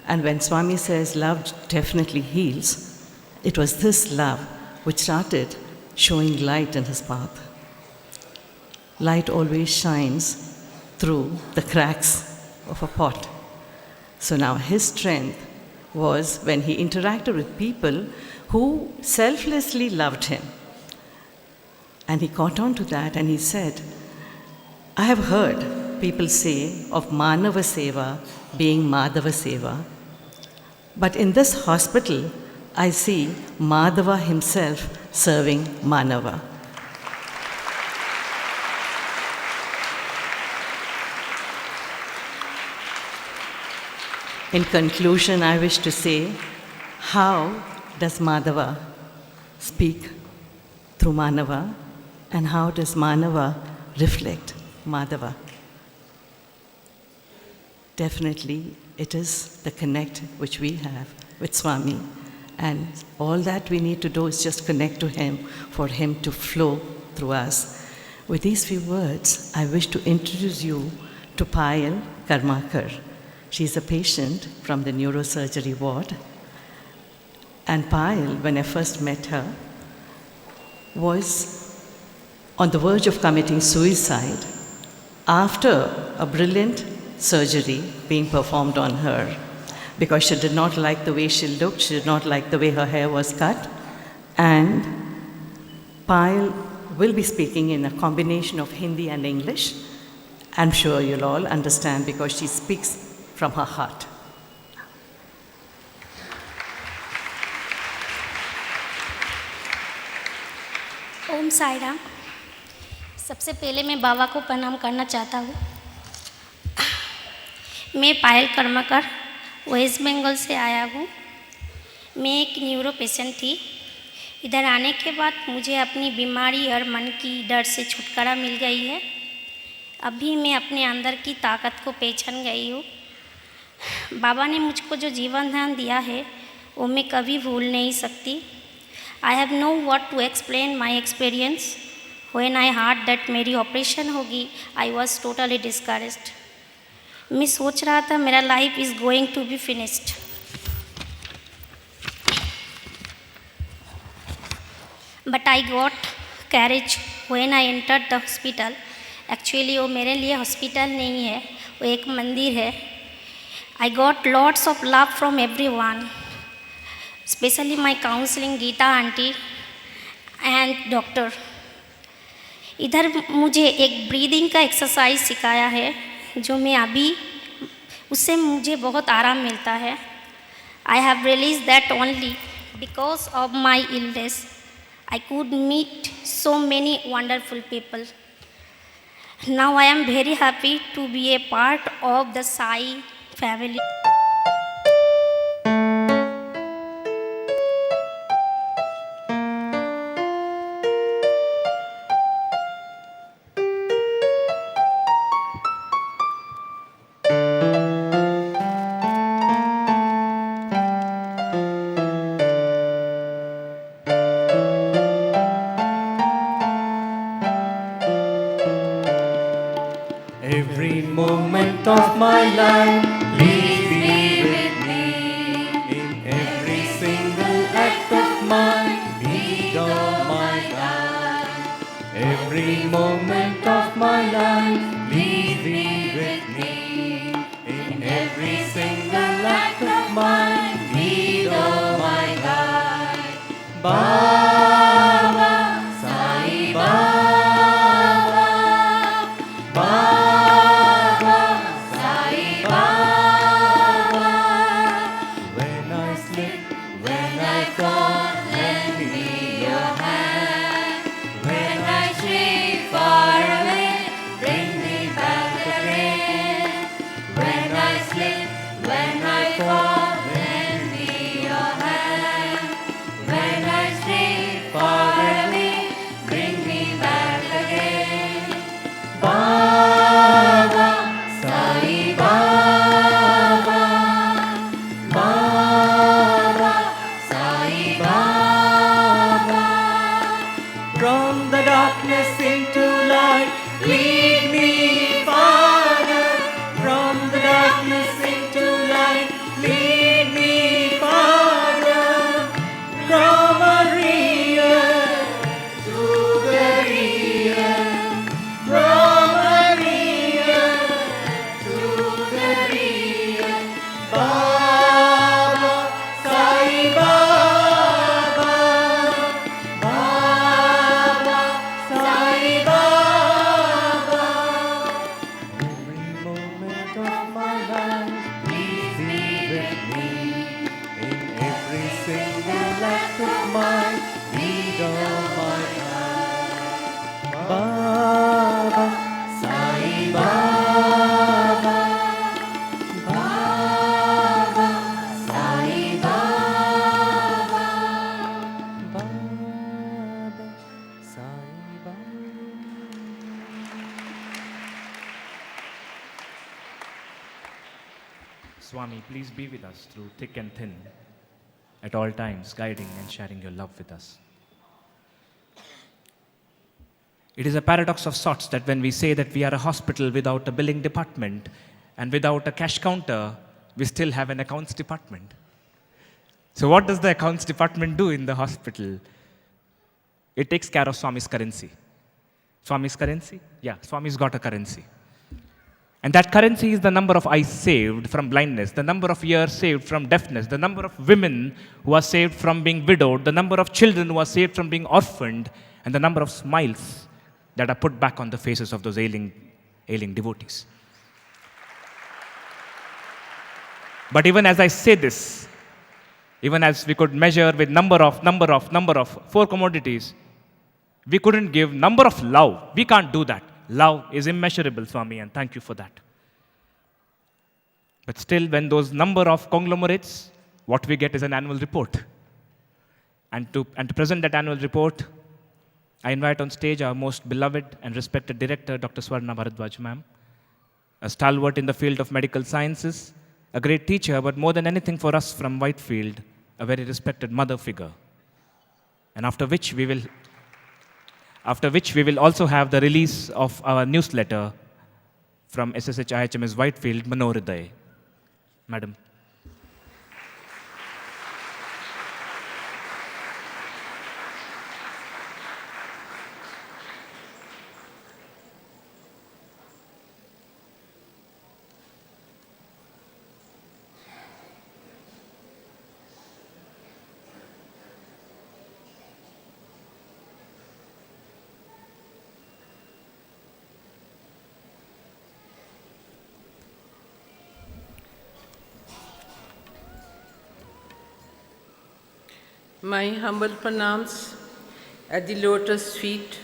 And when Swami says love definitely heals, it was this love which started showing light in his path. Light always shines through the cracks of a pot. So now his strength was when he interacted with people who selflessly loved him. And he caught on to that and he said, I have heard people say of Manava Seva being Madhava Seva. But in this hospital, I see Madhava himself serving Manava. In conclusion, I wish to say, how does Madhava speak through Manava, and how does Manava reflect Madhava? Definitely, it is the connect which we have with Swami, and all that we need to do is just connect to him for him to flow through us. With these few words, I wish to introduce you to Payal Karmakar. She's a patient from the neurosurgery ward. And Payal, when I first met her, was on the verge of committing suicide after a brilliant surgery being performed on her, because she did not like the way she looked, she did not like the way her hair was cut. And Payal will be speaking in a combination of Hindi and English. I'm sure you'll all understand because she speaks from her heart. ओम साई राम। सबसे पहले मैं बाबा को प्रणाम करना चाहता हूँ। मैं पायल Karmakar waste Bengal से आया हूँ। मैं एक न्यूरो पेशेंट थी। इधर आने के बाद मुझे अपनी बीमारी और मन की डर से छुटकारा मिल गई है। अभी मैं अपने अंदर की ताकत को पहचान गई हूँ। बाबा ने मुझको जो जीवन दान दिया है वो मैं कभी भूल नहीं सकती। I have no word to explain my experience. When I heard that मेरी ऑपरेशन होगी, I was totally discouraged. मैं सोच रहा था मेरा life is going to be finished. But I got courage when I entered the hospital. Actually वो मेरे लिए हॉस्पिटल नहीं है, वो एक मंदिर है. I got lots of love from everyone. Especially my counseling Geeta auntie and doctor. इधर मुझे एक ब्रीदिंग का एक्सरसाइज सिखाया है जो मैं अभी उससे मुझे बहुत आराम मिलता है. I have realized that only because of my illness I could meet so many wonderful people. Now I am very happy to be a part of the Sai family. Every moment of my life, please be with me. In every single act of mine, be thou my guide. Every moment of my life, please be with me. In every single act of mine, be thou my guide. Bye. darkness into light. Lead me, Father, from the darkness into light. Lead me, Father, from a real to the real, from a real to the real. Baba, Sai Baba, Baba, Sai Baba. Every moment of my life, please be with me. In every single act of mine, lead all my life. Baba, Sai Baba, Baba, Sai Baba, Baba, Sai Baba. Swami, please be with us through thick and thin, at all times, guiding and sharing your love with us. It is a paradox of sorts that when we say that we are a hospital without a billing department and without a cash counter, we still have an accounts department. So what does the accounts department do in the hospital? It takes care of Swami's currency. Swami's currency? Yeah, Swami's got a currency. And that currency is the number of eyes saved from blindness, the number of ears saved from deafness, the number of women who are saved from being widowed, the number of children who are saved from being orphaned, and the number of smiles that are put back on the faces of those ailing devotees. But even as I say this, even as we could measure with number of 4 commodities, we couldn't give number of love. We can't do that. Love is immeasurable, Swami, and thank you for that. But still, when those number of conglomerates, what we get is an annual report. And to present that annual report, I invite on stage our most beloved and respected director, Dr. Swarna Bharadwaj ma'am, a stalwart in the field of medical sciences, a great teacher, but more than anything for us from Whitefield, a very respected mother figure. And after which we will also have the release of our newsletter from SSSIHMS Whitefield, Manohriday. Madam. My humble pranams at the lotus feet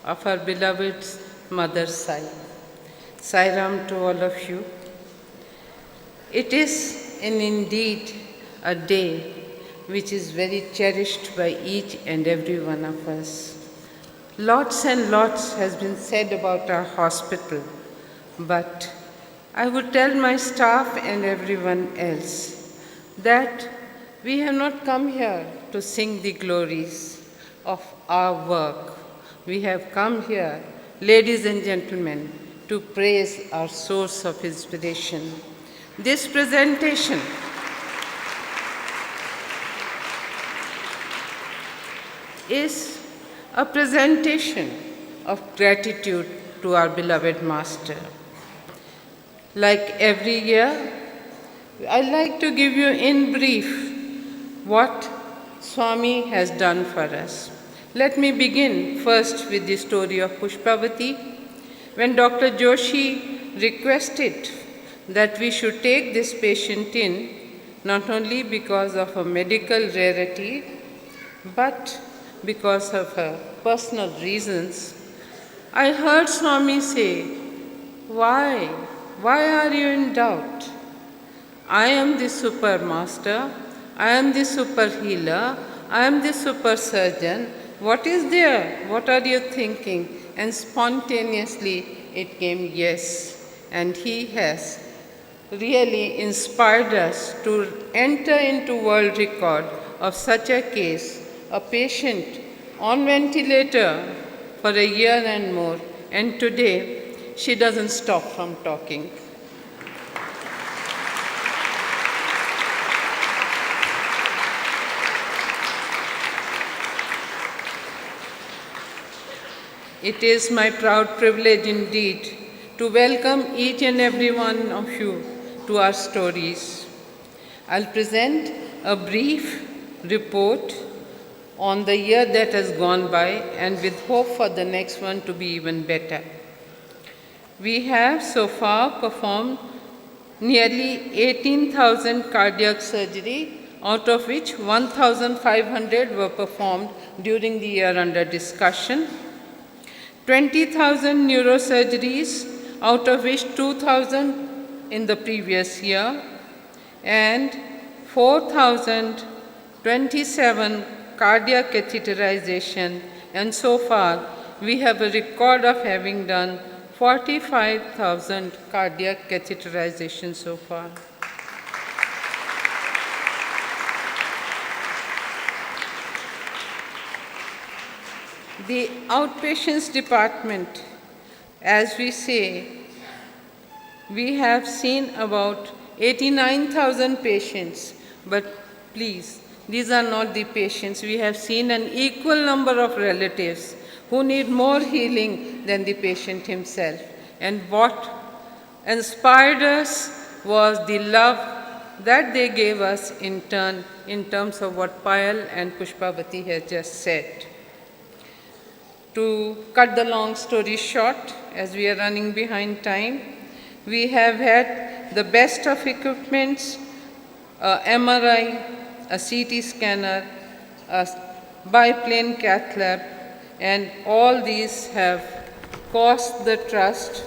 of our beloved Mother Sai. Sai Ram to all of you. It is indeed a day which is very cherished by each and every one of us. Lots and lots has been said about our hospital, but I would tell my staff and everyone else that we have not come here to sing the glories of our work. We have come here, ladies and gentlemen, to praise our source of inspiration. This presentation is a presentation of gratitude to our beloved Master. Like every year, I'd like to give you in brief what Swami has done for us. Let me begin first with the story of Pushpavati. When Dr. Joshi requested that we should take this patient in, not only because of a medical rarity, but because of her personal reasons, I heard Swami say, why? Why are you in doubt? I am the super master, I am the super healer, I am the super surgeon. What is there? What are you thinking? And spontaneously it came yes. And he has really inspired us to enter into world record of such a case, a patient on ventilator for a year and more, and today she doesn't stop from talking. It is my proud privilege indeed to welcome each and every one of you to our stories. I'll present a brief report on the year that has gone by and with hope for the next one to be even better. We have so far performed nearly 18,000 cardiac surgery, out of which 1,500 were performed during the year under discussion. 20,000 neurosurgeries, out of which 2,000 in the previous year, and 4,027 cardiac catheterization, and so far we have a record of having done 45,000 cardiac catheterization so far. The outpatients department, as we say, we have seen about 89,000 patients, but please, these are not the patients. We have seen an equal number of relatives who need more healing than the patient himself. And what inspired us was the love that they gave us in turn, in terms of what Payal and Pushpavati has just said. To cut the long story short, as we are running behind time, we have had the best of equipments, a MRI, a CT scanner, a biplane cath lab, and all these have cost the trust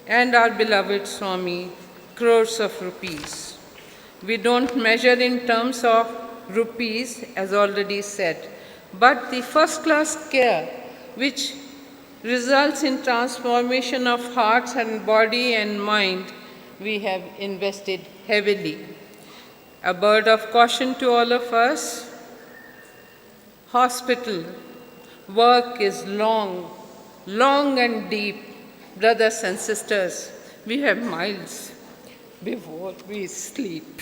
and our beloved Swami crores of rupees. We don't measure in terms of rupees, as already said, but the first-class care which results in transformation of hearts and body and mind, we have invested heavily. A word of caution to all of us: hospital work is long, long and deep. Brothers and sisters, we have miles before we sleep.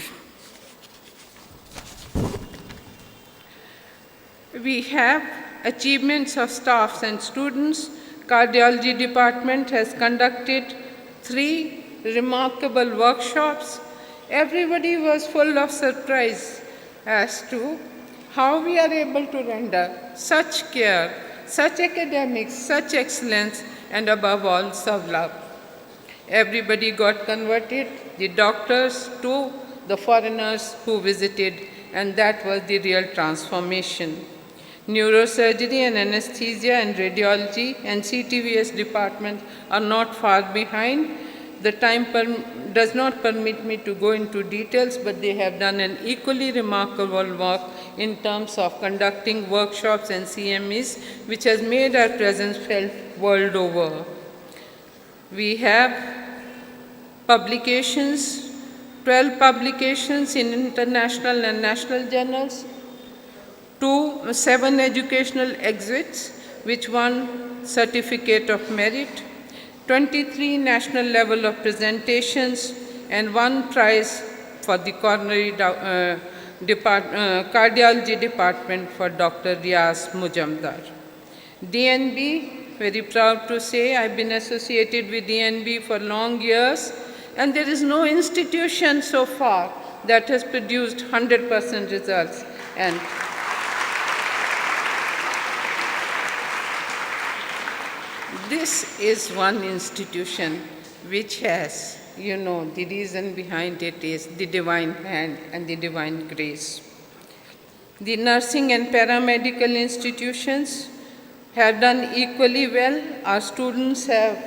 We have achievements of staffs and students. Cardiology department has conducted 3 remarkable workshops. Everybody was full of surprise as to how we are able to render such care, such academics, such excellence, and above all, serve love. Everybody got converted, the doctors to the foreigners who visited, and that was the real transformation. Neurosurgery and anesthesia and radiology and CTVS department are not far behind. The time does not permit me to go into details, but they have done an equally remarkable work in terms of conducting workshops and CMEs, which has made our presence felt world over. We have publications, 12 publications in international and national journals, 7 educational exhibits, which won Certificate of Merit, 23 national level of presentations, and 1 prize for the coronary cardiology department for Dr. Riaz Mujamdar. DNB, very proud to say, I've been associated with DNB for long years, and there is no institution so far that has produced 100% results. And this is one institution which has, the reason behind it is the divine hand and the divine grace. The nursing and paramedical institutions have done equally well. Our students have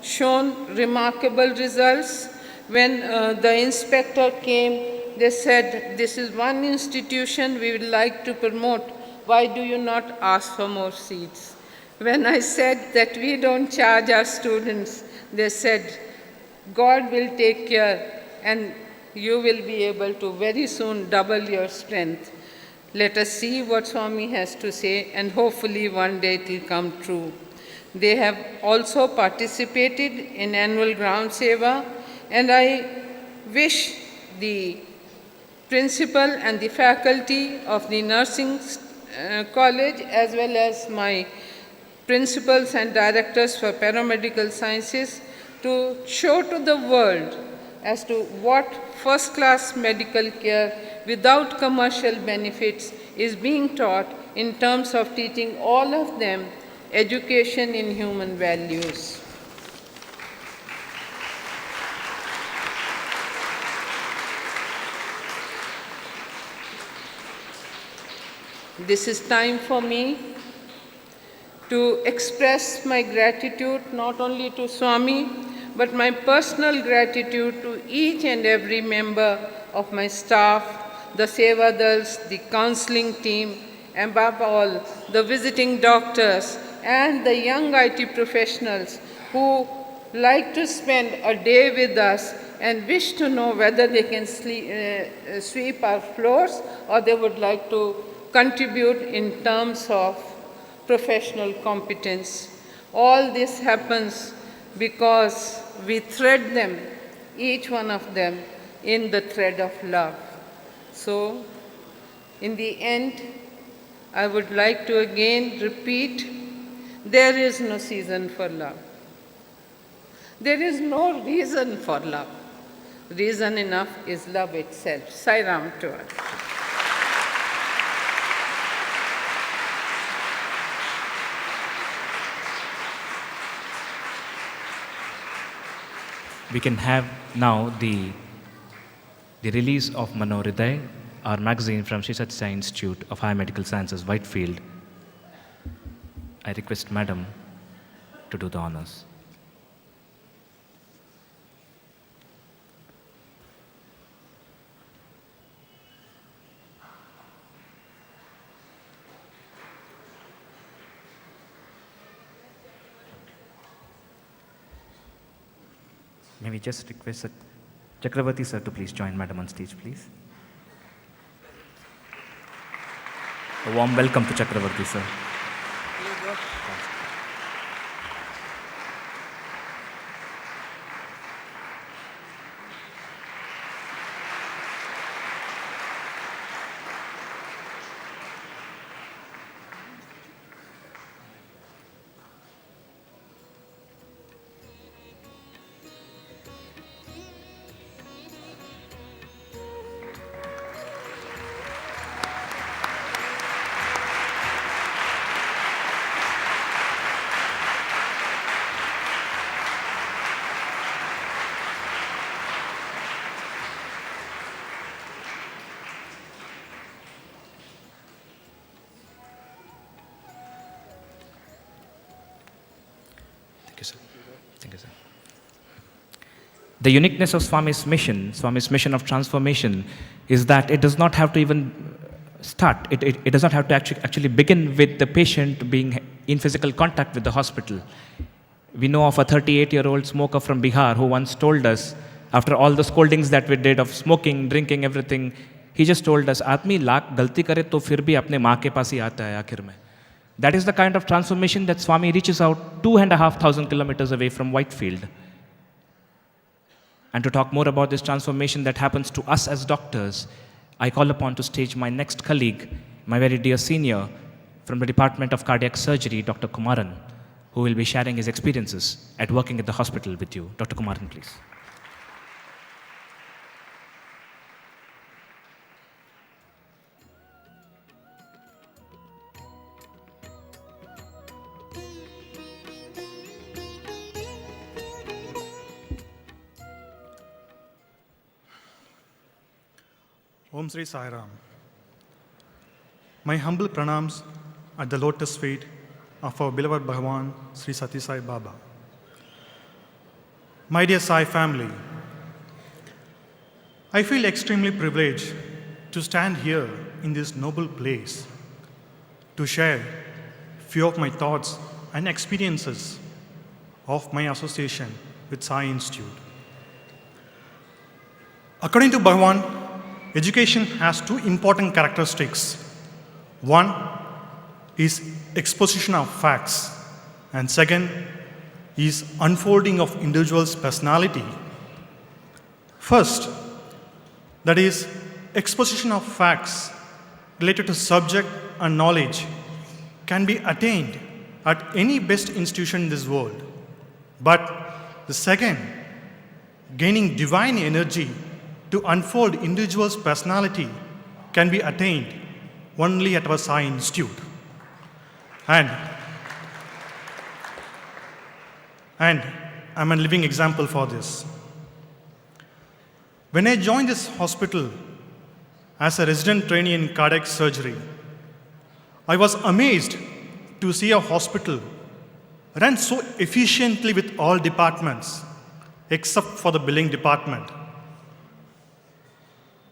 shown remarkable results. When the inspector came, they said, this is one institution we would like to promote. Why do you not ask for more seats? When I said that we don't charge our students, they said, God will take care and you will be able to very soon double your strength. Let us see what Swami has to say, and hopefully one day it will come true. They have also participated in annual Gram Seva, and I wish the principal and the faculty of the nursing college, as well as my principals and directors for paramedical sciences, to show to the world as to what first-class medical care without commercial benefits is being taught in terms of teaching all of them education in human values. This is time for me to express my gratitude not only to Swami, but my personal gratitude to each and every member of my staff, the Sevadals, the counseling team, and above all, the visiting doctors and the young IT professionals who like to spend a day with us and wish to know whether they can sweep our floors or they would like to contribute in terms of professional competence. All this happens because we thread them, each one of them, in the thread of love. So, in the end, I would like to again repeat, there is no season for love. There is no reason for love. Reason enough is love itself. Sai Ram to us. We can have now the release of Manohriday, our magazine from Sri Sathya Institute of Higher Medical Sciences, Whitefield. I request Madam to do the honors. May we just request Chakravarti sir to please join Madam on stage, please. A warm welcome to Chakravarti sir. Thank you, sir. The uniqueness of Swami's mission of transformation, is that it does not have to even start. It does not have to actually begin with the patient being in physical contact with the hospital. We know of a 38-year-old smoker from Bihar who once told us, after all the scoldings that we did of smoking, drinking, everything, he just told us, "Aadmi lakh गलती करे तो फिर भी अपने माँ के पास ही आता है आखिर में." That is the kind of transformation that Swami reaches out 2,500 kilometers away from Whitefield. And to talk more about this transformation that happens to us as doctors, I call upon to stage my next colleague, my very dear senior from the Department of Cardiac Surgery, Dr. Kumaran, who will be sharing his experiences at working at the hospital with you. Dr. Kumaran, please. Om Sri Sai Ram. My humble pranams at the lotus feet of our beloved Bhagawan, Sri Sathya Sai Baba. My dear Sai family, I feel extremely privileged to stand here in this noble place to share few of my thoughts and experiences of my association with Sai Institute. According to Bhagawan, education has two important characteristics. One is exposition of facts, and second is unfolding of individual's personality. First, that is exposition of facts related to subject and knowledge can be attained at any best institution in this world. But the second, gaining divine energy to unfold individual's personality can be attained only at our Sai Institute. And I'm a living example for this. When I joined this hospital as a resident trainee in cardiac surgery, I was amazed to see a hospital run so efficiently with all departments except for the billing department.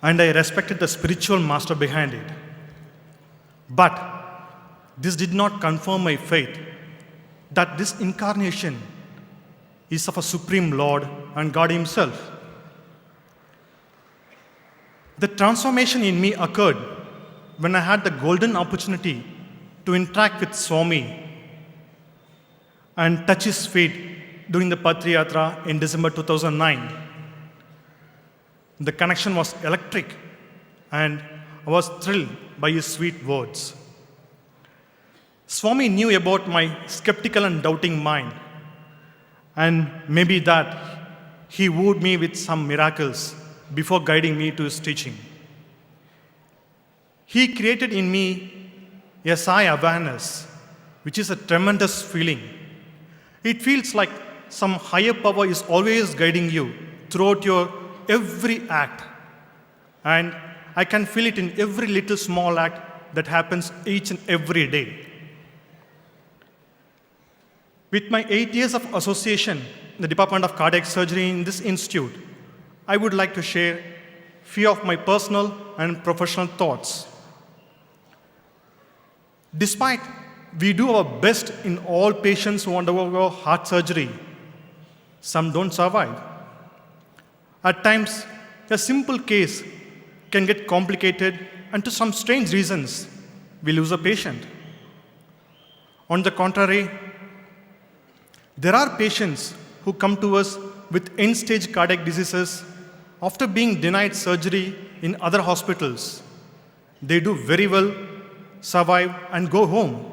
And I respected the spiritual master behind it. But this did not confirm my faith that this incarnation is of a supreme Lord and God Himself. The transformation in me occurred when I had the golden opportunity to interact with Swami and touch his feet during the Patri Yatra in December 2009. The connection was electric and I was thrilled by his sweet words. Swami knew about my skeptical and doubting mind, and maybe that he wooed me with some miracles before guiding me to his teaching. He created in me a Sai awareness, which is a tremendous feeling. It feels like some higher power is always guiding you throughout your every act. And I can feel it in every little small act that happens each and every day. With my 8 years of association in the Department of Cardiac Surgery in this institute, I would like to share few of my personal and professional thoughts. Despite we do our best in all patients who undergo heart surgery, some don't survive. At times, a simple case can get complicated, and to some strange reasons, we lose a patient. On the contrary, there are patients who come to us with end-stage cardiac diseases after being denied surgery in other hospitals. They do very well, survive, and go home.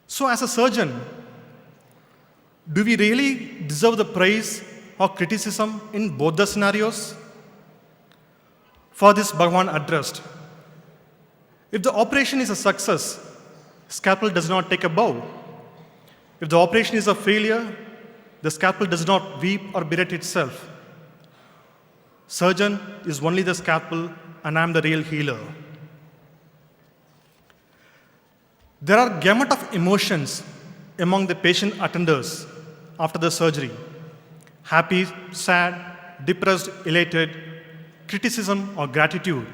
So as a surgeon, do we really deserve the praise or criticism in both the scenarios? For this, Bhagawan addressed, if the operation is a success, scalpel does not take a bow. If the operation is a failure, the scalpel does not weep or berate itself. Surgeon is only the scalpel, and I am the real healer. There are gamut of emotions among the patient attenders after the surgery. Happy, sad, depressed, elated, criticism or gratitude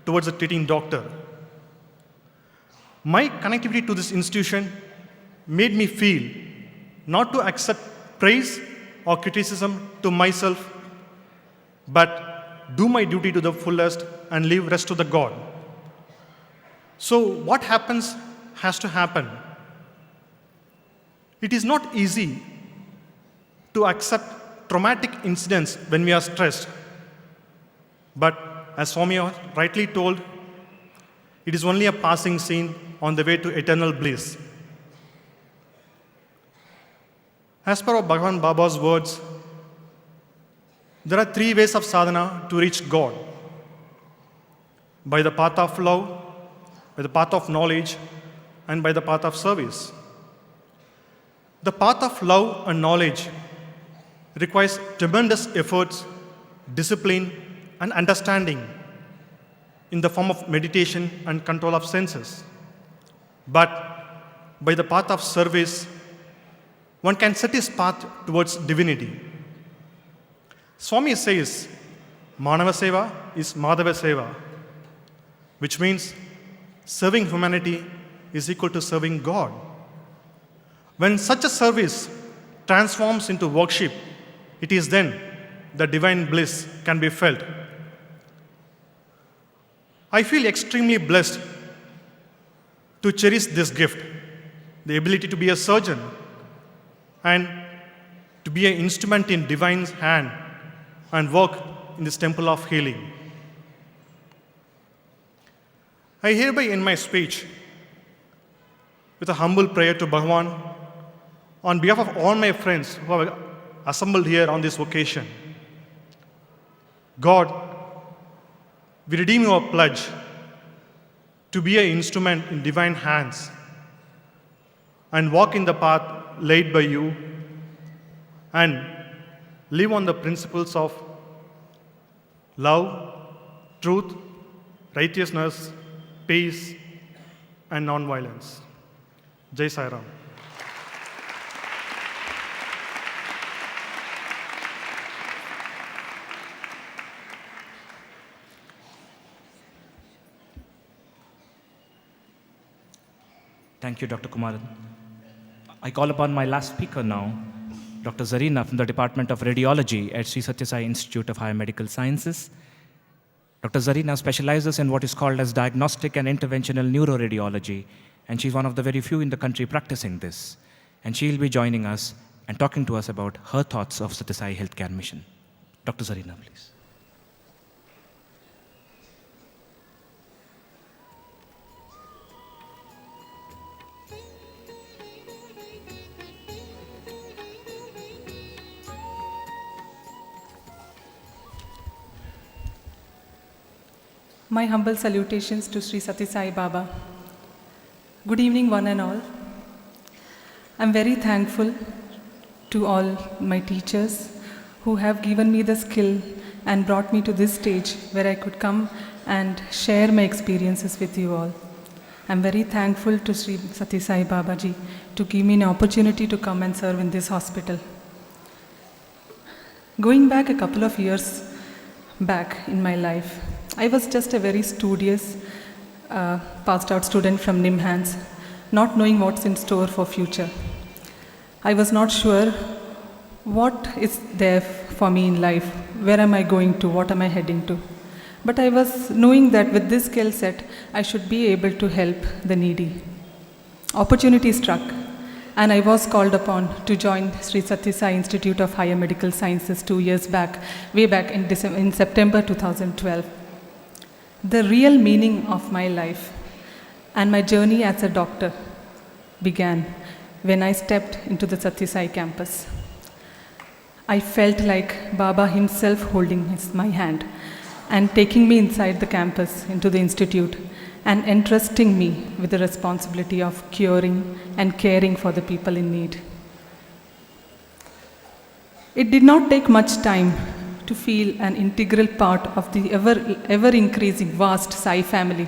towards the treating doctor. My connectivity to this institution made me feel not to accept praise or criticism to myself, but do my duty to the fullest and leave rest to the God. So what happens has to happen. It is not easy to accept traumatic incidents when we are stressed. But as Swami rightly told, it is only a passing scene on the way to eternal bliss. As per Bhagavan Baba's words, there are 3 ways of sadhana to reach God. By the path of love, by the path of knowledge, and by the path of service. The path of love and knowledge requires tremendous efforts, discipline, and understanding in the form of meditation and control of senses. But by the path of service, one can set his path towards divinity. Swami says, Manava Seva is Madhava Seva, which means serving humanity is equal to serving God. When such a service transforms into worship, it is then the divine bliss can be felt. I feel extremely blessed to cherish this gift, the ability to be a surgeon, and to be an instrument in divine's hand and work in this temple of healing. I hereby end my speech with a humble prayer to Bhagawan on behalf of all my friends who are assembled here on this occasion. God, we redeem your pledge to be an instrument in divine hands and walk in the path laid by you and live on the principles of love, truth, righteousness, peace, and non-violence. Jai Sai Ram. Thank you, Dr. Kumaran. I call upon my last speaker now, Dr. Zarina from the Department of Radiology at Sri Sathya Sai Institute of Higher Medical Sciences. Dr. Zarina specializes in what is called as diagnostic and interventional neuroradiology, and she's one of the very few in the country practicing this. And she'll be joining us and talking to us about her thoughts of Sathya Sai Healthcare Mission. Dr. Zarina, please. My humble salutations to Sri Sathya Sai Baba. Good evening, one and all. I'm very thankful to all my teachers who have given me the skill and brought me to this stage where I could come and share my experiences with you all. I'm very thankful to Sri Sathya Sai Babaji to give me an opportunity to come and serve in this hospital. Going back a couple of years back in my life, I was just a very studious, passed out student from NIMHANS, not knowing what's in store for future. I was not sure what is there for me in life, where am I going to, what am I heading to. But I was knowing that with this skill set, I should be able to help the needy. Opportunity struck, and I was called upon to join Sri Sathya Sai Institute of Higher Medical Sciences 2 years back, way back in September 2012. The real meaning of my life and my journey as a doctor began when I stepped into the Sathya Sai campus. I felt like Baba himself holding my hand and taking me inside the campus into the institute and entrusting me with the responsibility of curing and caring for the people in need. It did not take much time to feel an integral part of the ever-increasing vast Sai family.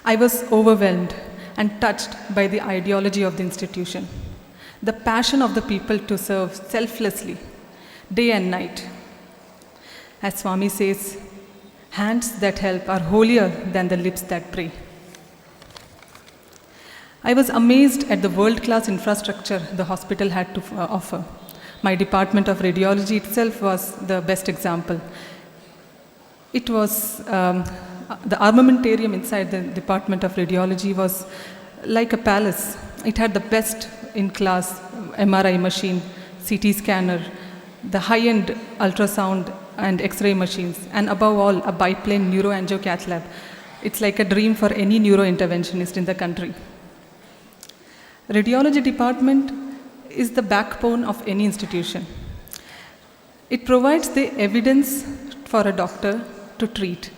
I was overwhelmed and touched by the ideology of the institution, the passion of the people to serve selflessly, day and night. As Swami says, hands that help are holier than the lips that pray. I was amazed at the world-class infrastructure the hospital had to offer. My department of radiology itself was the best example. It was, the armamentarium inside the department of radiology was like a palace. It had the best in class MRI machine, CT scanner, the high-end ultrasound and X-ray machines, and above all, a biplane neuroangio cath lab. It's like a dream for any neurointerventionist in the country. Radiology department is the backbone of any institution. It provides the evidence for a doctor to treat,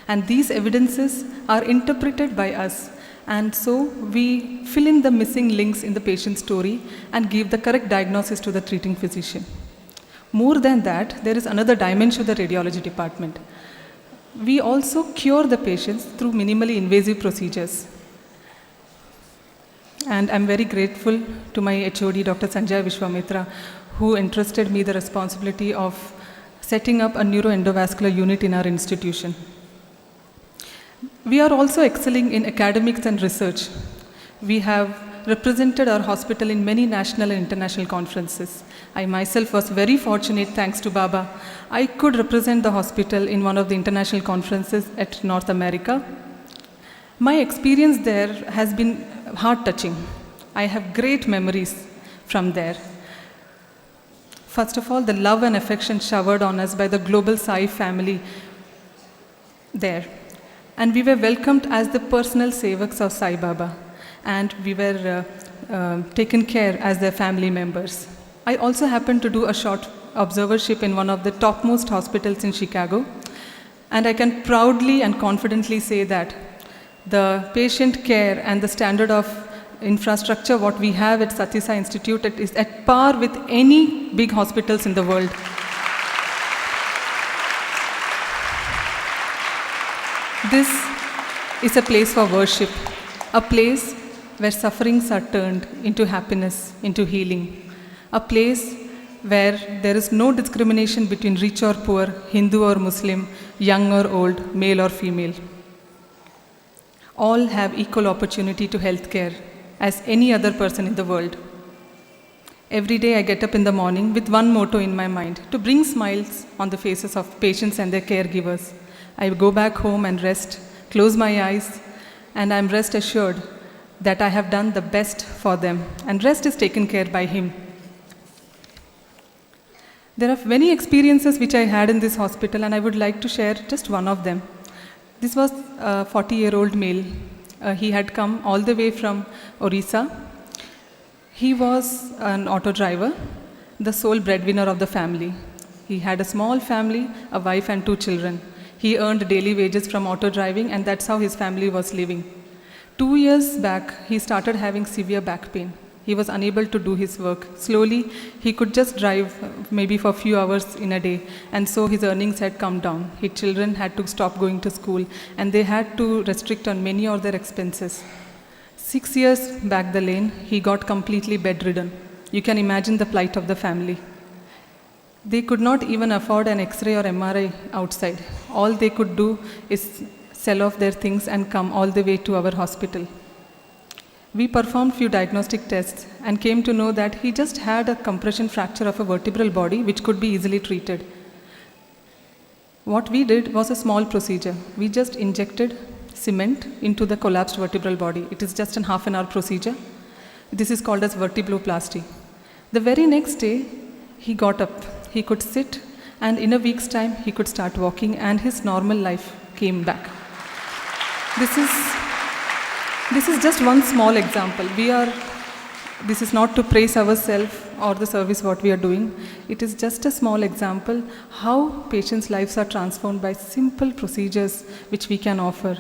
and these evidences are interpreted by us, and so we fill in the missing links in the patient's story and give the correct diagnosis to the treating physician. More than that, there is another dimension of the radiology department. We also cure the patients through minimally invasive procedures. And I'm very grateful to my HOD, Dr. Sanjay Vishwamitra, who entrusted me the responsibility of setting up a neuroendovascular unit in our institution. We are also excelling in academics and research. We have represented our hospital in many national and international conferences. I myself was very fortunate, thanks to Baba. I could represent the hospital in one of the international conferences at North America. My experience there has been heart-touching. I have great memories from there. First of all, the love and affection showered on us by the global Sai family there. And we were welcomed as the personal sevaks of Sai Baba. And we were taken care as their family members. I also happened to do a short observership in one of the topmost hospitals in Chicago. And I can proudly and confidently say that the patient care and the standard of infrastructure what we have at Sathya Sai Institute is at par with any big hospitals in the world. This is a place for worship, a place where sufferings are turned into happiness, into healing, a place where there is no discrimination between rich or poor, Hindu or Muslim, young or old, male or female. All have equal opportunity to health care as any other person in the world. Every day I get up in the morning with one motto in my mind, to bring smiles on the faces of patients and their caregivers. I go back home and rest, close my eyes, and I'm rest assured that I have done the best for them, and rest is taken care by Him. There are many experiences which I had in this hospital, and I would like to share just one of them. This was a 40-year-old male. He had come all the way from Orissa. He was an auto driver, the sole breadwinner of the family. He had a small family, a wife and 2 children. He earned daily wages from auto driving, and that's how his family was living. 2 years back, he started having severe back pain. He was unable to do his work. Slowly, he could just drive maybe for a few hours in a day, and so his earnings had come down. His children had to stop going to school, and they had to restrict on many of their expenses. 6 years back the lane, he got completely bedridden. You can imagine the plight of the family. They could not even afford an X-ray or MRI outside. All they could do is sell off their things and come all the way to our hospital. We performed few diagnostic tests and came to know that he just had a compression fracture of a vertebral body which could be easily treated. What we did was a small procedure. We just injected cement into the collapsed vertebral body. It is just a half-an-hour procedure. This is called as vertebraloplasty. The very next day, he got up. He could sit, and in a week's time, he could start walking, and his normal life came back. This is just one small example. This is not to praise ourselves or the service what we are doing. It is just a small example how patients' lives are transformed by simple procedures which we can offer.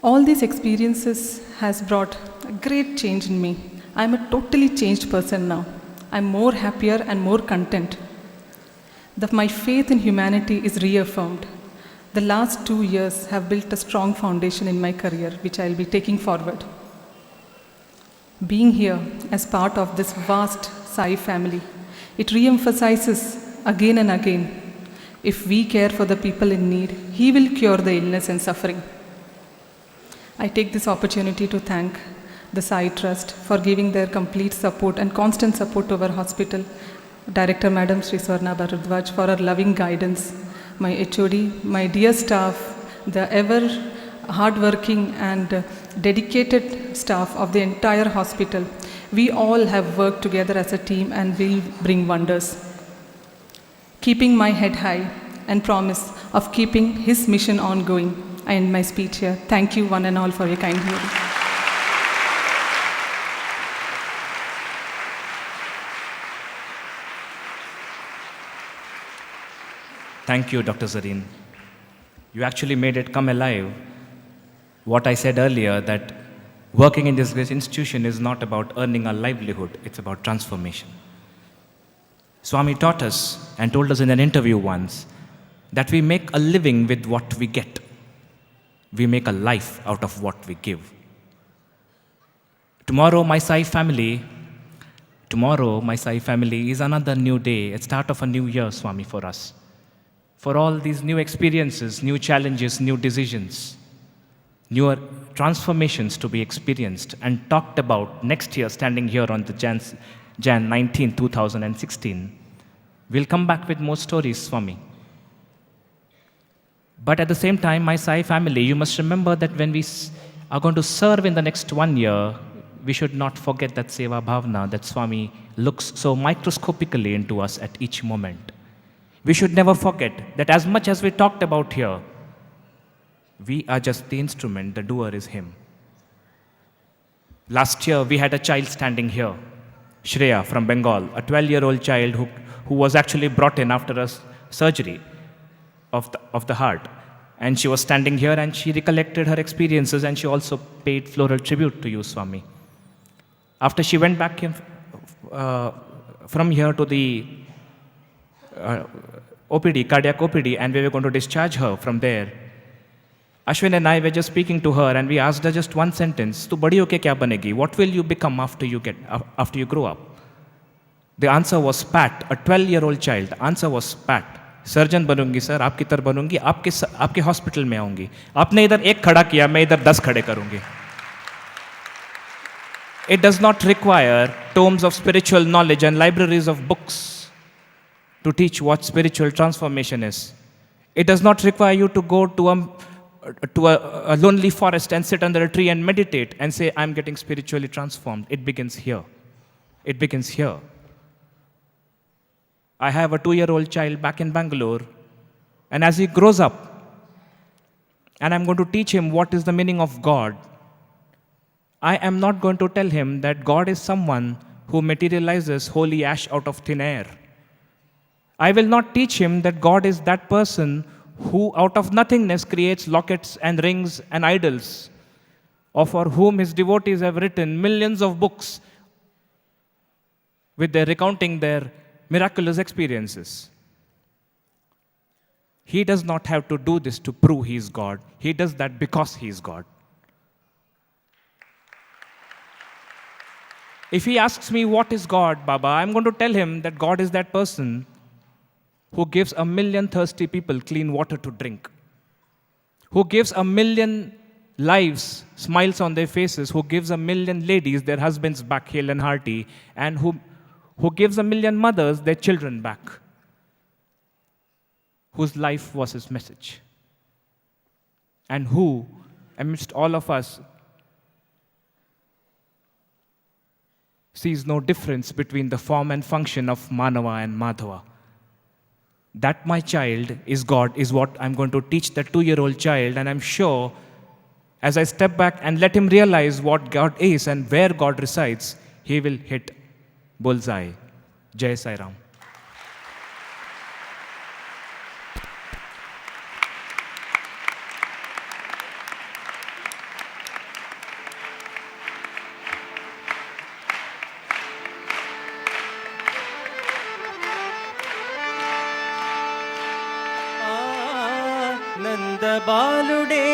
All these experiences has brought a great change in me. I'm a totally changed person now. I'm more happier and more content. My faith in humanity is reaffirmed. The last 2 years have built a strong foundation in my career, which I'll be taking forward. Being here as part of this vast Sai family, it re-emphasizes again and again, if we care for the people in need, He will cure the illness and suffering. I take this opportunity to thank the Sai Trust for giving their complete support and constant support to our hospital, Director Madam Sri Swarna Bharadwaj for her loving guidance, my HOD, my dear staff, the ever hardworking and dedicated staff of the entire hospital. We all have worked together as a team and will bring wonders. Keeping my head high and promise of keeping His mission ongoing, I end my speech here. Thank you one and all for your kind hearing. Thank you, Dr. Zareen. You actually made it come alive. What I said earlier, that working in this great institution is not about earning a livelihood, it's about transformation. Swami taught us and told us in an interview once that we make a living with what we get. We make a life out of what we give. Tomorrow, my Sai family is another new day, a start of a new year, Swami, for us. For all these new experiences, new challenges, new decisions, newer transformations to be experienced and talked about next year, standing here on the Jan 19, 2016. We'll come back with more stories, Swami. But at the same time, my Sai family, you must remember that when we are going to serve in the next 1 year, we should not forget that Seva Bhavana, that Swami looks so microscopically into us at each moment. We should never forget that as much as we talked about here, we are just the instrument, the doer is Him. Last year, we had a child standing here, Shreya from Bengal, a 12-year-old child who was actually brought in after a surgery of the heart. And she was standing here and she recollected her experiences and she also paid floral tribute to you, Swami. After she went back from here to the OPD, cardiac OPD, and we were going to discharge her from there, Ashwin and I were just speaking to her and we asked her just one sentence, "Tu badi hoke kya banegi? What will you become after you grow up?" The answer was pat. A 12-year-old child. Answer was pat. Surgeon बनूंगी sir, आपकी तरह बनूंगी, आपके hospital में आऊंगी. आपने इधर एक खड़ा किया, मैं इधर 10 खड़े करूंगी. It does not require tomes of spiritual knowledge and libraries of books to teach what spiritual transformation is. It does not require you to go to a lonely forest and sit under a tree and meditate and say, "I'm getting spiritually transformed." It begins here. It begins here. I have a 2-year-old child back in Bangalore, and as he grows up, and I'm going to teach him what is the meaning of God, I am not going to tell him that God is someone who materializes holy ash out of thin air. I will not teach him that God is that person who out of nothingness creates lockets and rings and idols, or for whom his devotees have written millions of books with their recounting their miraculous experiences. He does not have to do this to prove he is God. He does that because he is God. If he asks me, "What is God, Baba?" I'm going to tell him that God is that person who gives 1 million thirsty people clean water to drink, who gives 1 million lives, smiles on their faces, who gives 1 million ladies their husbands back hale and hearty, and who gives 1 million mothers their children back, whose life was his message, and who, amidst all of us, sees no difference between the form and function of Manava and Madhava. That my child is God is what I'm going to teach that 2-year-old child, and I'm sure as I step back and let him realize what God is and where God resides, he will hit bullseye. Jai Sai Ram. नंद बालुडे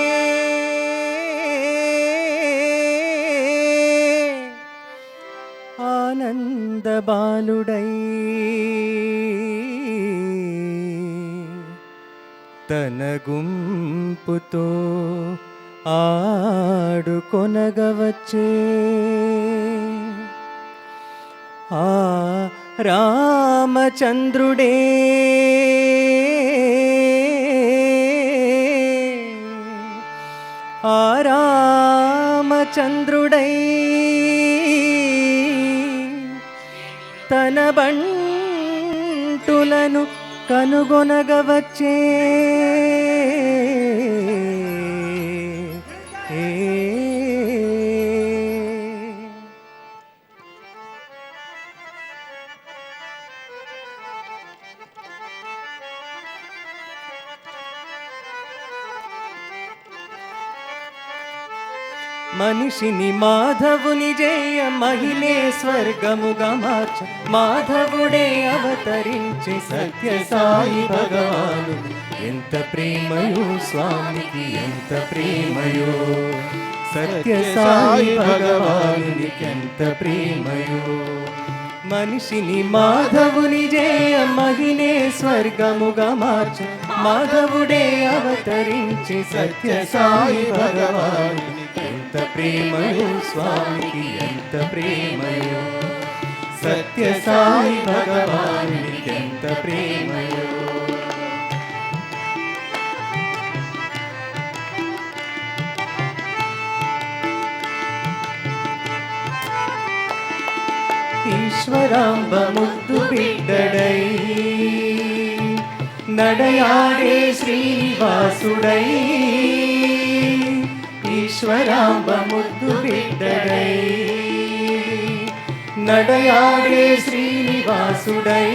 आनंद बालुडै तन गुंपुतो आडुकोनगवच्चे आ रामचंद्रुडे आ रामचंद्रुडै तन बंटुలను కనుగొనగవచ్చే మనిషిని మాధవుని జయ మహిళే స్వర్గముగా మార్చ మాధవుడే అవతరించి సత్య సాయి భగవాను ఎంత ప్రేమయో స్వామికి ఎంత ప్రేమయో సత్య సాయి భగవానునికి ఎంత ప్రేమయో మనిషిని మాధవుని జయ మహిళే స్వర్గముగా మార్చ మాధవుడే అవతరించి సత్య సాయి భగవాను ఎంత ప్రేమయో స్వామికి ఎంత ప్రేమయో సత్య సాయి భగవానునికి ఎంత ప్రేమయో ఈశ్వరాంబ ముద్దు బిడ్డడై నడయాడే శ్రీనివాసుడై ఈశ్వరాంబ ముద్దు బిడ్డడై నడయాడే శ్రీనివాసుడై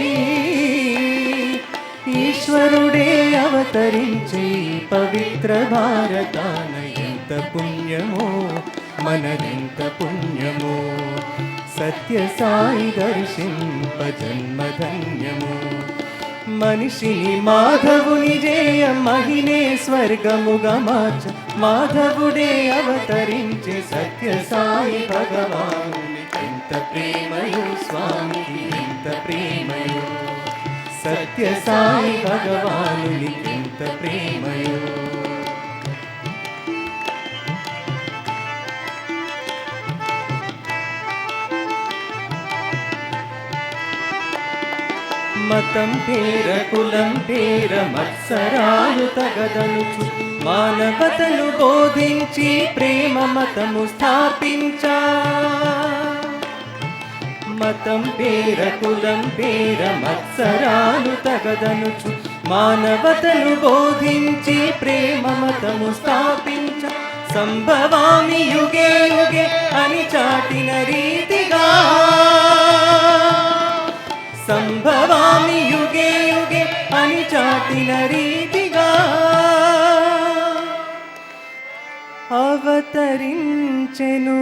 ఈశ్వరుడే అవతరించే పవిత్ర భారతాన ఎంత పుణ్యమో మనదెంత పుణ్యమో సత్య సాయి దర్శింప జన్మధన్యమో మనిషిని మాధవుని జేయ మహినే స్వర్గముగా మార్చ మాధవుడే అవతరించే సత్య సాయి భగవానుని ఎంత ప్రేమయో స్వామికి ఎంత ప్రేమయో సత్య సాయి భగవానుని ఎంత ప్రేమయో మతం పేర కులం పేర మత్సరాలు తగదనుచు మానవతను బోధించి ప్రేమ మతము స్థాపించా మతం పేర కులం పేర మత్సరాలు తగదనుచు మానవతను బోధించి ప్రేమ మతము స్థాపించ సంభవామి యుగే యుగే అని చాటిన రీతిగా సంభవామి యుగే యుగే అని చాటిన రీతిగా అవతరించెను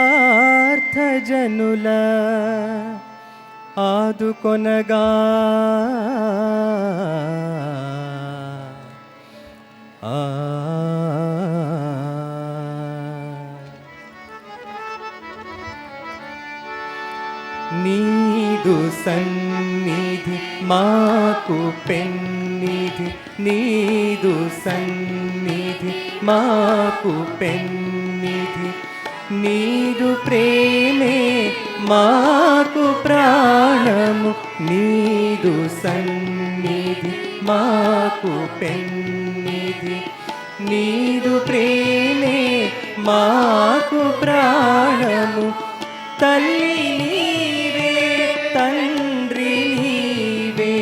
ఆర్తజనుల ఆదుకొనగా నీదు సన్నిధి మాకు పెన్నిధి నీదు సన్నిధి మాకు పెన్నిధి నీదు ప్రేమే మాకు ప్రాణము నీదు సన్నిధి మాకు పెన్నిధి నీదు ప్రేమే మాకు ప్రాణము తల్లి నీవే తండ్రి నీవే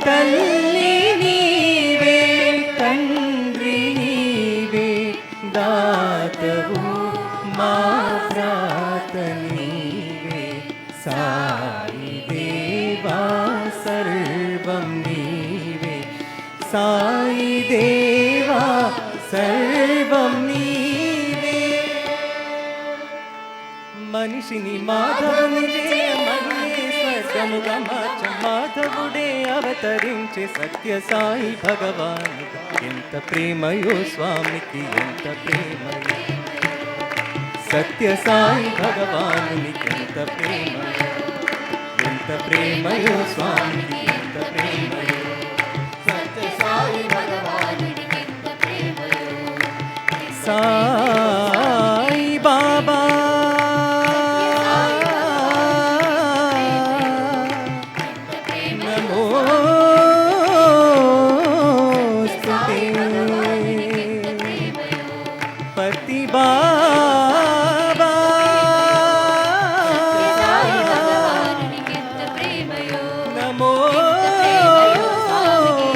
తల్లి నీవే తండ్రి నీవే దాతవు మా ప్రాత నీవే సాయి దేవా సర్వం నీవే సాయి దేవా సర్వం నీవే మనిషిని మాధవుని జయ మహిళే స్వర్గముగా మార్చ మాధవుడే అవతరించే సత్య సాయి భగవాను ఎంత ప్రేమయో స్వామికి ఎంత ప్రేమయో సత్య సాయి భగవానునికి ఎంత ప్రేమయో స్వామికి ఎంత ప్రేమయో సత్య సాయి భగవానునికి ఎంత ప్రేమయో సాయి బాబా నమోస్తుతే పతి బాబా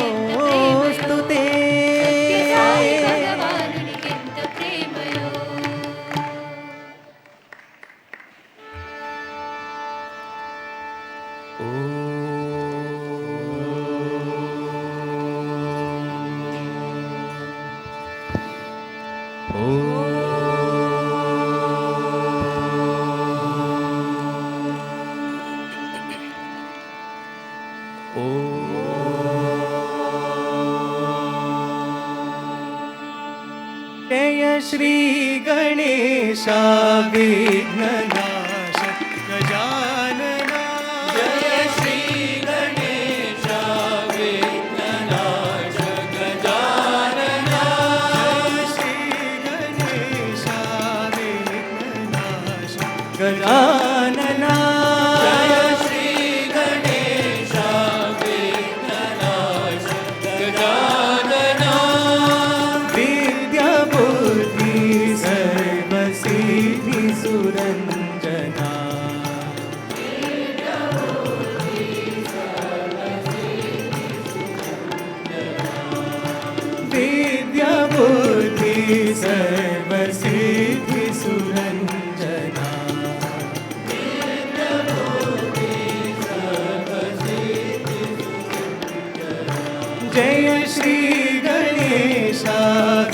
నమోస్తుతే जय श्री गणेश विघ्ननाश गजानना जय श्री गणेश विघ्ननाश गजानना जय श्री गणेश विघ्ननाश गजानना जय श्री गणेश विघ्ननाश गजानना विद्या बुद्धि सर्व सिद्धि सुरंजन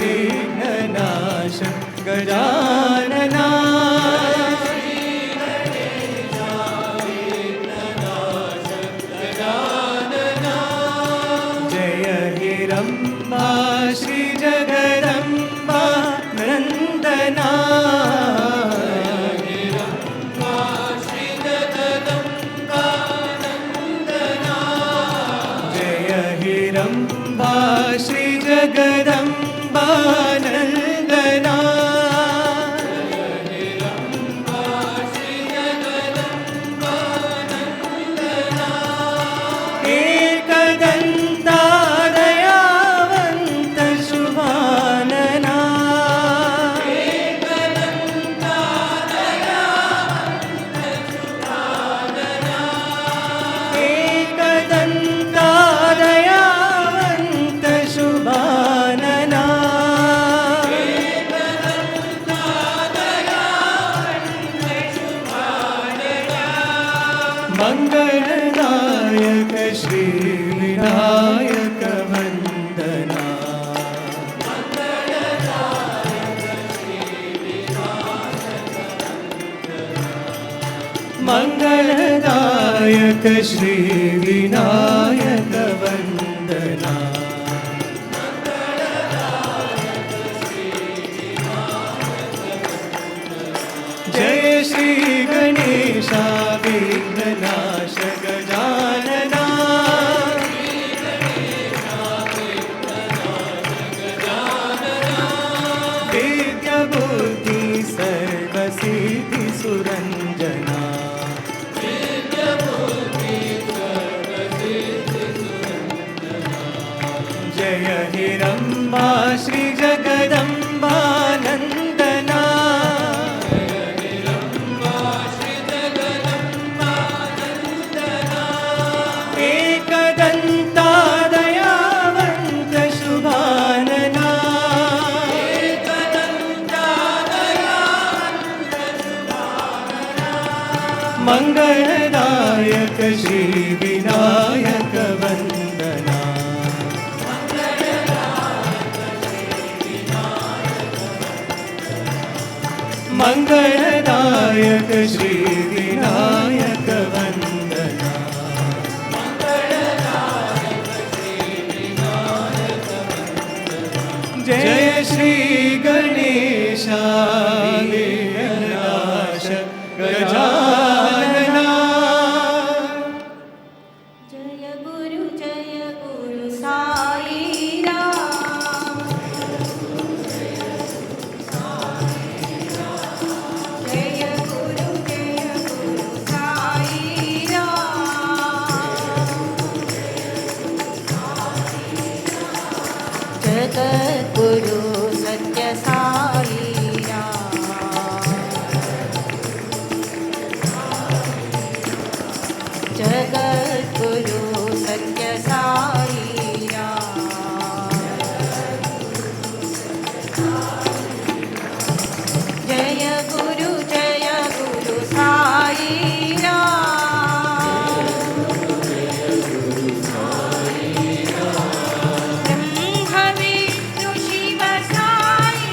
विघ्ननाश गजानना जय हिरम्बा श्री जगदम्बा नन्दना जय हिरम्बा श्री जगदम्बा नन्दना एकदन्ता दयावन्त शुभानना एकदन्ता दयावन्त शुभानना मङ्गलदायक श्री विनायक वन्दना मङ्गलदायक श्री विनायक वन्दना जय श्री गणेशा विघ्ननाश गजानना विद्याबुद्धि सर्वसिद्धि सुरञ्जना जय हिरम्बा श्री जगदम्बा नन्दना एकदन्ता दयावन्त शुभानना मङ्गलदायक श्री विनायक वन्दना मङ्गलदायक श्री विनायक वन्दना जय श्री गणेशा विघ्ननाश गजानना जय गुरु साई राम जय गुरु साई राम जगद्गुरु सत्य साई जगद्गुरु सत्य साई जय गुरु साई ब्रह्म विष्णु शिव साई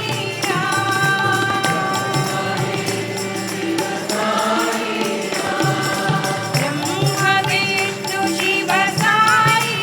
ब्रह्म विष्णु शिव साई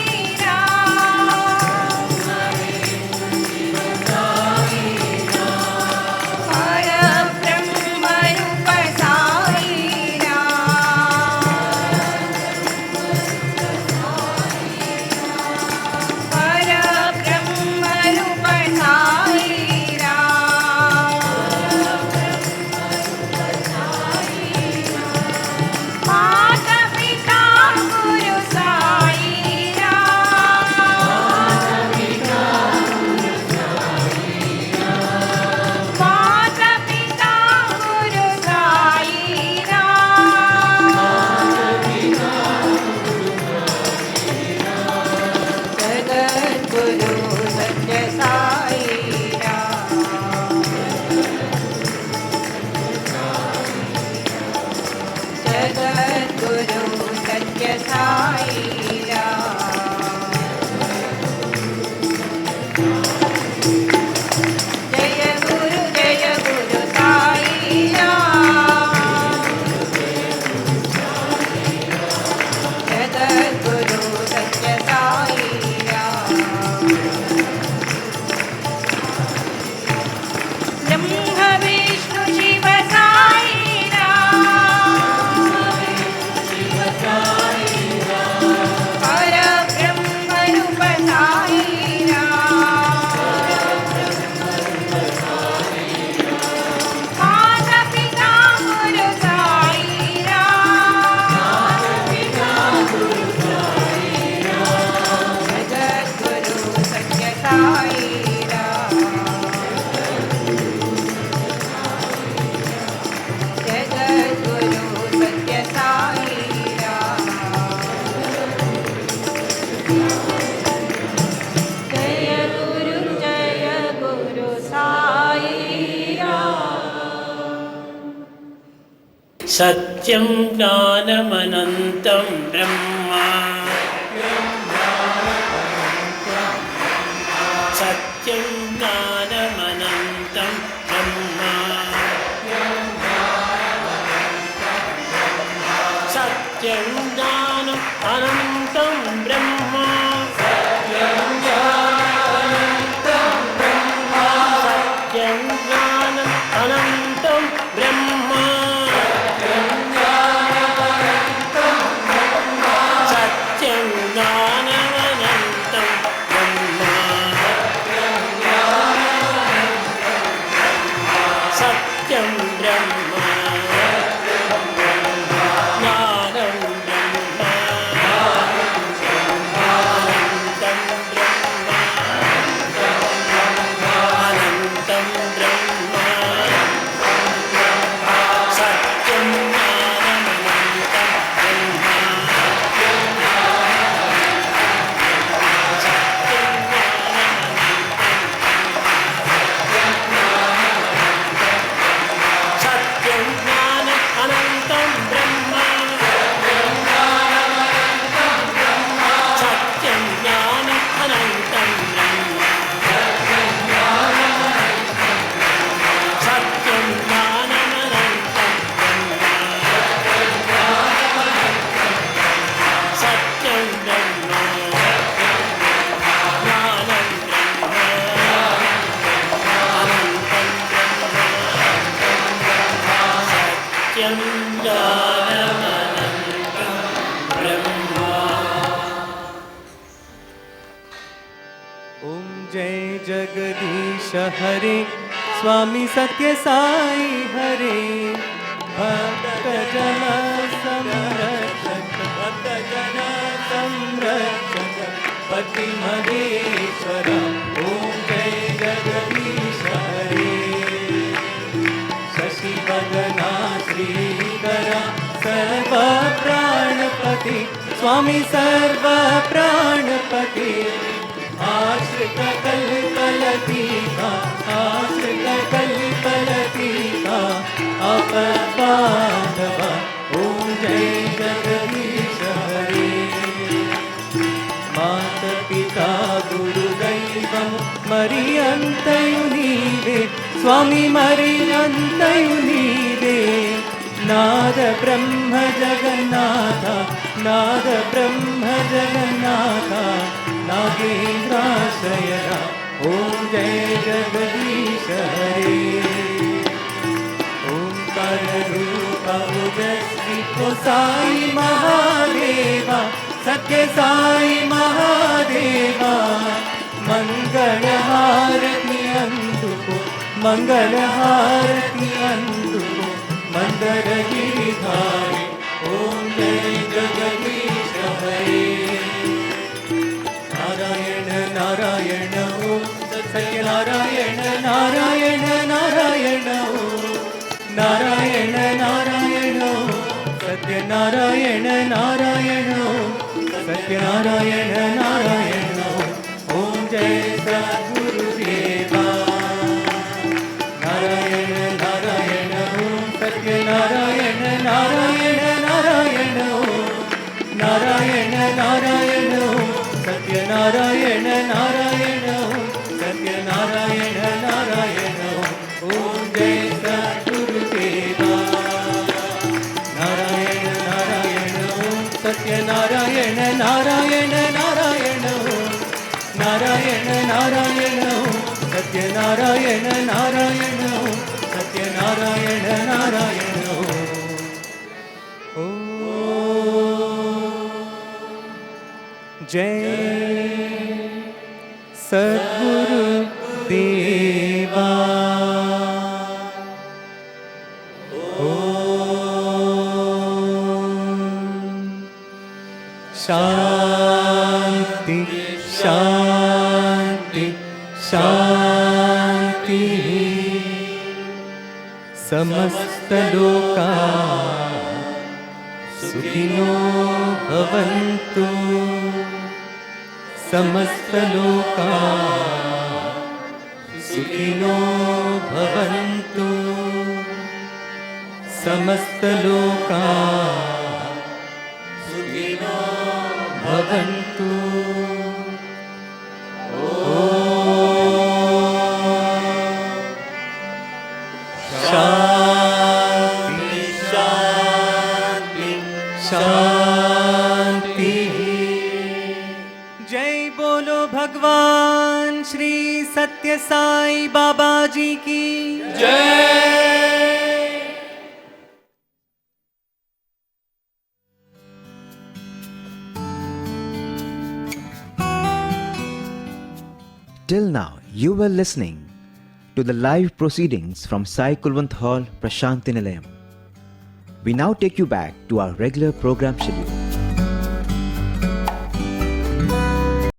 सत्यं ज्ञानमनन्तं ब्रह्म सत्यं ज्ञानमनन्तं ब्रह्म सत्यं ज्ञानम् अनन्तं ब्रह्म सत्यं ज्ञानम् अनन्तं ब्रह्म सत्यं ज्ञानमनन्तं ब्रह्म सत्यं ब्रह्म ज्ञानं ब्रह्म अनन्तं ब्रह्म अनन्तं ब्रह्म सत्यं ज्ञानमनन्तं ब्रह्म सत्यं ज्ञानम् अनन्तं ब्रह्म सत्यं ज्ञानम् अनन्तं ब्रह्म सत्यं ज्ञानमनन्तं ब्रह्म सत्यं ब्रह्म ज्ञानं ब्रह्म अनन्तं सत्यं ज्ञानमनन्तं ब्रह्म ओम जय जगदीश हरे स्वामी सत्य साई हरे भक्त जन संरक्षक पति महेश्वर ओम जय जगदीश हरे शशि वदना श्रीधरा सर्व प्राणपति स्वामी सर्व प्राणपति आश्रित कल्पलतीका आश्रित कल्पलतीका अपबांधव ओम जय जगदीश हरे मात पिता गुरुदैवं मरियन्तयु नीवे स्वामी मरियन्तयु नीवे नाद ब्रह्म जगन्नाथ नाद ब्रह्म जगन्नाथ नागेन्द्राशयना ओम जय जगदीश हरे ओंकार रूप ओजस्वी ओ साई महादेवा सत्य साई महादेवा मंगल हारति अंदुको मंगल हारति अंदुको मंदर गिरिधारी ओम जय जगदीश हरे नारायण नारायण ओम सत्य नारायण नारायण नारायण ओम नारायण नारायण ओम सत्य नारायण नारायण ओम सत्य नारायण नारायण ओम जय सद्गुरुदेवा नारायण नारायण ओम सत्य नारायण नारायण नारायण ओम नारायण नारायण ओम सत्य नारायण नारायण ओम सत्य नारायण नारायण ओम जय सद्गुरुदेवा नारायण नारायण ओम सत्य नारायण नारायण नारायण ओम नारायण नारायण ओम सत्य नारायण नारायण ओम सत्य नारायण नारायण ओम जय सद्गुरुदेवा शांति शांति शांति समस्त लोका सुखिनो भवन्तु समस्त लोका सुखिनो भवन्तु समस्तलोका सुखिनो भवन्तु। शांति शांति शांति। जय बोलो भगवान श्री सत्य साई बाबा जी की जय। Till now, you were listening to the live proceedings from Sai Kulwant Hall, Prasanthi Nilayam. We now take you back to our regular program schedule.